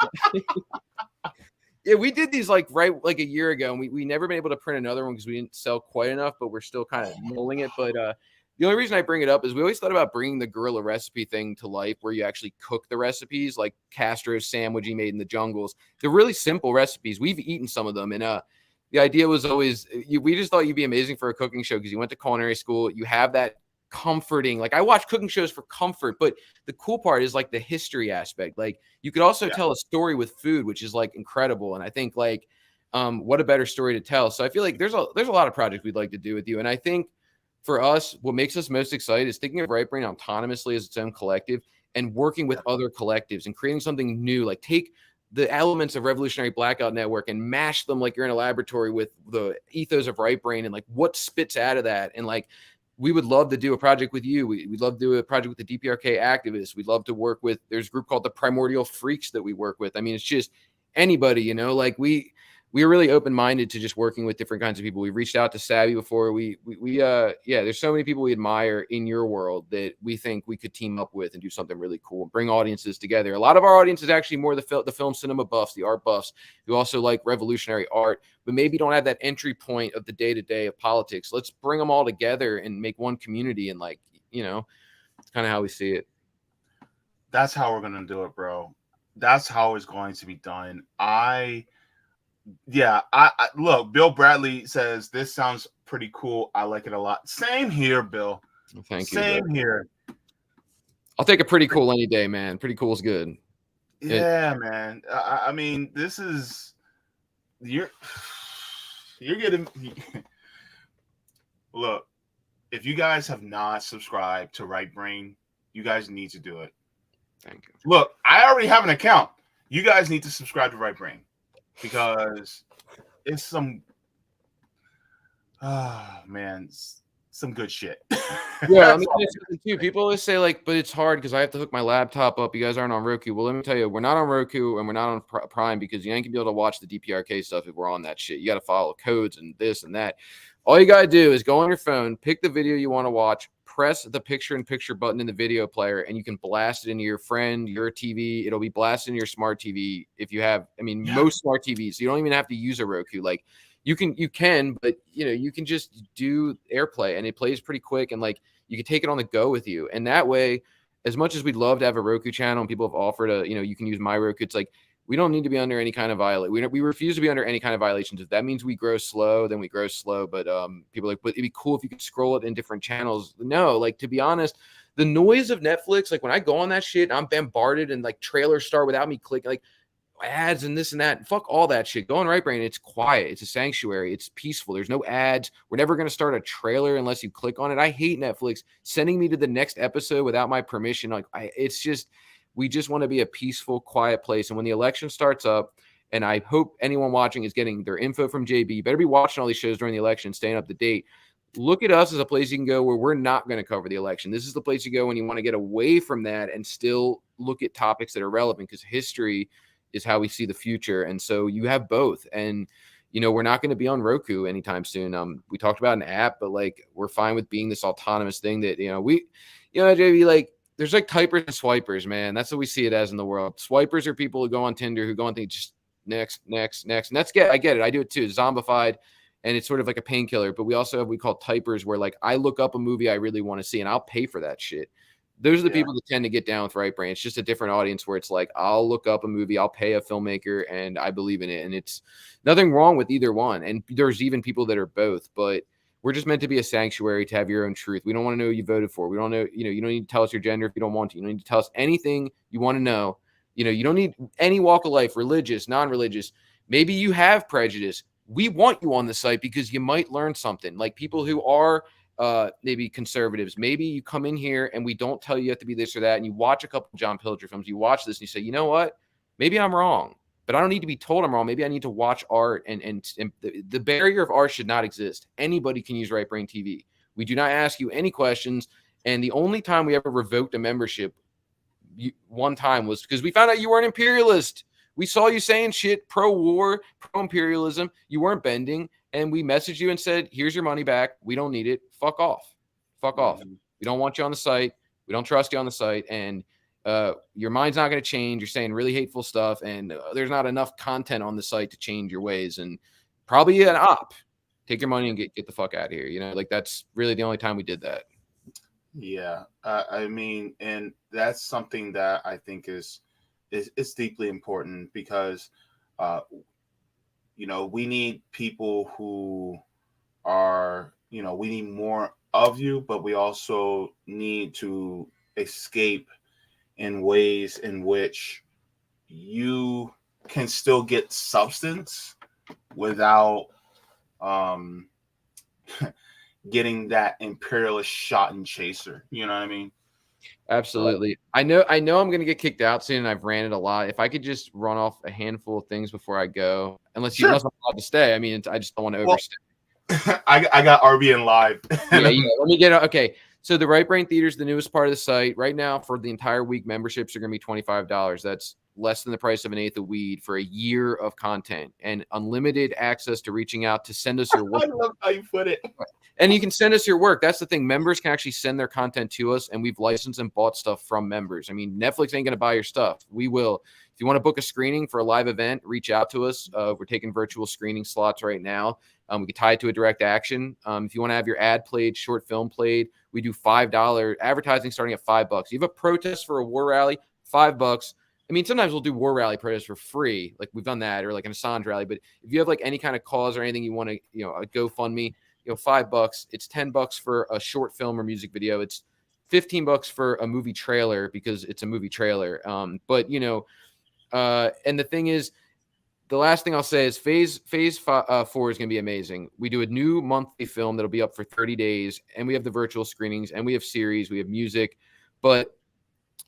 Yeah, we did these like a year ago, and we never been able to print another one because we didn't sell quite enough, but we're still kind of mulling it. But the only reason I bring it up is we always thought about bringing the guerrilla recipe thing to life where you actually cook the recipes, like Castro's sandwich he made in the jungles. They're really simple recipes. We've eaten some of them, and the idea was always we just thought you'd be amazing for a cooking show because you went to culinary school. You have that comforting, like I watch cooking shows for comfort, but the cool part is like the history aspect. Like you could also tell a story with food, which is like incredible. And I think like what a better story to tell. So I feel like there's a lot of projects we'd like to do with you. And I think for us, what makes us most excited is thinking of Right Brain autonomously as its own collective and working with other collectives and creating something new. Like take the elements of Revolutionary Blackout Network and mash them like you're in a laboratory with the ethos of Right Brain and like what spits out of that. And like we would love to do a project with you. We'd love to do a project with the DPRK activists. We'd love to work with, there's a group called the Primordial Freaks that we work with. I mean, it's just anybody, you know, like we are really open-minded to just working with different kinds of people. We reached out to Savvy before. There's so many people we admire in your world that we think we could team up with and do something really cool and bring audiences together. A lot of our audience is actually more the film cinema buffs, the art buffs, who also like revolutionary art, but maybe don't have that entry point of the day-to-day of politics. Let's bring them all together and make one community. And like, you know, it's kind of how we see it. That's how we're going to do it, bro. That's how it's going to be done. I look, Bill Bradley says this sounds pretty cool. I like it a lot. Same here, Bill. Thank you. Same here. I'll take a pretty cool any day, man. Pretty cool is good. Yeah, man. I mean, this is you're getting. Look, if you guys have not subscribed to Right Brain, you guys need to do it. Thank you. Look, I already have an account. You guys need to subscribe to Right Brain. Because it's some, some good shit. Yeah, I mean, too. People always say like, but it's hard because I have to hook my laptop up. You guys aren't on Roku. Well, let me tell you, we're not on Roku and we're not on Prime because you ain't gonna be able to watch the DPRK stuff if we're on that shit. You got to follow codes and this and that. All you gotta do is go on your phone, pick the video you want to watch, press the picture-in-picture button in the video player, and you can blast it into your friend, your TV. It'll be blasted into your smart TV if you have. I mean, most smart TVs, you don't even have to use a Roku. Like you can, but you know, you can just do AirPlay, and it plays pretty quick, and like you can take it on the go with you. And that way, as much as we'd love to have a Roku channel, and people have offered you can use my Roku. It's like we don't need to be under any kind of violation. We refuse to be under any kind of violations. If that means we grow slow, then we grow slow. But people are like, but it'd be cool if you could scroll it in different channels. No, like to be honest, the noise of Netflix, like when I go on that shit, I'm bombarded and like trailers start without me clicking, like ads and this and that. Fuck all that shit. Go on Right Brain. It's quiet. It's a sanctuary. It's peaceful. There's no ads. We're never going to start a trailer unless you click on it. I hate Netflix sending me to the next episode without my permission. Like it's just. We just want to be a peaceful, quiet place. And when the election starts up, and I hope anyone watching is getting their info from JB, you better be watching all these shows during the election, staying up to date. Look at us as a place you can go where we're not going to cover the election. This is the place you go when you want to get away from that and still look at topics that are relevant because history is how we see the future. And so you have both. And, you know, we're not going to be on Roku anytime soon. We talked about an app, but like we're fine with being this autonomous thing that, JB, like, there's like typers and swipers, man. That's what we see it as in the world. Swipers are people who go on Tinder, who go on things just next. And I get it. I do it too. Zombified. And it's sort of like a painkiller. But we also have, we call typers where like I look up a movie I really want to see and I'll pay for that shit. Those are the people that tend to get down with Right Brain. It's just a different audience where it's like, I'll look up a movie, I'll pay a filmmaker and I believe in it. And it's nothing wrong with either one. And there's even people that are both, but we're just meant to be a sanctuary to have your own truth. We don't want to know who you voted for. We don't know, you don't need to tell us your gender if you don't want to. You don't need to tell us anything you want to know. You don't need any walk of life, religious, non-religious. Maybe you have prejudice. We want you on the site because you might learn something. Like people who are maybe conservatives. Maybe you come in here and we don't tell you have to be this or that. And you watch a couple of John Pilger films. You watch this and you say, you know what? Maybe I'm wrong. but I don't need to be told I'm wrong. Maybe I need to watch art, and the barrier of art should not exist. Anybody can use Right Brain TV. We do not ask you any questions. And the only time we ever revoked a membership one time was because we found out you weren't imperialist. We saw you saying shit pro-war, pro-imperialism. You weren't bending. And we messaged you and said, here's your money back. We don't need it. Fuck off. Fuck off. We don't want you on the site. We don't trust you on the site. And your mind's not going to change. You're saying really hateful stuff. And there's not enough content on the site to change your ways. And probably an op. Take your money and get the fuck out of here. You know, like that's really the only time we did that. Yeah. I mean, and that's something that I think is deeply important because, you know, we need people who are, you know, we need more of you, but we also need to escape in ways in which you can still get substance without getting that imperialist shot and chaser. You know what I mean? Absolutely. I know I'm going to get kicked out soon, and I've ranted a lot. If I could just run off a handful of things before I go, unless I'm allowed to stay. I mean, I just don't want to overstay. I got RBN live. Yeah, let me get okay. So the Right Brain Theater is the newest part of the site right now. For the entire week, memberships are going to be $25. That's less than the price of an eighth of weed for a year of content and unlimited access to reaching out to send us your work. I love how you put it. And you can send us your work. That's the thing. Members can actually send their content to us, and we've licensed and bought stuff from members. I mean, Netflix ain't going to buy your stuff. We will. If you want to book a screening for a live event, reach out to us. We're taking virtual screening slots right now. We can tie it to a direct action. If you want to have your ad played, short film played, we do $5 advertising starting at $5. You have a protest for a war rally, $5. I mean, sometimes we'll do war rally protests for free, like we've done that, or like an Assange rally. But if you have like any kind of cause or anything you want to, you know, a GoFundMe, you know, $5. It's $10 for a short film or music video. It's $15 for a movie trailer because it's a movie trailer. But you know, and the thing is, the last thing I'll say is phase 4 is going to be amazing. We do a new monthly film that'll be up for 30 days, and we have the virtual screenings, and we have series, we have music, but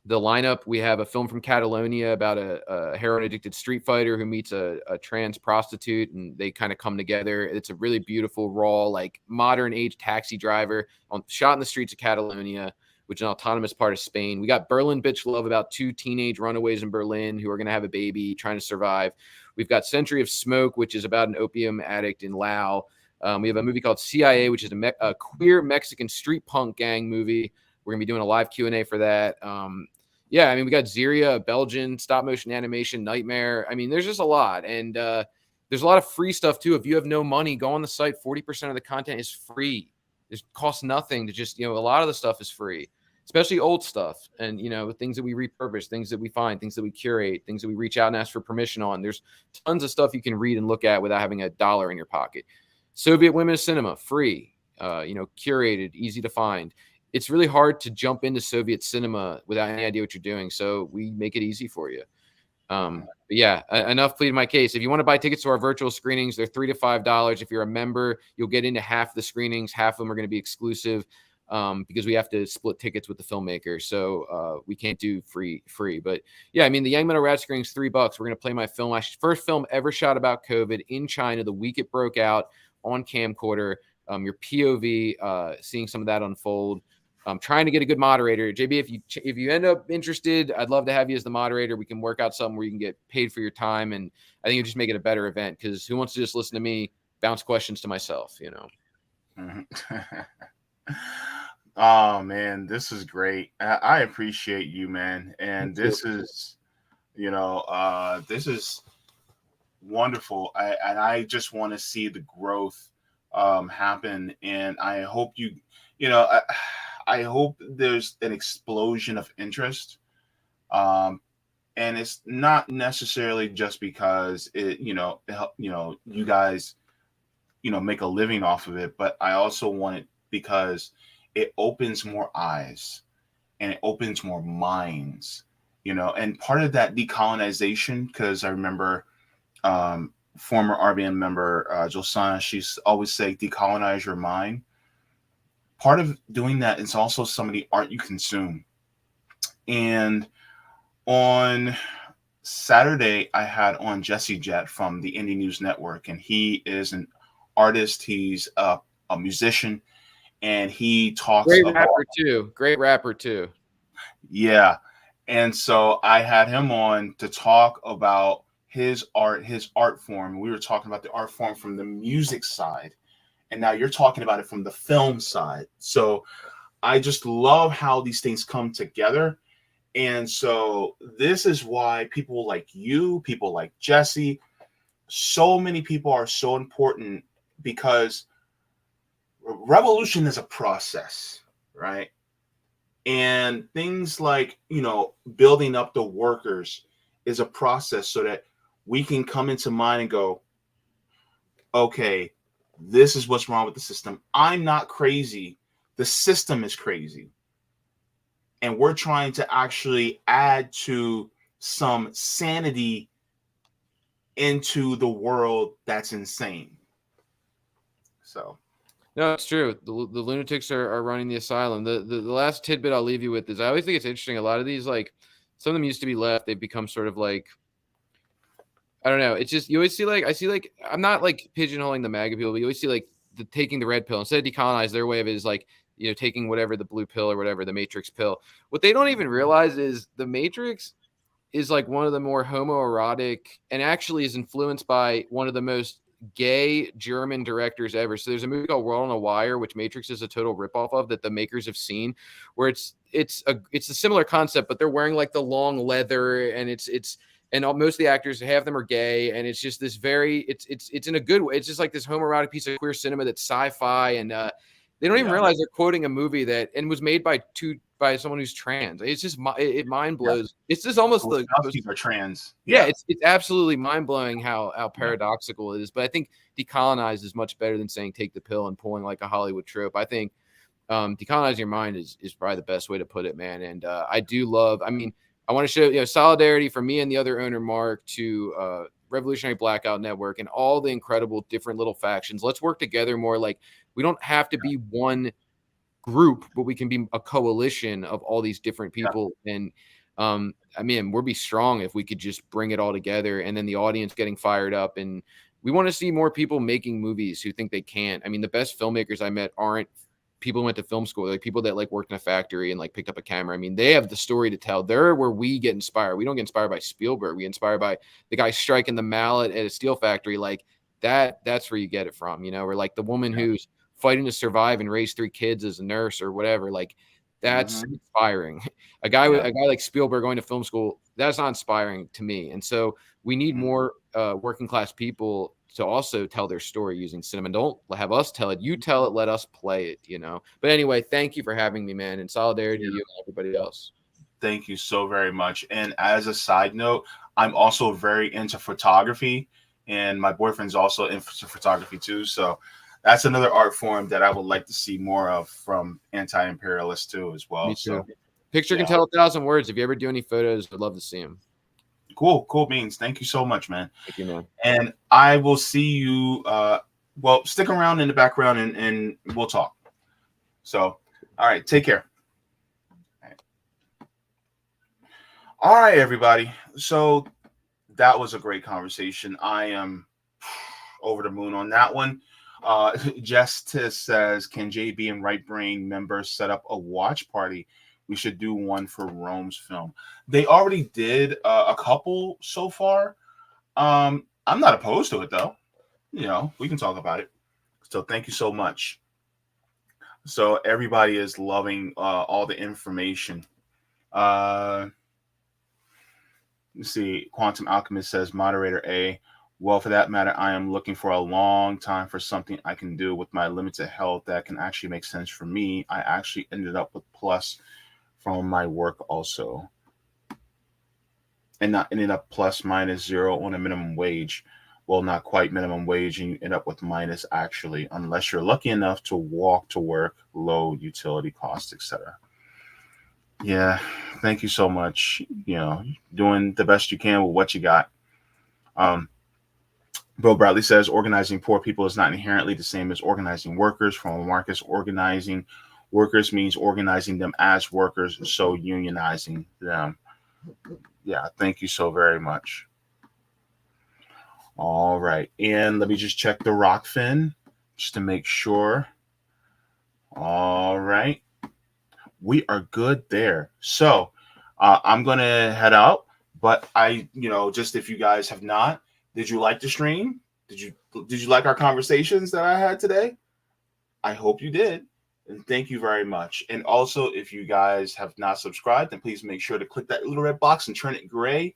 the lineup, we have a film from Catalonia about a heroin-addicted street fighter who meets a trans prostitute, and they kind of come together. It's a really beautiful, raw, like modern-age taxi driver shot in the streets of Catalonia, which is an autonomous part of Spain. We got Berlin Bitch Love about 2 teenage runaways in Berlin who are going to have a baby trying to survive. We've got Century of Smoke, which is about an opium addict in Laos. We have a movie called CIA, which is a queer Mexican street punk gang movie. We're going to be doing a live Q&A for that. Yeah, I mean, we got Ziria, a Belgian stop-motion animation nightmare. I mean, there's just a lot. And there's a lot of free stuff, too. If you have no money, go on the site. 40% of the content is free. It costs nothing to just, you know, a lot of the stuff is free, especially old stuff. And, you know, things that we repurpose, things that we find, things that we curate, things that we reach out and ask for permission on. There's tons of stuff you can read and look at without having $1 in your pocket. Soviet Women of Cinema, free, you know, curated, easy to find. It's really hard to jump into Soviet cinema without any idea what you're doing. So we make it easy for you. But yeah, enough pleading my case. If you want to buy tickets to our virtual screenings, they're $3 to $5. If you're a member, you'll get into half the screenings. Half of them are going to be exclusive because we have to split tickets with the filmmaker. So we can't do free. But yeah, I mean, the Young Metal Rat screening is $3. We're going to play my film. My first film ever shot about COVID in China the week it broke out on camcorder. Your POV, seeing some of that unfold. I'm trying to get a good moderator. JB, if you end up interested, I'd love to have you as the moderator. We can work out something where you can get paid for your time. And I think it'll just make it a better event because who wants to just listen to me bounce questions to myself, you know? Oh, man, this is great. I appreciate you, man. And this is, you know, this is wonderful. And I just want to see the growth happen. And I hope you know, I hope there's an explosion of interest. And it's not necessarily just because you guys, you know, make a living off of it, but I also want it because it opens more eyes and it opens more minds, you know, and part of that decolonization, because I remember former RBN member Josana, she's always say decolonize your mind. Part of doing that is also some of the art you consume. And on Saturday I had on Jesse Jet from the Indie News Network, and he is an artist. He's a musician, and he talks Great about rapper too. Great rapper too. yeah. And so I had him on to talk about his art form. We were talking about the art form from the music side, and now you're talking about it from the film side. So I just love how these things come together. And so this is why people like you, people like Jesse, so many people are so important, because revolution is a process, right? And things like, building up the workers is a process, so that we can come into mind and go, okay, this is what's wrong with the system. I'm not crazy. The system is crazy. And we're trying to actually add to some sanity into the world that's insane. So No, it's true. The lunatics are running the asylum. The last tidbit I'll leave you with is I always think it's interesting. A lot of these, like, some of them used to be left. They've become sort of like, I don't know. It's just, you always see I see I'm not like pigeonholing the MAGA people, but you always see like taking the red pill instead of decolonize. Their way of it is like, taking whatever, the blue pill or whatever, the Matrix pill. What they don't even realize is the Matrix is like one of the more homoerotic, and actually is influenced by one of the most gay German directors ever. So there's a movie called World on a Wire, which Matrix is a total ripoff of, that the makers have seen, where it's a similar concept, but they're wearing like the long leather, and and most of the actors, half of them are gay, and it's just this it's in a good way. It's just like this homoerotic piece of queer cinema that's sci-fi, and they don't even realize they're quoting a movie that was made by someone who's trans. It's just it mind blows. Yeah. It's just almost are trans. Yeah, it's absolutely mind blowing how paradoxical it is. But I think decolonize is much better than saying take the pill and pulling like a Hollywood trope. I think decolonizing your mind is probably the best way to put it, man. And I do love. I mean, I want to show solidarity from me and the other owner, Mark, to Revolutionary Blackout Network and all the incredible different little factions. Let's work together more. Like, we don't have to be one group, but we can be a coalition of all these different people. And I mean, we'll be strong if we could just bring it all together, and then the audience getting fired up. And we want to see more people making movies who think they can't. I mean, the best filmmakers I met aren't people who went to film school, like people that like worked in a factory and like picked up a camera. I mean, they have the story to tell. They're where we get inspired. We don't get inspired by Spielberg. We get inspired by the guy striking the mallet at a steel factory. Like that's where you get it from, or like the woman who's fighting to survive and raise 3 kids as a nurse or whatever. Like, that's inspiring. A guy like Spielberg going to film school, that's not inspiring to me. And so we need more working class people to also tell their story using cinema. Don't have us tell it. You tell it. Let us play it. But anyway, thank you for having me, man. In solidarity to you and everybody else. Thank you so very much. And as a side note, I'm also very into photography, and my boyfriend's also into photography too. So that's another art form that I would like to see more of from anti-imperialists too, as well. Me too. So, picture can tell 1,000 words. If you ever do any photos, I'd love to see them. Cool beans. Thank you so much, man. Thank you, man. And I will see you. Well, stick around in the background, and we'll talk. So, all right, take care. All right, everybody. So that was a great conversation. I am over the moon on that one. Justice says, can JB and Right Brain members set up a watch party? We should do one for Rome's film. They already did a couple so far. I'm not opposed to it, though. We can talk about it. So thank you so much. So everybody is loving all the information. Let's see. Quantum Alchemist says, moderator A. Well, for that matter, I am looking for a long time for something I can do with my limited health that can actually make sense for me. I actually ended up with plus from my work also, and not ended up plus minus 0 on a minimum wage. Well, not quite minimum wage, and you end up with minus actually, unless you're lucky enough to walk to work, low utility costs, etc. Yeah, thank you so much. Doing the best you can with what you got. Bill Bradley says, organizing poor people is not inherently the same as organizing workers. From Marcus, organizing workers means organizing them as workers, so unionizing them. Yeah, thank you so very much. All right. And let me just check the rock fin just to make sure. All right. We are good there. So I'm going to head out. But just if you guys have not, did you like the stream? Did you like our conversations that I had today? I hope you did. And thank you very much. And also, if you guys have not subscribed, then please make sure to click that little red box and turn it gray.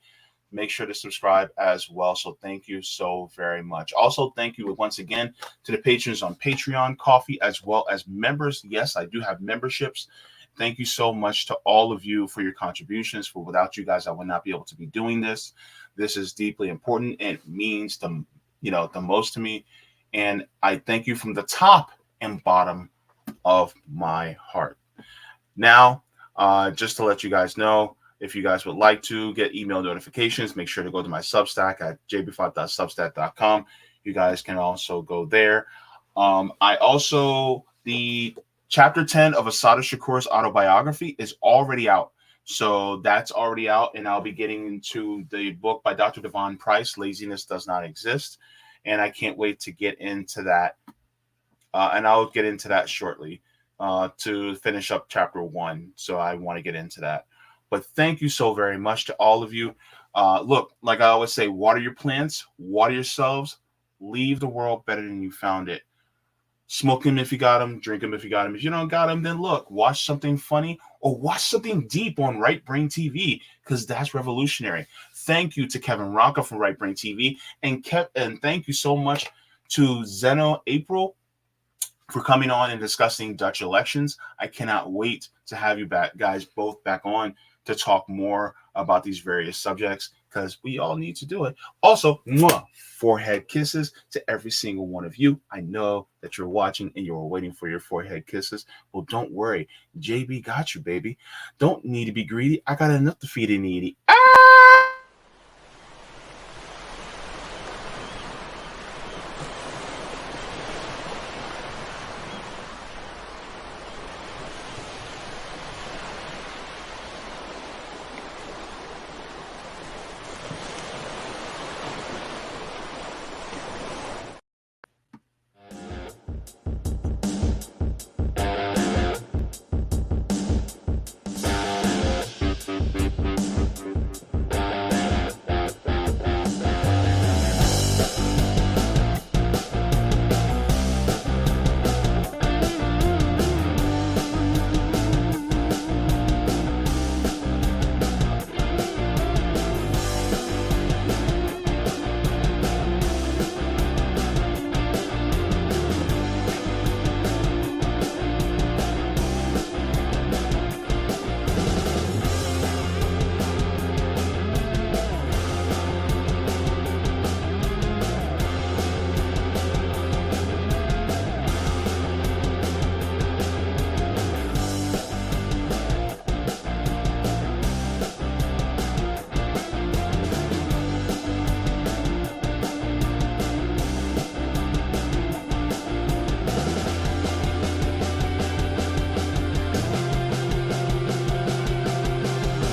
Make sure to subscribe as well. So thank you so very much. Also, thank you once again to the patrons on Patreon, Coffee, as well as members. Yes, I do have memberships. Thank you so much to all of you for your contributions. For without you guys, I would not be able to be doing this. This is deeply important and it means the most to me. And I thank you from the top and bottom of my heart. Now, just to let you guys know, if you guys would like to get email notifications, make sure to go to my Substack at jb5.substack.com. You guys can also go there. The chapter 10 of Asada Shakur's autobiography is already out. So that's already out, and I'll be getting into the book by Dr. Devon Price, Laziness Does Not Exist. And I can't wait to get into that. And I'll get into that shortly to finish up chapter 1. So I want to get into that. But thank you so very much to all of you. Look, like I always say, water your plants, water yourselves, leave the world better than you found it. Smoke them if you got them, drink them if you got them. If you don't got them, then look, watch something funny or watch something deep on Right Brain TV, because that's revolutionary. Thank you to Kevin Ronca from Right Brain TV, and thank you so much to Zeno April for coming on and discussing Dutch elections. I cannot wait to have you guys both back on to talk more about these various subjects, because we all need to do it. Also, forehead kisses to every single one of you. I know that you're watching and you're waiting for your forehead kisses. Well, don't worry. JB got you, baby. Don't need to be greedy. I got enough to feed and needy.